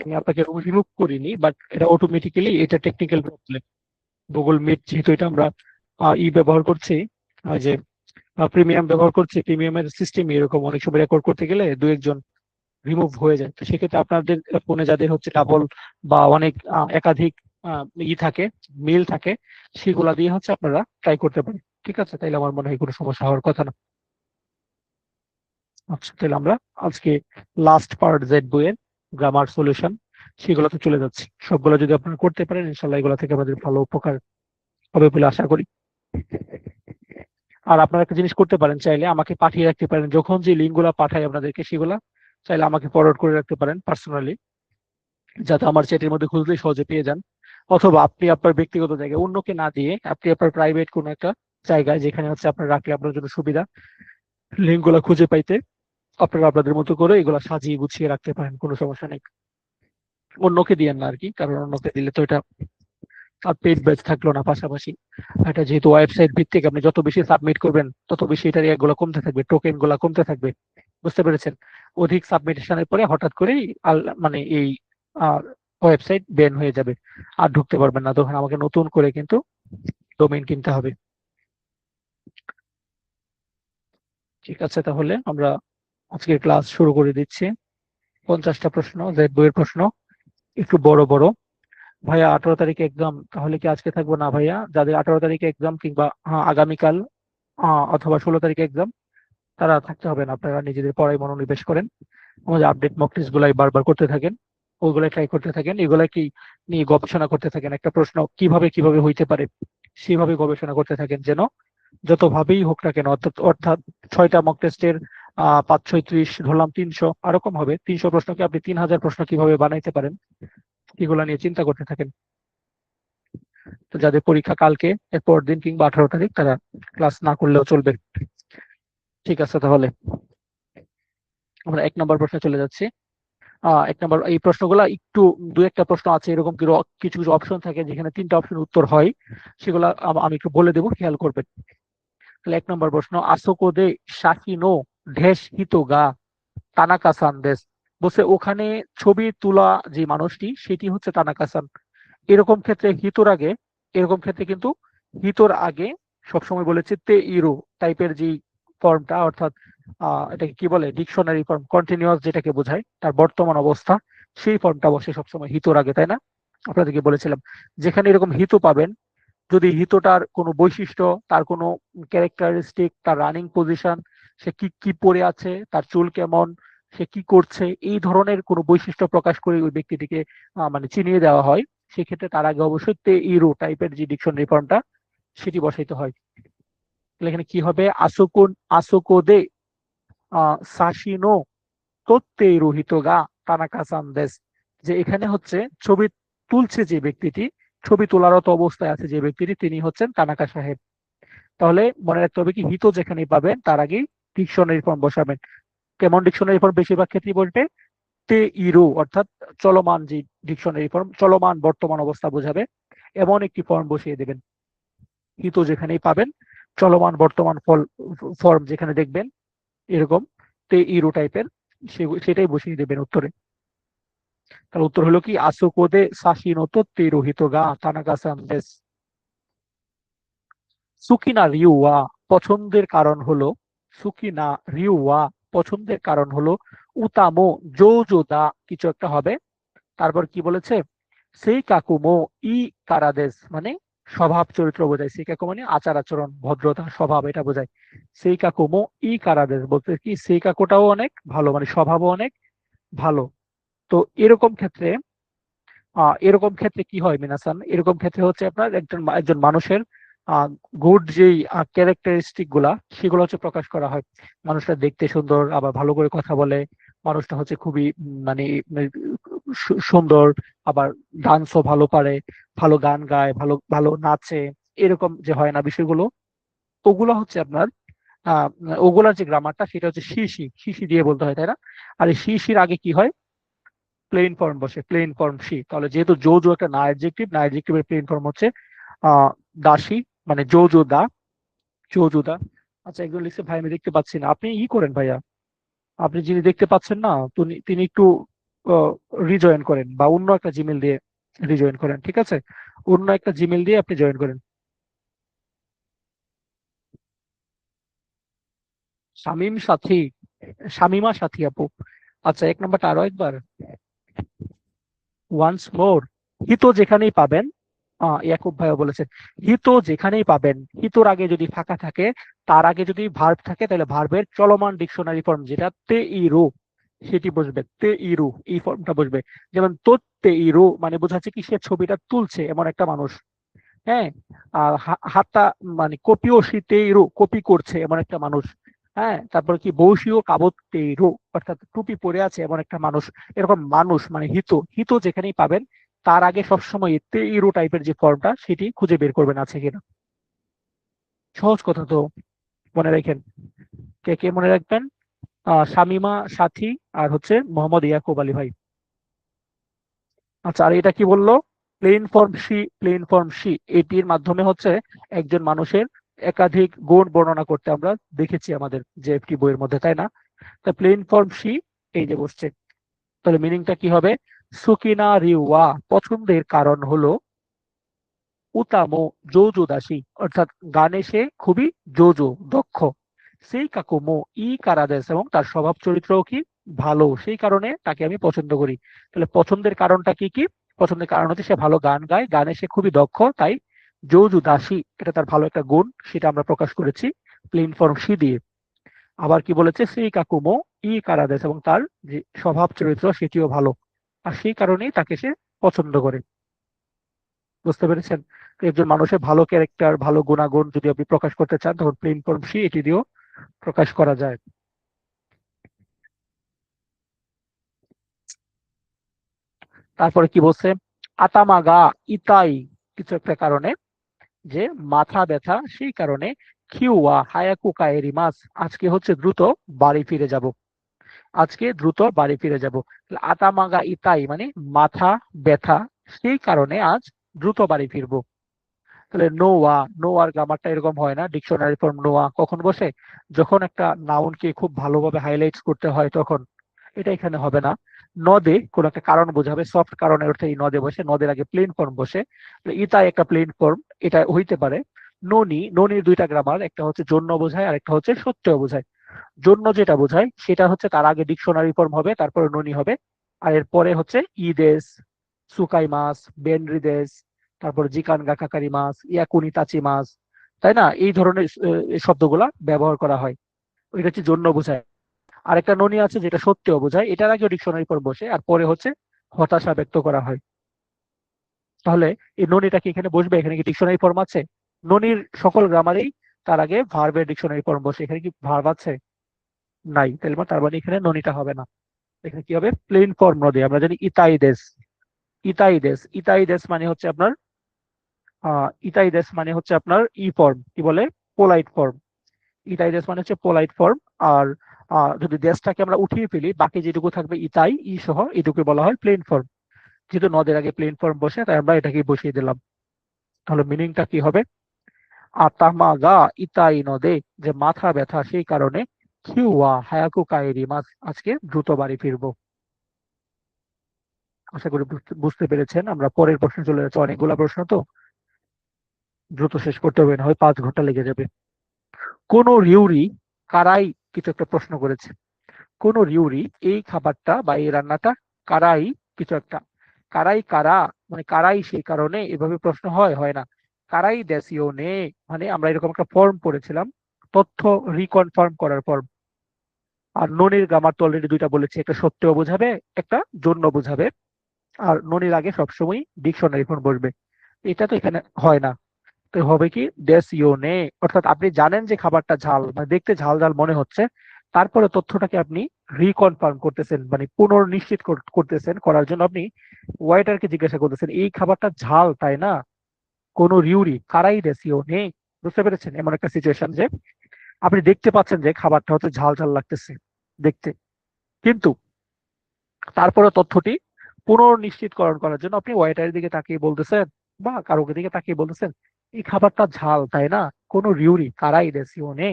আমি আপনাকে রিমুভ করিনি, বাট এটা অটোমেটিক্যালি, এটা টেকনিক্যাল প্রবলেম। গুগল মিট যেহেতু এটা আমরা ব্যবহার করছি, যে প্রিমিয়াম ব্যবহার করছি, প্রিমিয়ামের সিস্টেম এরকম অনেক সময় রেকর্ড করতে গেলে দু একজন রিমুভ হয়ে যায়। তো সেক্ষেত্রে আপনাদের ফোনে যাদের হচ্ছে ডাবল বা অনেক একাধিক থাকে, মেল থাকে, সেগুলা দিয়ে হচ্ছে আপনারা ট্রাই করতে পারেন। ঠিক আছে, তাইলে আমার মনে হয় কোনো সমস্যা হওয়ার কথা না। আচ্ছা, তাহলে আমরা আজকে লাস্ট পার্ট জেড বইয়ের গ্রামার সলিউশন সেগুলোতে চলে যাচ্ছি। সবগুলো যদি আপনারা করতে পারেন, ইনশাল্লাহ এগুলো থেকে আমাদের ভালো উপকার হবে বলে আশা করি। আর আপনারা একটা জিনিস করতে পারেন, চাইলে আমাকে পাঠিয়ে রাখতে পারেন, যখন যে লিঙ্ক গুলা পাঠাই আপনাদেরকে সেগুলা চাইলে আমাকে ফরওয়ার্ড করে রাখতে পারেন পার্সোনালি, যাতে আমার চ্যাটের মধ্যে খুঁজলে সহজে পেয়ে যান। অথবা আপনি আপনার ব্যক্তিগত জায়গায় অন্যকে না দিয়ে আপনি আপনার প্রাইভেট কোনো একটা জায়গায়, যেখানে হচ্ছে আপনার রাখলে আপনার জন্য সুবিধা, লিঙ্ক গুলা খুঁজে পাইতে আপনারা আপনাদের মতো করে এগুলা সাজিয়ে গুছিয়ে রাখতে পারেন, কোনো সমস্যা নেই। অন্যকে দিয়েন না আর কি, কারণ অন্যকে দিলে তো এটা আর পেড ব্যাচ থাকলো না। পাশাপাশি এটা যেহেতু ওয়েবসাইট ভিত্তিক, আপনি যত বেশি সাবমিট করবেন তত বেশি এটার ইয়েগুলো কমতে থাকবে, টোকেন গুলা কমতে থাকবে। বুঝতে পেরেছেন? অধিক সাবমিশনের পরে হঠাৎ করেই মানে এই ওয়েবসাইট ব্যান হয়ে যাবে, আর ঢুকতে পারবেন না। তখন আমাকে নতুন করে কিন্তু ডোমেইন কিনতে হবে। ঠিক আছে, তাহলে আমরা আজকের ক্লাস শুরু করে দিচ্ছি। 50টা প্রশ্ন, জেড বইয়ের প্রশ্ন, একটু বড় বড়। ভাইয়া 18 তারিখে এক্সাম, তাহলে কি আজকে থাকবো? না ভাইয়া, যাদের 18 তারিখে এক্সাম কিংবা আগামীকাল অথবা 16 তারিখে এক্সাম, তারা থাকতে হবে না। আপনারা নিজেদের পড়ায় মনোনিবেশ করেন, আমাদের আপডেট মক টেস্ট গুলাই বারবার করতে থাকেন, ওইগুলাই ট্রাই করতে থাকেন, এগুলা কি নিয়ে গবেষণা করতে থাকেন। একটা প্রশ্ন কিভাবে কিভাবে হইতে পারে সেভাবে গবেষণা করতে থাকেন, যেন যত ভাবেই হোক না কেন। অর্থাৎ অর্থাৎ 6টা মক টেস্টের 5 6 30 ধরলাম 300, এরকম হবে 300 প্রশ্নকে আপনি 3000 প্রশ্ন কিভাবে বানাইতে পারেন, এগুলা নিয়ে চিন্তা করতে থাকেন। তো যাদের পরীক্ষা কালকে, এর পরের দিন কিংবা 18 তারিখ, তারা ক্লাস না করলেও চলবে। ঠিক আছে, তাহলে আমরা 1 নম্বর প্রশ্নে চলে যাচ্ছি। 1 নম্বর এই প্রশ্নগুলা একটু, দু একটা প্রশ্ন আছে এরকম কিছু কিছু অপশন থাকে যেখানে 3টা অপশন উত্তর হয়, সেগুলা আমি একটু বলে দেবো, খেয়াল করবেন। তাহলে 1 নম্বর প্রশ্ন, আসোকো দে শাকিনো ঢেস হিতো গা তানাকা সান দেশ। বলছে ওখানে ছবি তোলা যে মানুষটি সেটি হচ্ছে তানাকা সান। এরকম ক্ষেত্রে হিতোর আগে, এরকম ক্ষেত্রে কিন্তু হিতোর আগে সবসময় বলেছে তে ইরো টাইপের যে ফর্মটা, অর্থাৎ এটাকে কি বলে, ডিকশনারি ফর্ম, কন্টিনিউয়াস যেটাকে বোঝায়, তার বর্তমান অবস্থা, সেই ফর্মটা বসে সবসময় হিতোর আগে, তাই না? আপনাদেরকে বলেছিলাম, যেখানে এরকম হিতো পাবেন, যদি হিতোটার কোনো বৈশিষ্ট্য, তার কোনো ক্যারেক্টারিস্টিক, তার রানিং পজিশন, সে কি কি পড়ে আছে, তার চুল কেমন, সে কি করছে, এই ধরনের কোনো বৈশিষ্ট্য প্রকাশ করে ওই ব্যক্তিটিকে মানে চিনিয়ে দেওয়া হয়, সেক্ষেত্রে তার আগে অবশ্যই তে ইরো টাইপের যে ডিকশনারি ফর্মটা সেটি বসাইতে হয়। তাহলে এখানে কি হবে, আসুকুন আসুকো দে সাশিনো তোত্তে রোহিত গা তানাকা সান্দেশ। যে এখানে হচ্ছে ছবি তুলছে যে ব্যক্তিটি, ছবি তোলারত অবস্থায় আছে যে ব্যক্তিটি, তিনি হচ্ছেন তানাকা সাহেব। তাহলে মনে রাখতে হবে কি, হিত যেখানে পাবেন তার আগে ডিকশনারি ফর্ম বসাবেন। কেমন ডিকশনারি ফর্ম বেশিরভাগ ক্ষেত্রেই বলবে, তে ইরো, অর্থাৎ চলমান যে ডিকশনারি ফর্ম, চলমান বর্তমান অবস্থা বোঝাবে, এমন একটি ফর্ম বসিয়ে দেবেন। হিত যেখানেই পাবেন, চলমান বর্তমান ফর্ম যেখানে দেখবেন এরকম তে ইরো টাইপের, সেটাই বসিয়ে দেবেন উত্তরে। তার উত্তর হলো কি, আসুকোদে সাশিনোতো তেরোহিত গা তানাকা সানদেস। সুকিনা রিউয়া, পছন্দের কারণ হলো, সুকিনা রিউয়া, পছন্দের কারণ হলো, উতামো জোজোদা, কিছু একটা হবে। তারপর কি বলেছে, সেই কাকুমো ই কারাদেস, মানে স্বভাব চরিত্র বোঝায়, সেই কাকু মানে আচার আচরণ, ভদ্রতা, স্বভাব, এটা বোঝায়। সেই কাকুমো ই কারাদেস বলতে কি, সেই কাকুটাও অনেক ভালো, মানে স্বভাবও অনেক ভালো। তো এরকম ক্ষেত্রে এরকম ক্ষেত্রে কি হয় মিনাসান, এরকম ক্ষেত্রে হচ্ছে আপনার একজন একজন মানুষের গুড যেই ক্যারেক্টারিস্টিক গুলা, সেগুলো হচ্ছে প্রকাশ করা হয়। মানুষটা দেখতে সুন্দর, আবার ভালো করে কথা বলে, মানুষটা হচ্ছে খুবই মানে সুন্দর, আবার ডান্সও ভালো পারে, ভালো গান গায়, ভালো ভালো নাচে, এরকম যে হয় না বিষয়গুলো, ওগুলো হচ্ছে আপনার আহ ওগুলার যে গ্রামারটা সেটা হচ্ছে শিশি, শিশি দিয়ে বলতে হয়, তাই না? আর এই শিশির আগে কি হয়, প্লেন ফর্ম বসে, প্লেন ফর্ম সি। তাহলে যেহেতু জো জো একটা না অ্যাডজেক্টিভ, না অ্যাডজেক্টিভের প্লেন ফর্ম হচ্ছে দাসী, মানে জো জো দা, জো জো দা। আচ্ছা, একজন লিখছে ভাই আমি দেখতে পাচ্ছি না, আপনি ই করেন ভাইয়া, আপনি যিনি দেখতে পাচ্ছেন না তিনি তিনি একটু রিজয়েন করেন বা অন্য একটা জিমেল দিয়ে রিজয়েন করেন, ঠিক আছে? অন্য একটা জিমেল দিয়ে আপনি জয়েন করেন। শামীম সাথী, শামিমা সাথী আপু। আচ্ছা, এক নাম্বারটা আরো একবার, ওয়ান্স মোর। হিত যেখানেই পাবেন, ইয়াকুব ভাইয়া বলেছেন, হিত যেখানেই পাবেন, হিতর আগে যদি ফাঁকা থাকে, তার আগে যদি ভার্ব থাকে, তাহলে ভার্বের চলমান ডিকশনারি ফর্ম যেটা তে ইরু, সেটি বসবে, তে ইরু এই ফর্মটা বসবে। যেমন তোতে ইরু মানে বোঝাচ্ছে কি সে ছবিটা তুলছে এমন একটা মানুষ। হ্যাঁ। আর হাতটা মানে কপিও শীতেইরু কপি করছে এমন একটা মানুষ। হ্যাঁ, তারপর কি বৌসিও কাবতেইরু অর্থাৎ টুপি পরে আছে এমন একটা মানুষ। এরকম মানুষ মানে হিত, হিত যেখানেই পাবেন তার আগে সবসময় তে ইরু টাইপের যে ফর্মটা সেটি খুঁজে বের করবেন আছে কিনা। সহজ কথা তো, মনে রাখেন। কে কে মনে রাখবেন? শামিমা সাথী আর হচ্ছে মোহাম্মদ ইয়াকুব আলী ভাই। আচ্ছা, আর এটা কি বললো? Plane form C, plane form C এটির মাধ্যমে হচ্ছে একজন মানুষের একাধিক গুণ বর্ণনা করতে আমরা দেখেছি আমাদের যে একটি বইয়ের মধ্যে, তাই না? তা প্লেন ফর্ম সি এই যে বসছে, তাহলে মিনিংটা কি হবে? সুকিনা রিওয়া পছন্দের কারণ হলো উতামো জোজো দাসী, অর্থাৎ গানে সে খুবই জোজো দক্ষ। সেই কাকুমো ই কারাদেশ এবং তার স্বভাব চরিত্রও কি ভালো, সেই কারণে তাকে আমি পছন্দ করি। তাহলে পছন্দের কারণটা কি কি? পছন্দের কারণ হচ্ছে সে ভালো গান গায়, গানে সে খুবই দক্ষ, তাই জোজো দাসী এটা তার ভালো একটা গুণ, সেটা আমরা প্রকাশ করেছি প্লেন ফর্ম সি দিয়ে। আবার কি বলেছে? সেই কাকুমো ই কারাদেশ এবং তার যে স্বভাব চরিত্র সেটিও ভালো, আর সেই কারণেই তাকে সে পছন্দ করে। বুঝতে পেরেছেন? তো একজন মানুষের ভালো ক্যারেক্টার, ভালো গুণাগুণ যদি আপনি প্রকাশ করতে চান, তখন প্লেন ফর্ম সি এটি দিয়েও প্রকাশ করা যায়। তারপরে কি বলছে? আতামাগা ইতাই কিছু একটা কারণে, যে মাথা ব্যথা সেই কারণে কিউয়া হায়াকু কায়েরিমাস আজকে হচ্ছে দ্রুত বাড়ি ফিরে যাব, আজকে দ্রুত বাড়ি ফিরে যাব। তাহলে আতামাগা ইতাই মানে মাথা ব্যথা, সেই কারণে আজ দ্রুত বাড়ি ফিরবো। তাহলে নোয়া, নোয়ার গ্রামারটা এরকম হয় না, ডিকশনারি ফর্ম নোয়া কখন বসে? যখন একটা নাউনকে খুব ভালোভাবে হাইলাইট করতে হয় তখন। এটা এখানে হবে না। নদে কোন একটা কারণ বোঝাবে, সফট কারণের অর্থে এই নদে বসে, নদের আগে প্লেন ফর্ম বসে। ইতা একটা প্লেন ফর্ম, এটা হইতে পারে। ননি, ননির দুইটা গ্রামার, একটা হচ্ছে জন্য বোঝায় আর একটা হচ্ছে সত্য বোঝায়। জন্য যেটা বোঝায় সেটা হচ্ছে তার আগে ডিকশনারি ফর্ম হবে, তারপরে ননি হবে। আর এর পরে হচ্ছে ইদেশ, সুকাই মাছ, বেনরিদেশ, তারপর জিকান গাকাকারি মাছ, ইয়াকুনি তাচি মাছ, তাই না? এই ধরনের এই শব্দগুলা ব্যবহার করা হয়, ওইটা হচ্ছে জন্য বোঝায়। আরেকটা ননি আছে যেটা সত্যিও বোঝায়, এটার আগে ডিকশনারি ফর্ম বসে আর পরে হচ্ছে হতাশা ব্যক্ত করা হয়। তাহলে এই ননিটা কি এখানে বসবে? এখানে কি ডিকশনারি ফর্ম আছে? ননির সকল গ্রামারেই তার আগে ভার্বের ডিকশনারি ফর্ম বসে, এখানে কি ভার্ব আছে? নাই, তাহলে তার মানে এখানে ননিটা হবে না। এখানে কি হবে? প্লেন ফর্ম নদী। আমরা জানি ইতাইদেস, ইতাইদেস, ইতাইদেস মানে হচ্ছে আপনার ইতাইদেস মানে হচ্ছে আপনার ই ফর্ম, কি বলে, পোলাইট ফর্ম। ইতাইদেস মানে হচ্ছে পোলাইট ফর্ম। আর যদি দেশটাকে আমরা উঠিয়ে ফেলি, বাকি যেটুকু থাকবে ইতাই ই সহ, এটুকু বলা হয় প্লেন ফর্ম। যেহেতু নদের আগে প্লেন ফর্ম বসে, তাই আমরা এটাকে বসিয়ে দিলাম। তাহলে মিনিংটা কি হবে? আতামাগা ইতাই নদে, যে মাথা ব্যথা সেই কারণে, কিউয়া হায়াকু কায়েরি মাস আজকে দ্রুত বাড়ি ফিরবো। আশা করি বুঝতে পেরেছেন। আমরা পরের প্রশ্ন চলে যাচ্ছি, অনেকগুলা প্রশ্ন তো দ্রুত শেষ করতে হবে, না হয় 5 ঘন্টা লেগে যাবে। কোন রিউরি কারাই কিছু একটা প্রশ্ন করেছে। কোন রিউরি এই খাবারটা বা এই রান্নাটা কারাই কিছু একটা, কারাই কারা মানে কারাই সেই কারণে, এভাবে প্রশ্ন হয়? হয় না। কারাই দেশীয় নে মানে আমরা এরকম একটা ফর্ম পড়েছিলাম, তথ্য রিকনফার্ম করার ফর্ম। আর ননির গ্রামার তো অলরেডি দুইটা বলেছি, একটা সত্য বোঝাবে, একটা জন্য বোঝাবে। আর ননির আগে সবসময় ডিকশনারি ফর্ম বসবে। এটা তো এখানে হয় না। তো হবে কি? দেশ ইউনে, অর্থাৎ আপনি জানেন যে খাবারটা ঝাল, মানে দেখতে ঝাল ঝাল মনে হচ্ছে, তারপরে তথ্যটাকে আপনি রিকনফার্ম করতেছেন, মানে পুনর্নিশ্চিত করতেছেন, করার জন্য আপনি ওয়েটারকে জিজ্ঞাসা করতেছেন এই খাবারটা ঝাল তাই না? কোন রিউরি কারাই দেশ ইউনে। বুঝতে পেরেছেন? এমন একটা সিচুয়েশন যে আপনি দেখতে পাচ্ছেন যে খাবারটা হচ্ছে ঝাল ঝাল লাগতেছে দেখতে, কিন্তু তারপরে তথ্যটি পুনর্নিশ্চিতকরণ করার জন্য আপনি ওয়েটারের দিকে তাকিয়ে বলতেছেন বা কারো দিকে তাকিয়ে বলতেছেন এই খাবারটা ঝাল তাই না? কোন রিউরি কারাই দেশিও নে।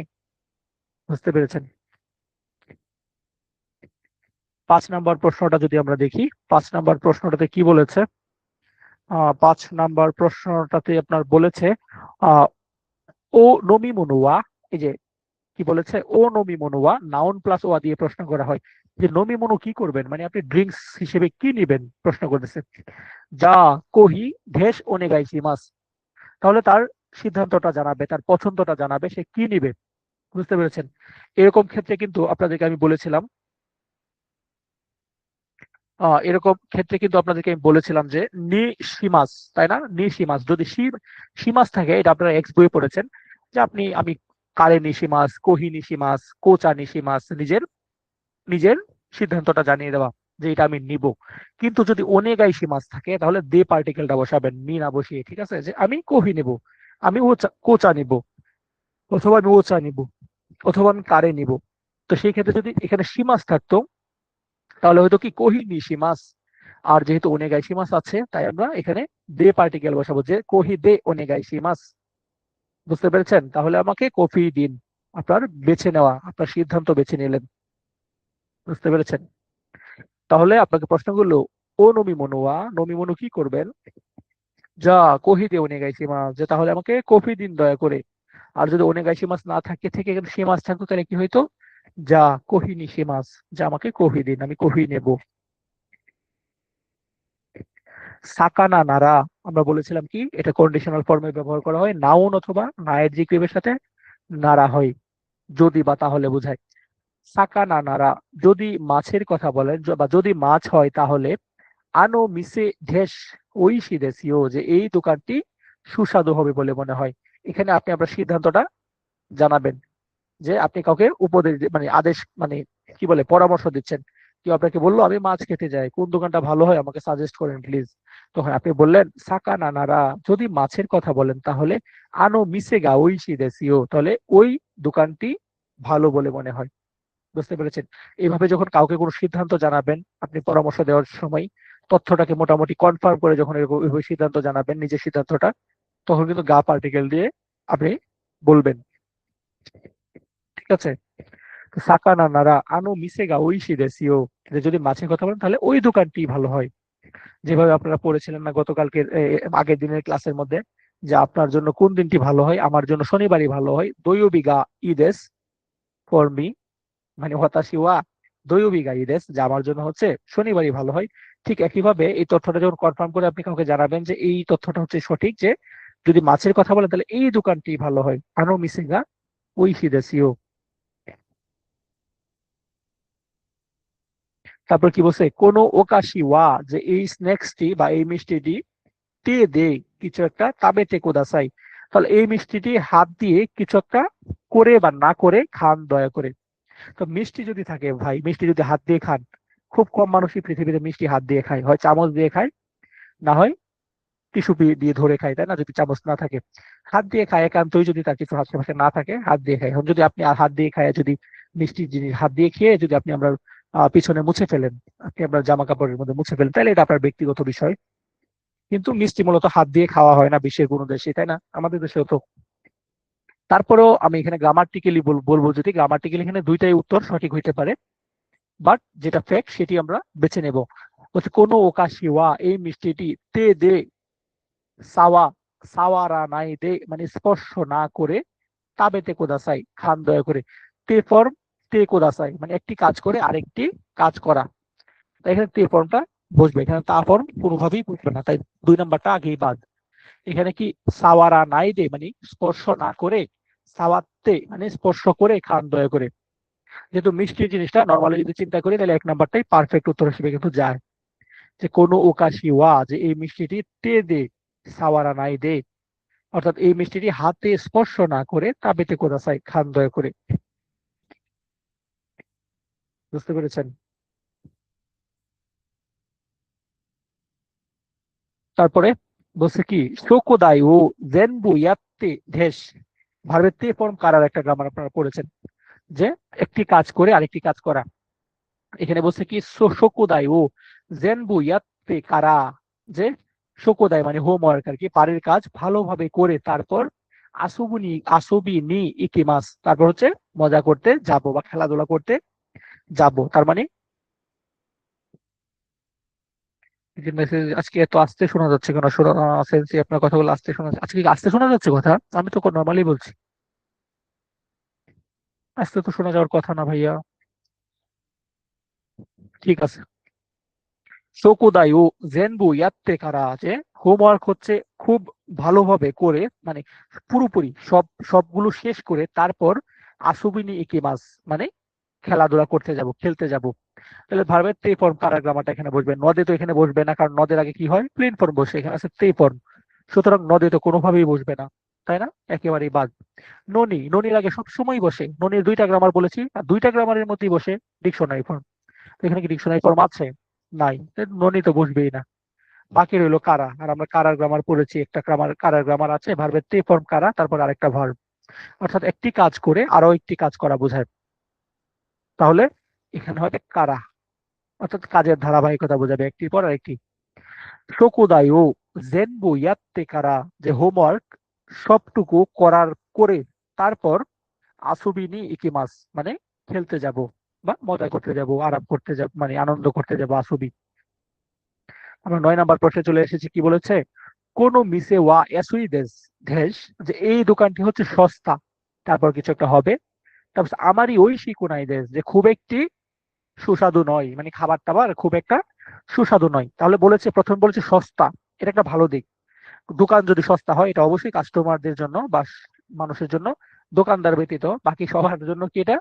বুঝতে পেরেছেন? 5 নম্বর প্রশ্নটা যদি আমরা দেখি, 5 নম্বর প্রশ্নটাতে কি বলেছে? 5 নম্বর প্রশ্নটাতে আপনার বলেছে আহ ও নমি মনুয়া, এই যে কি বলেছে, ও নমি মনুয়া নাউন প্লাস ওয়া দিয়ে প্রশ্ন করা হয় যে নমি মনু কি করবেন, মানে আপনি ড্রিঙ্কস হিসেবে কি নিবেন প্রশ্ন করেছে। যা কোহি ঢেস ওনেগাইছি মাস, তাহলে তার সিদ্ধান্তটা জানাবে, তার পছন্দটা জানাবে, সে কি নিবে। বুঝতে পেরেছেন? এরকম ক্ষেত্রে কিন্তু আপনাদেরকে আমি বলেছিলাম, এরকম ক্ষেত্রে কিন্তু আপনাদেরকে আমি বলেছিলাম যে নি শিমাস, তাই না? নি শিমাস, যদি শিমাস থাকে, এটা আপনারা এক্স বইয়ে পড়েছেন যে আমি কারে নিশিমাস, কোহি নিশিমাস, কোচা নিশিমাস, নিজের নিজের সিদ্ধান্তটা জানিয়ে দেওয়া যে এটা আমি নিব। কিন্তু যদি ওনেগাই শিমাস থাকে তাহলে দে পার্টিকেলটা বসাবেন, নি না বসিয়ে, ঠিক আছে? যে আমি কোহি নিব, আমি কোচা নিব, অথবা আমি ওচা নিব, অথবা আমি কারে নিব। তো সেই ক্ষেত্রে যদি এখানে শিমাস থাকতো তাহলে হয়তো কি কোহিনি সীমাস, আর যেহেতু ওনেগাই সীমাস আছে তাই আমরা এখানে দে পার্টিকেল বসাবো, যে কোহি দে ওনেগাই সীমাস। বুঝতে পেরেছেন? তাহলে আমাকে কফি দিন, আপনার বেছে নেওয়া, আপনার সিদ্ধান্ত বেছে নিলেন। বুঝতে পেরেছেন? তাহলে আপনাকে প্রশ্ন করলো ও নমি মনোয়া, নমি মনু কি করবেন? যা কোহি দে ওনেগাই সীমাস, যে তাহলে আমাকে কফি দিন দয়া করে। আর যদি ওনেগাই সীমাস না থাকে, থেকে এখানে সীমাস থাকতো, তাহলে কি হইতো? যা কোহিনি সীমাস, যা আমাকে কফি দিন, আমি কফি নেব। সাকানা নারা, আমরা বলেছিলাম কি এটা কন্ডিশনাল ফর্মে ব্যবহার করা হয়, নাউন অথবা না অ্যাডজেক্টিভের সাথে নারা হয়, যদি বা তাহলে বোঝায়। সাকানা নারা, যদি মাছের কথা বলেন বা যদি মাছ হয় তাহলে আনো মিসে ঢেস ওইশি দেসিও, যে এই দোকানটি সুস্বাদু হবে বলে মনে হয়। এখানে আপনি আপনার সিদ্ধান্তটা জানাবেন, যে আপনি কাউকে উপদেশ মানে আদেশ, মানে কি বলে, পরামর্শ দিচ্ছেন। কেউ আপনাকে বললো আমি মাছ খেতে যাই, কোন দোকানটা ভালো হয় আমাকে সাজেস্ট করেন প্লিজ। তখন আপনি বললেন সাকা নানারা, যদি মাছের কথা বলেন তাহলে আনো মিসেগা ওইশি দেসিও, তাহলে ওই দোকানটি ভালো বলে মনে হয়। বুঝতে পেরেছেন? এইভাবে যখন কাউকে কোনো সিদ্ধান্ত জানাবেন, আপনি পরামর্শ দেওয়ার সময় তথ্যটাকে মোটামুটি কনফার্ম করে যখন এরকম এইভাবে সিদ্ধান্ত জানাবেন, নিজের সিদ্ধান্তটা, তখন কিন্তু গা পার্টিকেল দিয়ে আপনি বলবেন। ঠিক আছে? সাকানা নারা আনো মিসেগা ওইশি দেসিও, যে যদি মাছের কথা বলেন তাহলে ওই দোকানটি ভালো হয়। যেভাবে আপনারা পড়েছিলেন না গতকালকে, আগের দিনের ক্লাসের মধ্যে, যে আপনার জন্য কোন দিনটি ভালো হয়, আমার জন্য শনিবারই ভালো হয়, দৈবিগা ইদেস ফর মি, মানে হতাশি ওয়া দৈবিগা ইদেস, যে আমার জন্য হচ্ছে শনিবারই ভালো হয়। ঠিক একইভাবে এই তথ্যটা যখন কনফার্ম করে আপনি কাউকে জানাবেন যে এই তথ্যটা হচ্ছে সঠিক, যে যদি মাছের কথা বলেন তাহলে এই দোকানটি ভালো হয়, আনো মিসেগা ওইশি দেসিও। তারপর কি বলছে, কোনো ওকাশি ওয়া, যে এই স্ন্যাক্সটি বা এই মিষ্টিটি তে দে কিছু একটা তাবেতে কোদাসাই, তাহলে এই মিষ্টিটি হাত দিয়ে কিছু একটা করে বা না করে খান দয়া করে। তো মিষ্টি যদি থাকে ভাই, মিষ্টি যদি হাত দিয়ে খান, খুব কম মানুষই পৃথিবীতে মিষ্টি হাত দিয়ে খায়, হয় চামচ দিয়ে খায়, না হয় টিস্যু দিয়ে ধরে খায়, তাই না? যদি চামচ না থাকে, হাত দিয়ে খায় একান্তই, যদি তার কিছু আশেপাশে না থাকে হাত দিয়ে খায়। এখন যদি আপনি আর হাত দিয়ে খায়, যদি মিষ্টির জিনিস হাত দিয়ে খেয়ে যদি আপনি আমরা পিছনে মুছে ফেলেন, আপনি আপনার জামা কাপড়ের মধ্যে মুছে ফেলেন, তাহলে এটা আপনার ব্যক্তিগত বিষয়। কিন্তু মিষ্টি মূলত হাত দিয়ে খাওয়া হয় না বিশ্বের কোনো দেশে, তাই না? আমাদের দেশেও তো। তারপরেও আমি এখানে গ্রামাটিক্যালি বলবো, যদি গ্রামাটিক্যালি এখানে দুইটাই উত্তর সঠিক হইতে পারে, বাট যেটা ফ্যাক্ট সেটি আমরা বেছে নেব। হচ্ছে কোনো ওকাশি ওয়া, এই মিষ্টিটি তে দে সাওয়া সাওয়ারা নাই দে, মানে স্পর্শ না করে, তাবেতে কোদাসাই খান দয়া করে। তে ফর্ম তে কোদাসাই, মানে একটি কাজ করে আরেকটি কাজ করা। তাই এখানে তে ফর্মটা বসবে, এখানে তা ফর্ম কোনোভাবেই বসবে না, তাই 2 নাম্বারটা আগেই বাদ। এখানে কি সাওয়ারা নাই দে মানে স্পর্শ না করে, সাওয়াতে মানে স্পর্শ করে খান দয়া করে। যেহেতু মিষ্টির জিনিসটা নর্মালি যদি চিন্তা করি তাহলে 1 নাম্বারটাই পারফেক্ট উত্তর হিসেবে কিন্তু যায়। যে কোনো ওকাশি ওয়া, যে এই মিষ্টিটি তে দে সাওয়ারা নাই দে, অর্থাৎ এই মিষ্টিটি হাতে স্পর্শ না করে তাবেতে কোদাসাই খান দয়া করে। বুঝতে পেরেছেন? তারপরে বলছে কি শোকোদাই ও জেনবু ইয়াত্তে ঢেস, ভার্বের তে ফর্ম কারার একটা গ্রামার আপনারা পড়েছেন, যে একটি কাজ করে আরেকটি কাজ করা। এখানে বলছে কি শোকোদাই ও জেনবু ইয়াত্তে কারা, যে শোকোদাই মানে হোমওয়ার্ক আর কি, বাড়ির কাজ ভালোভাবে করে তারপর আসুবি নি ইকিমাস, তারপর হচ্ছে মজা করতে যাব বা খেলাধুলা করতে যাব। তার মানে যে মেসেজ আজকে এত আস্তে শোনা যাচ্ছে কেন? শোনা সেন্সি, আপনার কথাগুলো আস্তে শোনা যাচ্ছে। আজকে কি আস্তে শোনা যাচ্ছে কথা? আমি তো নর্মালি বলছি। আস্তে তো শোনা যাওয়ার কথা না ভাইয়া। ঠিক আছে। শোকুদাই ও জেনবু ইয়াত্তে কারা আছে, হোমওয়ার্ক হচ্ছে খুব ভালোভাবে করে, মানে পুরোপুরি সবগুলো শেষ করে তারপর আসুবিনি ইকিমাস, মানে খেলাধুলা করতে যাব, খেলতে যাব। তাহলে ভার্বের তে ফর্ম কারা গ্রামারটা এখানে বসবে? নদে তো এখানে বসবে না, কারণ নদের আগে কি হয়? প্লেন ফর্ম বসে, এখানে আছে তে ফর্ম। সুতরাং নদে তো কোনোভাবেই বসবে না, তাই না? একেবারেই বাদ। ননি, ননির আগে সব সময় বসে, ননির দুইটা গ্রামার বলেছি, আর দুইটা গ্রামারের মধ্যেই বসে ডিকশনারি ফর্ম। তো এখানে কি ডিকশনারি ফর্ম আছে? নাই, ননি তো বসবেই না। বাকি রইলো কারা, আর আমরা কারার গ্রামার পড়েছি, একটা গ্রামার কারার গ্রামার আছে, ভার্বের তে ফর্ম কারা, তারপর আরেকটা ভার্ব। অর্থাৎ একটি কাজ করে আরো একটি কাজ করা বোঝায়। তাহলে এখানে হবে কারা, অর্থাৎ কাজের ধারাবাহিকতা বোঝাবে, একটির পর আরেকটি। শোকুদাই ও জেনবু ইয়াত্তে কারা, যে হোমওয়ার্ক সবটুকু করার করে তারপর আসুবিনি ইকিমাস, মানে খেলতে যাব বা মজা করতে যাব, আরাম করতে যাব, মানে আনন্দ করতে যাব, আসুবি। আমরা 9 নাম্বার প্রশ্নে চলে এসেছি। কি বলেছে? কোন মিসে ওয়া এসুই দেশ দেশ, যে এই দোকানটি হচ্ছে সস্তা, তারপর কিছু একটা হবে। তারপর আমারই ওই শিকুনাই দেশ, যে খুব একটি সুস্বাদু নয়, মানে খাবার টাবার খুব একটা সুস্বাদু নয়। তাহলে বলেছে, প্রথম বলেছে সস্তা, এটা একটা ভালো দিক। দোকান যদি সস্তা হয়, এটা অবশ্যই কাস্টমারদের জন্য বা মানুষের জন্য, দোকানদার ব্যতীত বাকি সবার জন্য কি এটা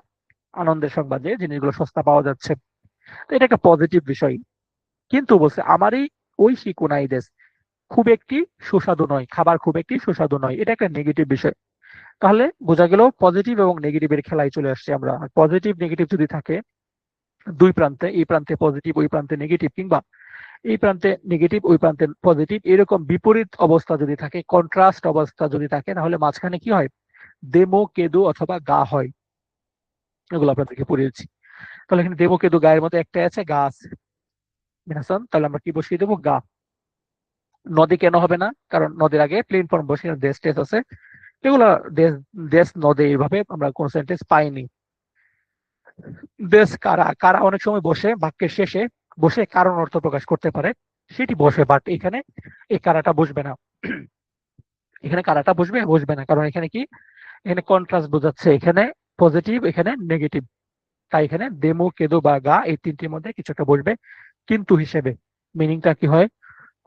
আনন্দের সংবাদ যে জিনিসগুলো সস্তা পাওয়া যাচ্ছে। তো এটা একটা পজিটিভ বিষয়। কিন্তু বলছে আমারই ওই শিকুনাই দেশ, খুব একটি সুস্বাদু নয়, খাবার খুব একটি সুস্বাদু নয়, এটা একটা নেগেটিভ বিষয়। তাহলে বোঝা গেল পজিটিভ এবং নেগেটিভের খেলায় চলে আসছে আমরা। পজিটিভ নেগেটিভ যদি থাকে দুই প্রান্তে, এই প্রান্তে পজিটিভ ওই প্রান্তে নেগেটিভ, কিংবা এই প্রান্তে নেগেটিভ ওই প্রান্তে পজিটিভ, এরকম বিপরীত অবস্থা যদি থাকে, কন্ট্রাস্ট অবস্থা যদি থাকে, তাহলে মাঝখানে কি হয়? দেমো কেদু অথবা গা হয়। এগুলো আপনাদেরকে পড়িয়েছি। তাহলে এখানে দেমো কেদু গায়ের মতো একটাই আছে, গা আছে। বিনাশন, তাহলে আমরা কি বসিয়ে দেবো? গা। নদী কেন হবে না? কারণ নদীর আগে প্লেন ফর্ম বসে দেশ টেস আছে। এগুলা দেশ, দেশ নদী এইভাবে আমরা কোন সেন্টেন্স পাইনি। দেশ কারা, কারা অনেক সময় বসে বাক্যের শেষে, বসে কারণ অর্থ প্রকাশ করতে পারে, সেটি বসে, বাট এখানে এই কারাটা বসবে না। এখানে কারাটা বসবে বসবে না, কারণ এখানে কি? এখানে কন্ট্রাস্ট বোঝাচ্ছে, এখানে পজিটিভ এখানে নেগেটিভ। তাই এখানে দেমো কেদো বা গা, এই তিনটির মধ্যে কিছু একটা বসবে কিন্তু হিসেবে। মিনিংটা কি হয়?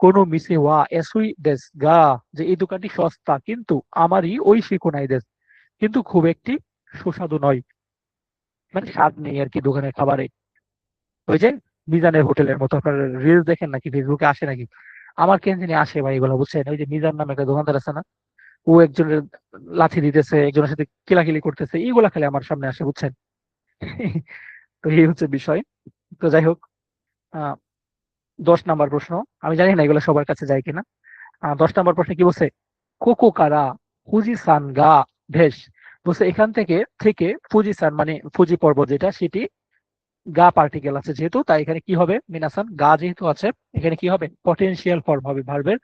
কোনো মিসে ওয়া এসুই দেশ গা, যে এই দোকানটি সস্তা কিন্তু আমারই ওই শিকোনাই দেশ, কিন্তু খুব একটি সুস্বাদু নয়, মানে স্বাদ নেই আর কি দোকানের খাবারে। ওই যে মিজানের হোটেলের মতো, আপনার রিলস দেখেন নাকি, ফেসবুকে আসে নাকি? আমার কেন জানি আসে ভাই এগুলো, বুঝছেন? ওই যে মিজান নামে একটা দোকানদার আছে না, ও একজনের লাথি দিতেছে, একজনের সাথে কিলাকিলি করতেছে, এইগুলা খেলে আমার সামনে আসে, বুঝছেন? তো এই হচ্ছে বিষয়। তো যাই হোক, 10 নাম্বার প্রশ্ন। আমি জানি না এগুলো সবার কাছে যায় কিনা। 10 নাম্বার প্রশ্নে কি বলছে? কোকো কারা ফুজিসান গা ভেস, বলছে এখান থেকে থেকে ফুজিসান, মানে ফুজি পর্বত যেটা, সেটি গা পার্টিকেল আছে যেহেতু, তাই এখানে কি হবে? মিনাসান, গা যেহেতু আছে, এখানে কি হবে? পটেনশিয়াল ফর্ম হবে, ভার্বের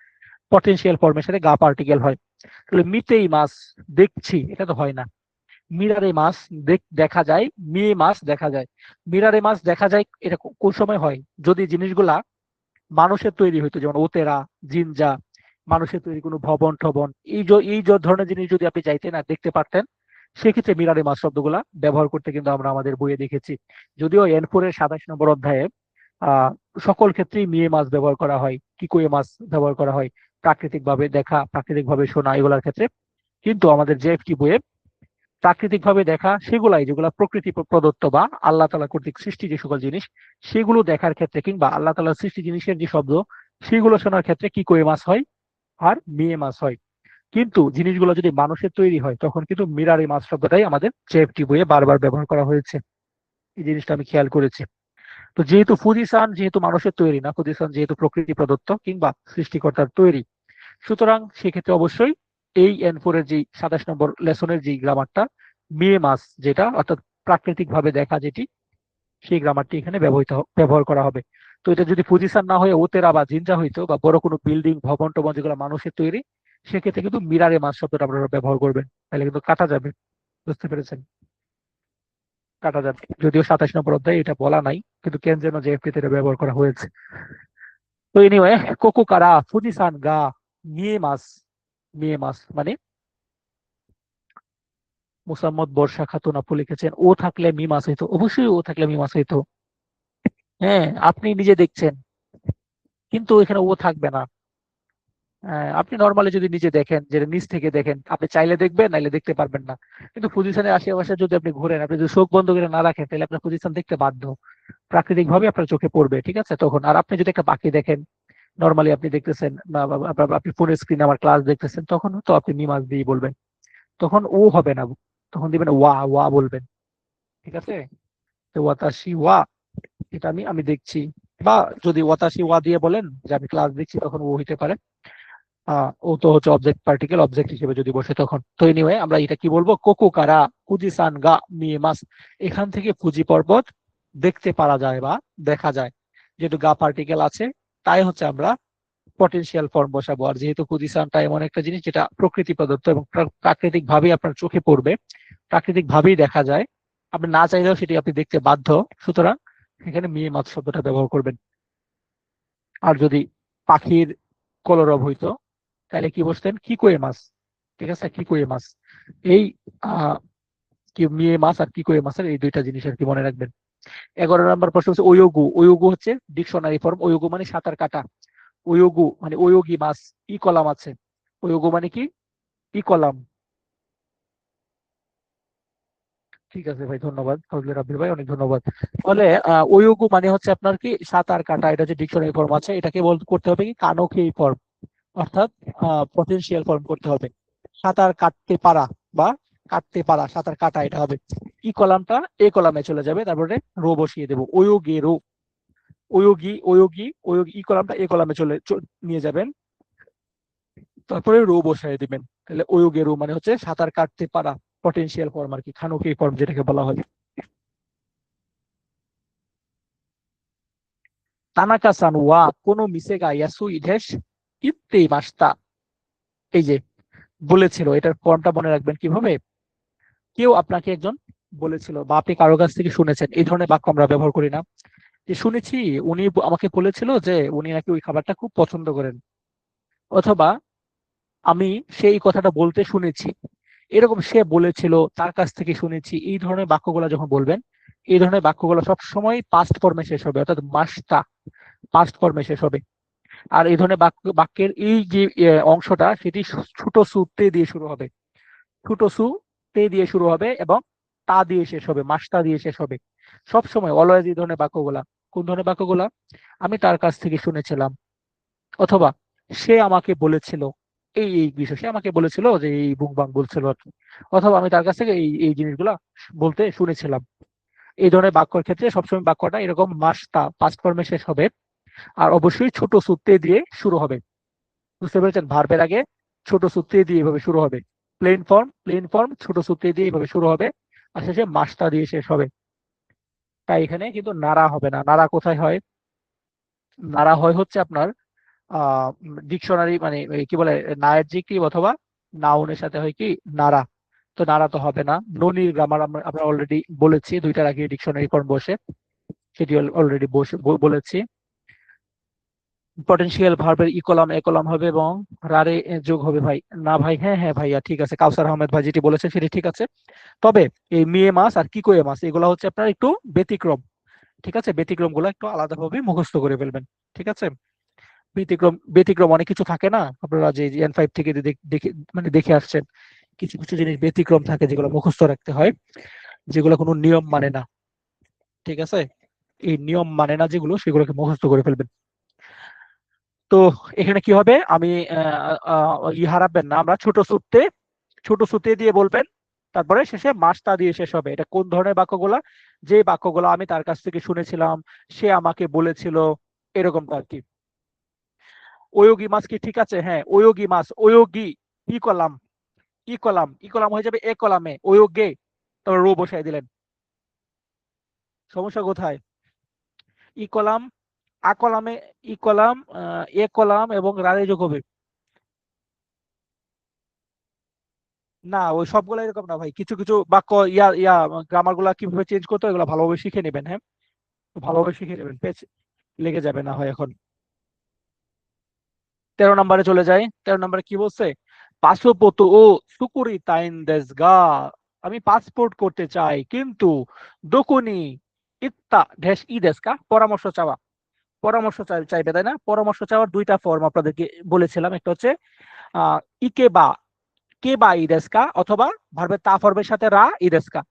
পটেনশিয়াল ফর্মের সাথে গা পার্টিকেল হয়। তাহলে মিতেই মাছ, দেখছি, এটা তো হয় না। মিরারে মাছ, দেখা যায়। মিয়ে মাছ দেখা যায়। মিরারে মাছ দেখা যায়, এটা কোন সময় হয়? যদি জিনিসগুলা মানুষের তৈরি হইতো, যেমন ওতেরা, জিনজা, মানুষের তৈরি কোনো ভবন টবন, এই যে ধরনের জিনিস যদি আপনি যাইতেন আর দেখতে পারতেন, সেক্ষেত্রে মিরারে মাছ শব্দগুলা ব্যবহার করতে কিন্তু আমরা আমাদের বইয়ে দেখেছি। যদিও N4 এর 27 নম্বর অধ্যায়ে আহ সকল ক্ষেত্রেই মিয়ে মাছ ব্যবহার করা হয়, কিকোয়ে মাছ ব্যবহার করা হয়, প্রাকৃতিক ভাবে দেখা, প্রাকৃতিক ভাবে শোনা, এগুলার ক্ষেত্রে। কিন্তু আমাদের JFT বইয়ে প্রাকৃতিক ভাবে দেখা সেগুলাই, যেগুলা প্রকৃতি প্রদত্ত বা আল্লাহ তাআলা কর্তৃক সৃষ্টি যে সকল জিনিস, সেগুলো দেখার ক্ষেত্রে, কিংবা আল্লাহ তাআলার সৃষ্টি জিনিসের যে শব্দ, সেগুলো শোনার ক্ষেত্রে কি কই মাছ হয় আর মিয়ে মাছ হয়। কিন্তু জিনিসগুলো যদি মানুষের তৈরি হয়, তখন কিন্তু মিরারি মাছ শব্দটাই আমাদের JFT বইয়ে বারবার ব্যবহার করা হয়েছে। এই জিনিসটা আমি খেয়াল করেছি। তো যেহেতু ফুজিসান যেহেতু মানুষের তৈরি না, ফুজিসান যেহেতু প্রকৃতি প্রদত্ত কিংবা সৃষ্টিকর্তার তৈরি, সুতরাং সেক্ষেত্রে অবশ্যই এই N4 এর যে 27 নম্বর লেসনের যে গ্রামারটা, মিয়ে মাস যেটা, অর্থাৎ প্রাকৃতিক ভাবে দেখা যেটি, সেই গ্রামারটি এখানে ব্যবহার করা হবে। তো এটা যদি পজিশন না হয়ে ওতেরা বা জিনজা হইতো, বা বড় কোনো বিল্ডিং ভবন টবন যেগুলো মানুষের তৈরি, সেক্ষেত্রে কিন্তু মিরারে মাস শব্দটা আপনারা ব্যবহার করবেন, তাহলে কিন্তু কাটা যাবে। বুঝতে পেরেছেন? কাটা যাবে, যদিও 27 নম্বর অধ্যায়ে এটা বলা নাই, কিন্তু কেন যেন JFK তে এটা ব্যবহার করা হয়েছে। তো এনিওয়ে, কোকো কারা ফুজিসান গা মিয়ে মাস, মিয়ে মাস মানে মোসাম্মদ বর্ষা খাতুন আপু লিখেছেন ও থাকলে মি মাস হইতো, অবশ্যই ও থাকলে মি মাস হইতো। হ্যাঁ, আপনি নিজে দেখছেন, কিন্তু এখানে ও থাকবে না। আপনি নর্মালি যদি নিজে দেখেন, যে নিচ থেকে দেখেন, আপনি চাইলে দেখবেন, নাইলে দেখতে পারবেন না। কিন্তু পজিশনের আশেপাশে যদি আপনি ঘুরেন, আপনি যদি চোখ বন্ধ করে না রাখেন, তাহলে আপনার পজিশন দেখতে বাধ্য, প্রাকৃতিক ভাবে আপনার চোখে পড়বে, ঠিক আছে? তখন আর আপনি যদি একটা পাখি দেখেন, নর্মালি আপনি দেখতেছেন, আপনি ফোনের স্ক্রিনে আমার ক্লাস দেখতেছেন, তখন তো আপনি মিমাজ দিয়ে বলবেন, তখন ও হবে না, তখন দিবেন ওয়া, ওয়া বলবেন, ঠিক আছে? তো ওয়াতাশি ওয়া, এটা আমি আমি দেখছি, বা যদি ওয়াতাশি ওয়া দিয়ে বলেন যে আমি ক্লাস দেখছি, তখন ও হইতে পারে। ও তো হচ্ছে অবজেক্ট পার্টিকেল, অবজেক্ট হিসেবে যদি বসে তখন। তো এনিওয়ে, আমরা এটা কি বলবো, কোকো কারা ফুজিসান গা মিয়ে মাস, এখান থেকে ফুজি পর্বত দেখতে পারা যায় বা দেখা যায়। যেহেতু গা পার্টিকেল আছে, তাই হচ্ছে আমরা পটেনশিয়াল ফর্ম বসাবো। আর যেহেতু ফুজিসানটা এমন একটা জিনিস যেটা প্রকৃতি প্রদত্ত এবং প্রাকৃতিক ভাবেই আপনার চোখে পড়বে, প্রাকৃতিক ভাবেই দেখা যায়, আপনি না চাইলেও সেটি আপনি দেখতে বাধ্য, সুতরাং এখানে মিয়ে মাছ শব্দটা ব্যবহার করবেন। আর যদি পাখির কলরব হইতো, তাহলে কি বসতেন, কি কয়ে মাছ, ঠিক আছে, কি কয়ে মাছ। এই আহ কি মিয়ে মাছ আর কি কয়ে মাছের এই দুইটা জিনিস আর কি মনে রাখবেন। 11 নম্বর প্রশ্ন হচ্ছে ওয়োগু। ওয়োগু হচ্ছে ডিকশনারি ফর্ম, ওয়োগু মানে সাঁতার কাটা, ওয়োগু মানে ওয়োগী মাছ, ই কলাম আছে। ওয়োগু মানে কি, ই কলাম। ঠিক আছে ভাই, ধন্যবাদ ফজলে রাব্বি ভাই, অনেক ধন্যবাদ। তাহলে ওয়োগু মানে হচ্ছে আপনার কি সাঁতার কাটা, এটা যে ডিকশনারি ফর্ম আছে, এটাকে করতে হবে কি কানকেই ফর্ম, অর্থাৎ পটেনশিয়াল ফর্ম করতে হবে। সাঁতার কাটতে পারা বা কাটতে পারা, সাঁতার কাটা, এটা হবে। ই কলামটা এ কলামে চলে যাবে, তারপরে রো বসিয়ে দেবো, ওয়োগে রো, ওয়োগী ওয়োগী ওয়োগী, ই কলামটা এ কলামে নিয়ে যাবেন, তারপরে রো বসায় দিবেন। তাহলে ওয়োগে রো মানে হচ্ছে সাঁতার কাটতে পারা, পটেনশিয়াল ফর্ম আর কি, খানকি ফর্ম যেটাকে বলা হয়। তানাকা সান ওয়া কোনো মিসেগা ইয়াসু ইদেশ ইত্তে মাস্তা, এই যে বলেছিল, এটার ফর্মটা মনে রাখবেন কিভাবে। কেউ আপনাকে একজন বলেছিল, বা আপনি কারো কাছ থেকে শুনেছেন, এই ধরনের বাক্য আমরা ব্যবহার করি না, যে শুনেছি উনি আমাকে বলেছিল যে উনি নাকি ওই খাবারটা খুব পছন্দ করেন, অথবা আমি সেই কথাটা বলতে শুনেছি, এরকম সে বলেছিল, তার কাছ থেকে শুনেছি, এই ধরনের বাক্যগুলো যখন বলবেন, এই ধরনের বাক্যগুলো সবসময় পাস্ট ফর্মে শেষ হবে, অর্থাৎ মাসটা পাস্ট ফর্মে শেষ হবে। আর এই ধরনের বাক্যের এই যে অংশটা, সেটি ছোট সূত্রে দিয়ে শুরু হবে, ছোট সু তে দিয়ে শুরু হবে এবং তা দিয়ে শেষ হবে, মাসটা দিয়ে শেষ হবে। সব সময় অলওয়েজ এই ধরনের বাক্যগুলা। কোন ধরনের বাক্যগুলা, আমি তার কাছ থেকে শুনেছিলাম, অথবা সে আমাকে বলেছিল, এই এই বিষয় সে আমাকে বলেছিল যে এই বুংবাং বলছিল আর কি। অথবা আমি তার কাছ থেকে এই এই জিনিসগুলা বলতে শুনেছিলাম। এই ধরনের বাক্যের ক্ষেত্রে সবসময় বাক্যটা এরকম মাসটা পাস্ট ফর্মে শেষ হবে, আর অবশ্যই ছোট সূত্রে দিয়ে শুরু হবে। বুঝতে পেরেছেন, ভার্বের আগে ছোট সূত্রে দিয়ে এভাবে শুরু হবে। প্লেন ফর্ম ছোট সূত্রে দিয়ে এভাবে শুরু হবে, আর শেষে মাসটা দিয়ে শেষ হবে। তাই এখানে কিন্তু নাড়া হবে না। নাড়া কোথায় হয়, নাড়া হয় হচ্ছে আপনার ডিকশনারি মানে কি বলে, নায়ারজিটিভ অথবা নাউনের সাথে হয় কি নাড়া। তো নাড়া তো হবে না। ননির গ্রামার আমরা অলরেডি বলেছি, দুইটার আগে ডিকশনারি ফর্ম বসে, সেটি অলরেডি বলেছি। পটেনশিয়াল ভার্বের ই কলাম এ কলাম হবে এবং রারে যোগ হবে ভাই। না ভাই, হ্যাঁ হ্যাঁ ভাইয়া, ঠিক আছে, কাউসার আহমেদ ভাই যেটি বলেছেন সেটি ঠিক আছে। তবে এই মিয়ে মাছ আর কি কয়ে মাছ, এগুলো হচ্ছে আপনার একটু ব্যতিক্রম, ঠিক আছে? ব্যতিক্রম গুলো একটু আলাদাভাবে মুখস্থ করে ফেলবেন, ঠিক আছে? ব্যতিক্রম ব্যতিক্রম অনেক কিছু থাকে না, আপনারা যে N5 থেকে দেখে মানে দেখে আসছেন, কিছু কিছু জিনিস ব্যতিক্রম থাকে যেগুলো মুখস্থ রাখতে হয়, যেগুলো কোনো নিয়ম মানে না, ঠিক আছে? এই নিয়ম মানে না যেগুলো, সেগুলোকে মুখস্থ করে ফেলবেন। তো এখানে কি হবে, আমি হারাবেন না, আমরা ছোট সূত্রে দিয়ে বলবেন, তারপরে শেষে মাসটা দিয়ে শেষ হবে। এটা কোন ধরনের বাক্যগুলা, যে বাক্যগুলো আমি তার কাছ থেকে শুনেছিলাম, সে আমাকে বলেছিল, এরকমটা আর কি। ওয়োগী মাছ কি ঠিক আছে? হ্যাঁ, ওয়োগী মাছ, ওয়োগী, ই কলাম, ই কলাম হয়ে যাবে এ কলামে, ওয়োগে, তারপর রো বসাই দিলেন। সমস্যা কোথায়? ই কলাম, আ কলামে, ই কলাম, এ কলাম এবং রারে যোগ হবে। না, ওই সবগুলো এরকম না ভাই, কিছু কিছু বাক্য ইয়া ইয়া গ্রামার গুলা কিভাবে চেঞ্জ করতে হয় এগুলো ভালোভাবে শিখে নেবেন, হ্যাঁ, ভালোভাবে শিখে নেবেন, পেজ লেগে যাবে না হয় এখন। 13 নম্বরে চলে যাই। 13 নম্বরে কি বলছে? পাসপোর্ট ও সুকুরি তাইন দেস গা, আমি পাসপোর্ট করতে চাই কিন্তু দোকুনি ইত্তা ড্যাশ ই দেস কা, পরামর্শ চাওয়া। পরামর্শ চাইবে তাই না? পরামর্শ চাওয়ার দুইটা ফর্ম আপনাদেরকে বলেছিলাম, একটা হচ্ছে ইকেবা, কেবা ই দেস কা, অথবা ভার্বের তা ফর্মের সাথে রা ই দেস কা,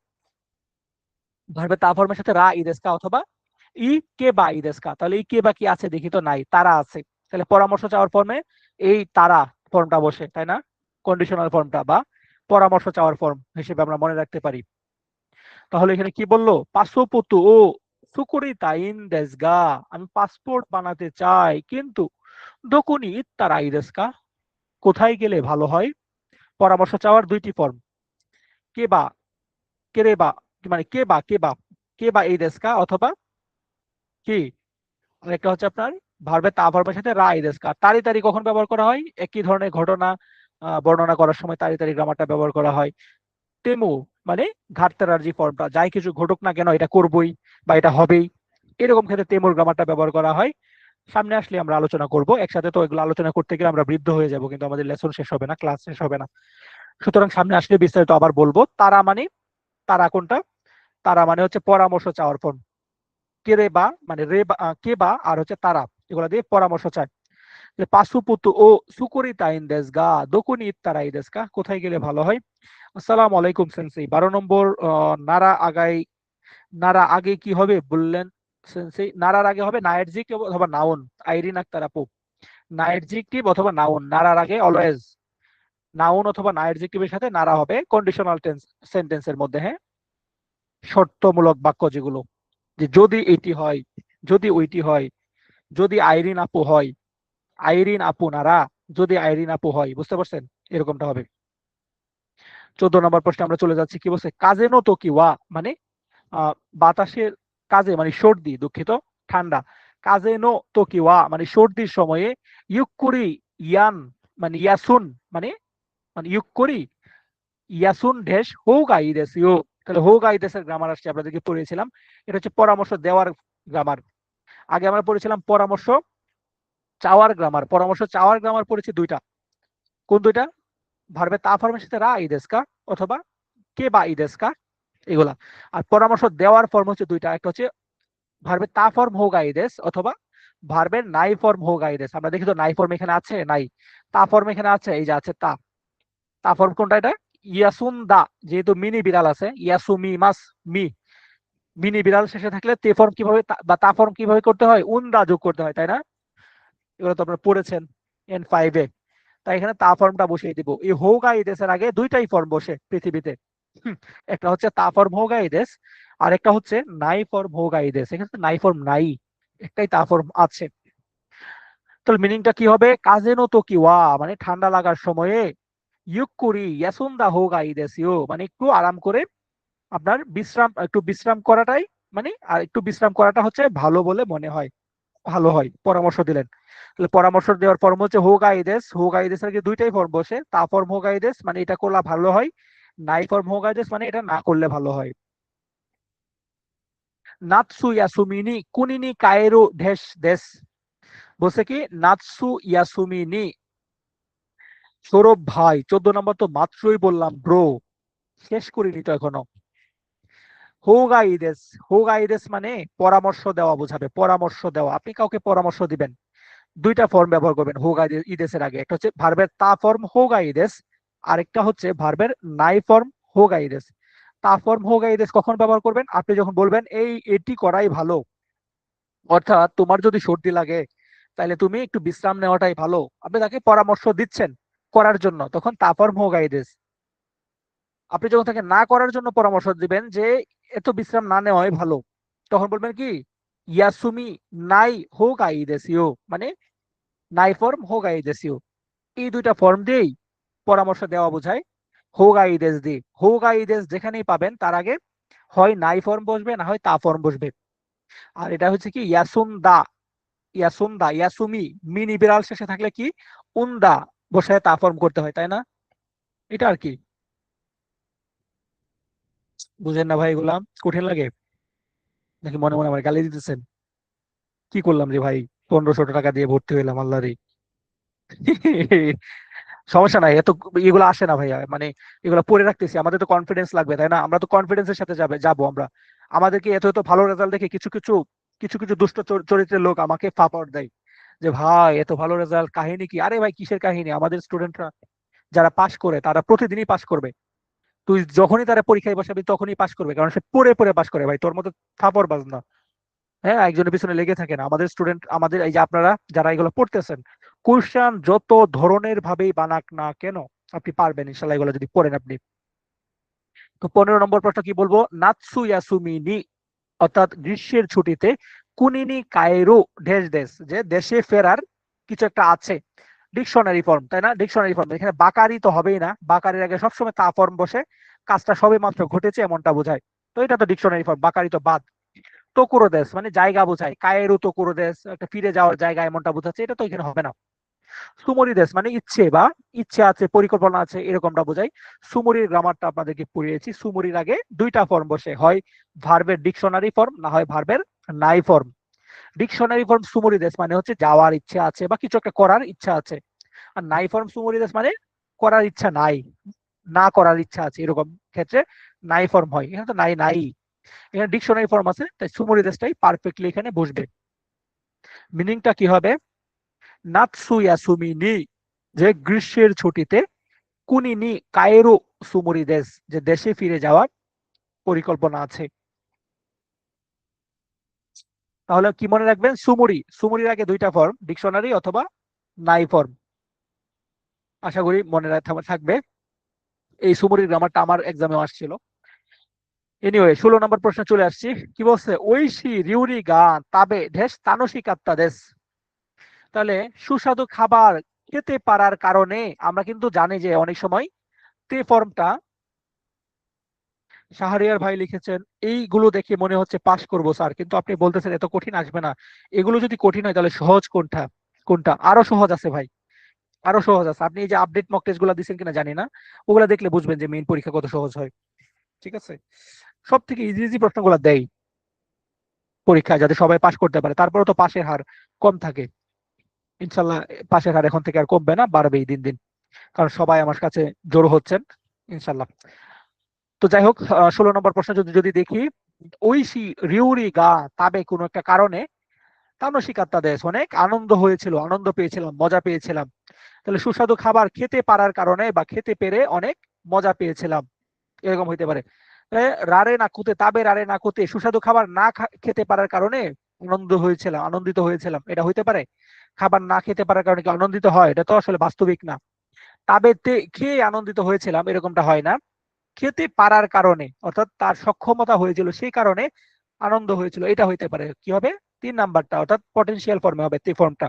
ভার্বের তা ফর্মের সাথে রা ই দেস কা, অথবা ই কেবা ই দেস কা। তাহলে ই কেবা কি আছে দেখি তো, নাই, তারা আছে। তাহলে পরামর্শ চাওয়ার ফর্মে এই তারা ফর্মটা বসে, তাই না? কন্ডিশনাল ফর্মটা বা পরামর্শ চাওয়ার ফর্ম হিসেবে আমরা মনে রাখতে পারি। তাহলে এখানে কি বললো? পাসপোর্ট ও সুকুরি তাইন দেস গা, আমি পাসপোর্ট বানাতে চাই কিন্তু দোকুনি ইত্তারা ই দেস কা, কোথায় গেলে ভালো হয়? পরামর্শ চাওয়ার দুইটি ফর্ম, কেবা, কেরেবা, মানে কেবা এই দেস কা, অথবা কি, আরেকটা হচ্ছে আপনার ভার্বের তা ভার্বের সাথে রা ইদেস কা। তাড়ি তাড়ি কখন ব্যবহার করা হয়? একই ধরনের ঘটনা বর্ণনা করার সময় তাড়ি তাড়ি গ্রামারটা ব্যবহার করা হয়। তেমু মানে ঘাটতারার যে ফর্মটা, যাই কিছু ঘটুক না কেন এটা করবই বা এটা হবেই, এরকম ক্ষেত্রে তেমুর গ্রামারটা ব্যবহার করা হয়। সামনে আসলে আমরা আলোচনা করব, একসাথে তো এগুলো আলোচনা করতে গেলে আমরা বৃদ্ধ হয়ে যাব, কিন্তু আমাদের লেসন শেষ হবে না, ক্লাস শেষ হবে না। সুতরাং সামনে আসলে বিস্তারিত আবার বলবো। তারা মানে, তারা কোনটা? তারা মানে হচ্ছে পরামর্শ চাওয়ার ফর্ম। কেরেবা মানে কেবা আর হচ্ছে তারা, এগুলা দিয়ে পরামর্শ চায়। যে পাসুপুতু ও সুকুরিতা ইন দেস গা, দকুনি ইত্তারা ই দেস কা, কোথায় গেলে ভালো হয়? আসসালামু আলাইকুম সেন্সেই। 12 নম্বর, নারা আগাই, নারা আগে কি হবে বললেন সেন্সেই? নারার আগে হবে নাইটজিক অথবা নাউন। আইরিন আক্তার আপু, নাইটজিকটিভ অথবা নাউন, নারার আগে অলওয়েজ নাউন অথবা নাইটজিকটিভের সাথে নারা হবে কন্ডিশনাল টেন্স সেন্টেন্সের মধ্যে। হ্যাঁ, শর্তমূলক বাক্য যেগুলো, যে যদি এটি হয়, যদি ওইটি হয়, যদি আইরিন আপু হয়, আইরিন আপু নারা, যদি আইরিন আপু হয়, বুঝতে পারছেন? এরকমটা হবে। 14 নম্বর প্রশ্নে আমরা চলে যাচ্ছি। কি বলছে? কাজে নো তো কি ওয়া, মানে আহ বাতাসের কাজে মানে সর্দি, দুঃখিত, ঠান্ডা। কাজে নো তো কি ওয়া মানে সর্দির সময়ে ইউকুরি ইয়ান মানে ইয়াসুন, মানে মানে ইউকুরি ইয়াসুন ড্যাশ হোগা ইদেস ইউ। তাহলে হোগা ইদেসের গ্রামার আসছে, আপনাদেরকে পড়িয়েছিলাম। এটা হচ্ছে পরামর্শ দেওয়ার গ্রামার। আগে আমরা পড়েছিলাম পরামর্শ চাওয়ার গ্রামার। পরামর্শ চাওয়ার গ্রামার পড়েছি দুইটা। কোন দুইটা? ভার্বে তা ফর্মের সাথে রা ইদেস কা, অথবা কে বা ইদেস কা, এগুলা। আর পরামর্শ দেওয়ার ফর্ম হচ্ছে দুইটা, একটা হচ্ছে ভার্বের তা ফর্ম হোগা ইদেস, অথবা ভার্বের নাই ফর্ম হোগা ইদেস। আমরা দেখি তো নাই ফর্ম এখানে আছে, নাই। তা ফর্ম এখানে আছে, এই যে আছে তা। তা ফর্ম কোনটা? এটা ইয়াসুন দা, যেহেতু মিনি বিড়াল আছে, ইয়াসুমি মাস মি, মিনি বিড়াল শেষে থাকলে তে ফর্ম কিভাবে বা তা ফর্ম কিভাবে করতে হয়? উন্দা যোগ করতে হয়, তাই না? এগুলো তো আপনারা পড়েছেন N5-এ। তাই এখানে তা ফর্মটা বসিয়ে দিব। এই হোগা ইদেসের আগে দুইটাই ফর্ম বসে পৃথিবীতে। একটা হচ্ছে তা ফর্ম হোগা ইদেস, আর একটা হচ্ছে নাই ফর্ম হোগা ইদেস। এখানে নাই ফর্ম নাই, একটাই তা ফর্ম আছে। তাহলে মিনিংটা কি হবে? কাজে নো তো কি ওয়া মানে ঠান্ডা লাগার সময়ে, ইউকুরি ইয়াসুন্দা হোগা ইদেস ইউ মানে একটু আরাম করে, আপনার বিশ্রাম, একটু বিশ্রাম করাটাই মানে, আর একটু বিশ্রাম করাটা হচ্ছে ভালো বলে মনে হয়, ভালো হয়, পরামর্শ দিলেন। তাহলে পরামর্শ দেওয়ার ফর্ম হচ্ছে হোগাইদেস। হোগাইদেস এর আগে দুইটাই ফর্ম বসে, তা ফর্ম হোগাইদেস মানে এটা করলে ভালো হয়, নাই ফর্ম হোগাইদেস মানে এটা না করলে ভালো হয়। নাতসু ইয়াসুমিনি কুনিনি কায়েরো ড্যাশ দেশ, বলছে কি নাতসু ইয়াসুমিনি, সৌরভ ভাই। 14 নম্বর তো মাত্রই বললাম ব্রো, শেষ করিনি তো এখনো। হোগাইদেস, হোগাইদেস মানে পরামর্শ দেওয়া বোঝাবে, পরামর্শ দেওয়া। আপনি কাউকে পরামর্শ দিবেন, দুইটা ফর্ম ব্যবহার করবেন হোগা ইদেসের আগে, একটা হচ্ছে ভার্বের তা ফর্ম হোগা ইদেস, আরেকটা হচ্ছে ভার্বের নাই ফর্ম হোগা ইদেস। তা ফর্ম হোগা ইদেস কখন ব্যবহার করবেন? আপনি যখন বলবেন এই এটি করাই ভালো, অর্থাৎ তোমার যদি সর্দি লাগে তাহলে তুমি একটু বিশ্রাম নেওয়াটাই ভালো, আপনি তাকে পরামর্শ দিচ্ছেন করার জন্য, তখন তা ফর্ম হোগা ইদেস। আপনি যখন তাকে না করার জন্য পরামর্শ দিবেন যে এত বিশ্রাম না নেওয়াই ভালো, তখন বলবেন কি ইয়াসুমি নাই হোগা ইদেস ইউ, মানে নাই ফর্ম হোগা ইদেস ইউ। এই দুইটা ফর্ম দিয়েই পরামর্শ দেওয়া বোঝায়। হোগা ইদেস দি, হোগা ইদেস যেখানেই পাবেন তার আগে হয় নাই ফর্ম বসবে, না হয় তা ফর্ম বসবে। আর এটা হচ্ছে কি ইয়াসুন দা, ইয়াসুন দা, ইয়াসুমি, মিনি বিড়াল শেষে থাকলে কি উন্দা বসায় তা ফর্ম করতে হয়, তাই না? এটা আর কি। বুঝেন না ভাই? এগুলা কঠিন লাগে নাকি মনে মনে আমার গালি দিতেছেন? কি করলাম রে ভাই, 1500 টাকা দিয়ে ভর্তি হইলাম, আল্লাহ রে। সমস্যা নাই, এত এগুলো আসে না ভাইয়া, মানে এগুলো পড়ে রাখতেছি, আমাদের তো কনফিডেন্স লাগবে তাই না, আমরা তো কনফিডেন্সের সাথে যাবো আমরা। আমাদেরকে এত এত ভালো রেজাল্ট দেখে কিছু কিছু কিছু কিছু দুষ্ট চরিত্রের লোক আমাকে ফাপড় দেয় যে ভাই এত ভালো রেজাল্ট, কাহিনী কি? আরে ভাই কিসের কাহিনী, আমাদের স্টুডেন্টরা যারা পাশ করে তারা প্রতিদিনই পাশ করবে। তুই যখনই তারা পরীক্ষায় বসাবি তখনই পাশ করবে, কারণ সে পড়ে পড়ে পাশ করে ভাই, তোর মতো ফাপড় বাজ না। হ্যাঁ, একজনের পিছনে লেগে থাকে না। আমাদের স্টুডেন্ট, আমাদের এই যে আপনারা যারা এগুলো পড়তেছেন, কোশ্চেন যত ধরনের ভাবেই বানাক না কেন আপনি পারবেন ইনশাল্লাহ এগুলো যদি পড়েন আপনি। তো 15 নম্বর প্রশ্ন কি বলবো, নাৎসু ইয়াসুমিনি, অর্থাৎ গ্রীষ্মের ছুটিতে কুনিনি কায়রো ড্যাশ ড্যাশ, যে দেশে ফেরার কিছু একটা আছে। ডিকশনারি ফর্ম তাই না, ডিকশনারি ফর্ম, এখানে বাকারি তো হবেই না, বাকারির আগে সবসময় তা ফর্ম বসে, কাজটা সবে মাত্র ঘটেছে এমনটা বোঝায়। তো এটা তো ডিকশনারি ফর্ম, বাকারি তো বাদ। তোকুরো দেশ মানে জায়গা বোঝায়, কায়েরু তোকুরো দেশ একটা ফিরে যাওয়ার জায়গা এমনটা বোঝাচ্ছে, এটা তো এখানে হবে না। সুমরি দেশ মানে ইচ্ছে বা ইচ্ছে আছে, পরিকল্পনা আছে, এরকমটা বোঝায়। সুমরির গ্রামারটা আপনাদেরকে পড়িয়েছি, সুমরির আগে দুইটা ফর্ম বসে, হয় ভার্বের ডিকশনারি ফর্ম, না হয় ভার্বের নাই ফর্ম। ডিকশনারি ফর্ম সুমরি দেশ মানে হচ্ছে যাওয়ার ইচ্ছা আছে বা কিছু একটা করার ইচ্ছা আছে, আর নাই ফর্ম সুমরি দেশ মানে করার ইচ্ছা নাই, না করার ইচ্ছা আছে, এরকম ক্ষেত্রে নাই ফর্ম হয়। এখানে তো নাই নাই, এখানে ডিকশনারি ফর্ম আছে, তাই সুমরি দেশটাই পারফেক্টলি এখানে বসবে। মিনিংটা কি হবে, নাৎসু ইয়াসুমিনি, যে গ্রীষ্মের ছুটিতে, কুনিনি কায়রো সুমরি দেশ, যে দেশে ফিরে যাওয়ার পরিকল্পনা আছে। তাহলে কি মনে রাখবেন, সুমরি, সুমরির আগে দুইটা ফর্ম, ডিকশনারি অথবা নাই ফর্ম। আশা করি মনে থাকবে। এই সুমরির গ্রামারটা আমার এক্সামেও আসছিল। এনিওয়ে 16 নম্বর প্রশ্ন চলে আসছি। কি বলছে, ঐশী রিউরি গা তাবে ঢেস তানসিকাত্তা দেশ। তাহলে সুস্বাদু খাবার খেতে পারার কারণে, আমরা কিন্তু জানি যে অনেক সময় তে ফর্মটা শাহরিয়ার ভাই লিখেছেন, এইগুলো দেখে মনে হচ্ছে পাস করবো স্যার, কিন্তু আপনি বলতেছেন এত কঠিন আসবে না। এগুলো যদি কঠিন হয় তাহলে সহজ কোনটা? কোনটা আরো সহজ আছে ভাই, আরো সহজ আছে। আপনি এই যে আপডেট মক টেস্ট গুলা দিচ্ছেন কিনা জানি না, ওগুলা দেখলে বুঝবেন যে মেইন পরীক্ষা কত সহজ হয়। ঠিক আছে, সব থেকে ইজি ইজি প্রশ্নগুলো দেয় পরীক্ষায় যাতে সবাই পাস করতে পারে, তারপরে তো পাশের হার কম থাকে। ইনশাল্লাহ পাশের হার এখন থেকে আর কমবে না, বাড়বেই দিন দিন, কারণ সবাই আমার কাছে জড়ো হচ্ছেন ইনশাল্লাহ। তো যাই হোক, 16 নম্বর প্রশ্ন যদি যদি দেখি, ঐশী রিউরি গা তাবে, কোনো একটা কারণে তানসিকাত্তা দেশ, অনেক আনন্দ হয়েছিল, আনন্দ পেয়েছিলাম, মজা পেয়েছিলাম। তাহলে সুস্বাদু খাবার খেতে পারার কারণে বা খেতে পেরে অনেক মজা পেয়েছিলাম, এরকম হইতে পারে। রারে না কুতে তাবে রারে না কুতে, সুস্বাদু খাবার না খেতে পারার কারণে আনন্দ হয়েছিলাম, আনন্দিত হয়েছিলাম, এটা হইতে পারে। খাবার না খেতে পারার কারণে কি আনন্দিত হয়? এটা তো আসলে বাস্তবিক না। তাবে খেয়ে আনন্দিত হয়েছিলাম, এরকমটা হয় না। খেতে পারার কারণে, অর্থাৎ তার সক্ষমতা হয়েছিল সেই কারণে আনন্দ হয়েছিল, এটা হইতে পারে। কি হবে? 3 নাম্বারটা, অর্থাৎ পটেনশিয়াল ফর্মে হবে তে ফর্মটা,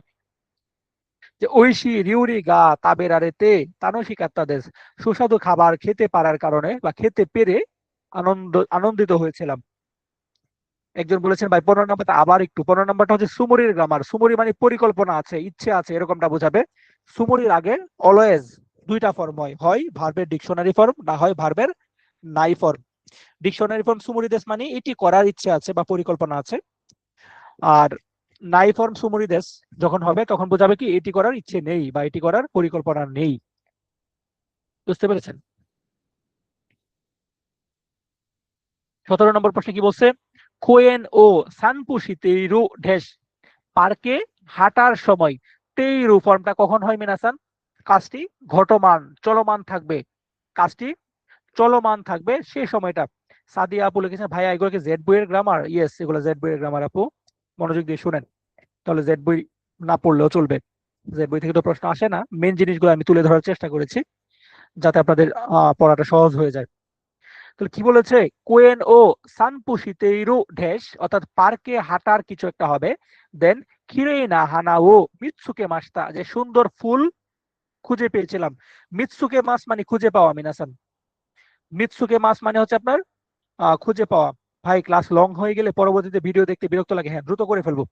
যে ঐশী রিউরি গা তাবের আরেতে তানসিকাত্তা দেশ, সুস্বাদু খাবার খেতে পারার কারণে বা খেতে পেরে আনন্দিত হয়েছিলাম। একজন বলেছেন ভাই 15 নম্বরটা আবার একটু, 15 নম্বরটা হচ্ছে সুমরির গ্রামার। সুমরি মানে পরিকল্পনা আছে, ইচ্ছে আছে, এরকমটা বোঝাবে। সুমরির আগে অলওয়েজ দুইটা ফর্ম হয়, হয় ভার্বের ডিকশনারি ফর্ম, না হয় ভার্বের নাই ফর্ম। ডিকশনারি ফর্ম সুমরি দেশ মানে এটি করার ইচ্ছে আছে বা পরিকল্পনা আছে, আর নাই ফর্ম সুমরি দেশ যখন হবে তখন বোঝাবে কি এটি করার ইচ্ছে নেই বা এটি করার পরিকল্পনা নেই। বুঝতে পেরেছেন? 17 নম্বর প্রশ্নে কি বলছে, কোয়েন ও সানপুশি তেইরু ঢেস, পার্কে হাঁটার সময়। তেইরু ফর্মটা কখন হয় মিনাসান? কাজটি ঘটমান চলমান থাকবে, কাজটি চলমান থাকবে সে সময়টা। সাদিয়া আপু লিখেছেন ভাইয়া এগুলো কি জেড বই এর গ্রামার? ইয়েস, এগুলো জেড বই এর গ্রামার আপু, মনোযোগ দিয়ে শুনেন, তাহলে জেড বই না পড়লেও চলবে। জেড বই থেকে তো প্রশ্ন আসে না, মেন জিনিসগুলো আমি তুলে ধরার চেষ্টা করেছি যাতে আপনাদের পড়াটা সহজ হয়ে যায়। তাহলে কি বলেছে, কোয়েন ও সানপুশিতেইরু ঢেস, অর্থাৎ পার্কে হাঁটার কিছু একটা হবে। দেন খিরেই না হানা ও মিৎসুকে মাস্তা, যে সুন্দর ফুল খুঁজে পেয়েছিলাম। মিৎসুকে মাস মানে খুঁজে পাওয়া মিনাসান, মিৎসুকে মাস মানে হচ্ছে আপনার খুঁজে পাওয়া। ভাই ক্লাস লং হয়ে গেলে পরবর্তীতে ভিডিও দেখতে বিরক্ত লাগে, হ্যাঁ দ্রুত করে ফেলবো।